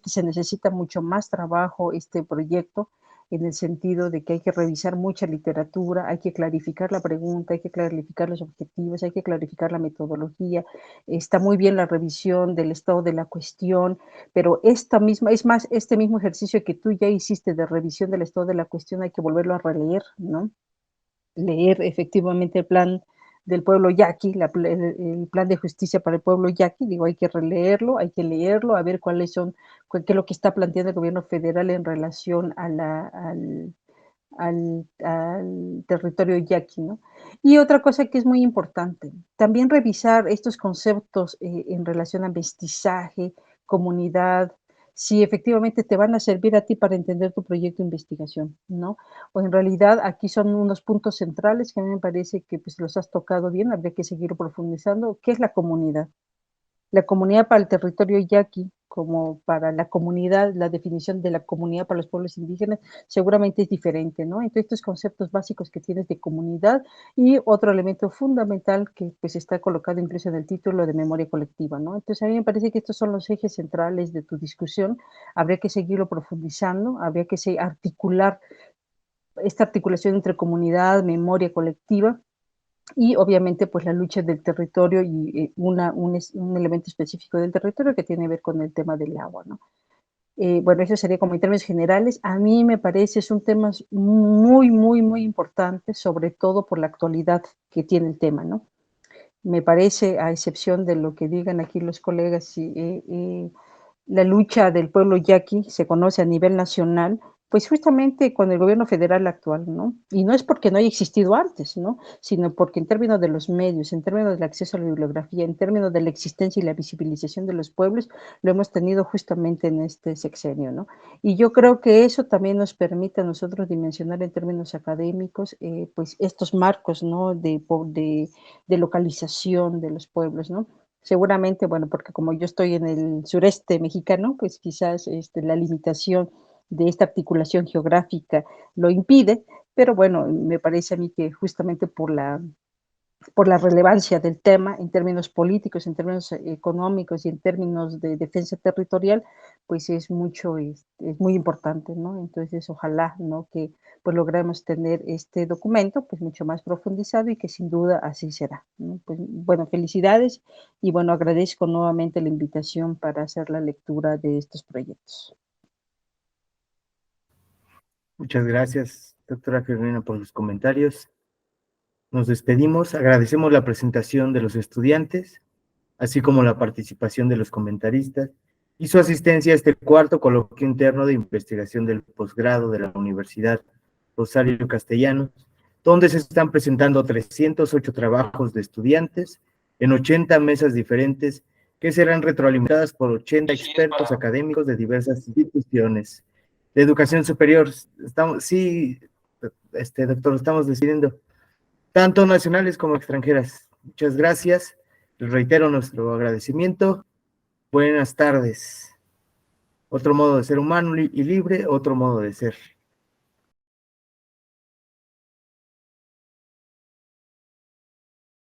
se necesita mucho más trabajo este proyecto, en el sentido de que hay que revisar mucha literatura, hay que clarificar la pregunta, hay que clarificar los objetivos, hay que clarificar la metodología. Está muy bien la revisión del estado de la cuestión, pero este mismo ejercicio que tú ya hiciste de revisión del estado de la cuestión hay que volverlo a releer, ¿no? Leer efectivamente el plan del pueblo yaqui, el plan de justicia para el pueblo yaqui, digo, hay que releerlo, hay que leerlo, a ver qué es lo que está planteando el gobierno federal en relación al territorio yaqui, ¿no? Y otra cosa que es muy importante, también revisar estos conceptos en relación a mestizaje, comunidad, si efectivamente te van a servir a ti para entender tu proyecto de investigación, ¿no? O en realidad aquí son unos puntos centrales que a mí me parece que pues los has tocado bien, habría que seguir profundizando. ¿Qué es la comunidad? La comunidad para el territorio yaqui, como para la comunidad, la definición de la comunidad para los pueblos indígenas, seguramente es diferente, ¿no? Entonces, estos conceptos básicos que tienes de comunidad y otro elemento fundamental que pues está colocado incluso en el título de memoria colectiva, ¿no? Entonces, a mí me parece que estos son los ejes centrales de tu discusión, habría que seguirlo profundizando, habría que articular esta articulación entre comunidad, memoria colectiva, y obviamente pues la lucha del territorio y un elemento específico del territorio que tiene que ver con el tema del agua, ¿no? Bueno, eso sería como en términos generales. A mí me parece es un tema muy importante, sobre todo por la actualidad que tiene el tema, ¿no? Me parece, a excepción de lo que digan aquí los colegas, la lucha del pueblo yaqui se conoce a nivel nacional, pues justamente con el gobierno federal actual, ¿no? Y no es porque no haya existido antes, ¿no? Sino porque en términos de los medios, en términos del acceso a la bibliografía, en términos de la existencia y la visibilización de los pueblos, lo hemos tenido justamente en este sexenio, ¿no? Y yo creo que eso también nos permite a nosotros dimensionar en términos académicos, pues estos marcos, ¿no? De localización de los pueblos, ¿no? Seguramente, bueno, porque como yo estoy en el sureste mexicano, pues quizás la limitación de esta articulación geográfica lo impide, pero bueno, me parece a mí que justamente por la relevancia del tema en términos políticos, en términos económicos y en términos de defensa territorial, pues es muy importante, ¿no? Entonces, ojalá, ¿no? Que pues logremos tener este documento pues mucho más profundizado y que sin duda así será, ¿no? Pues bueno, felicidades y bueno, agradezco nuevamente la invitación para hacer la lectura de estos proyectos. Muchas gracias, doctora Carolina, por los comentarios. Nos despedimos, agradecemos la presentación de los estudiantes, así como la participación de los comentaristas y su asistencia a este cuarto coloquio interno de investigación del posgrado de la Universidad Rosario Castellanos, donde se están presentando 308 trabajos de estudiantes en 80 mesas diferentes que serán retroalimentadas por 80 expertos académicos de diversas instituciones de educación superior. Doctor, estamos decidiendo, tanto nacionales como extranjeras. Muchas gracias. Les reitero nuestro agradecimiento. Buenas tardes. Otro modo de ser humano y libre, otro modo de ser.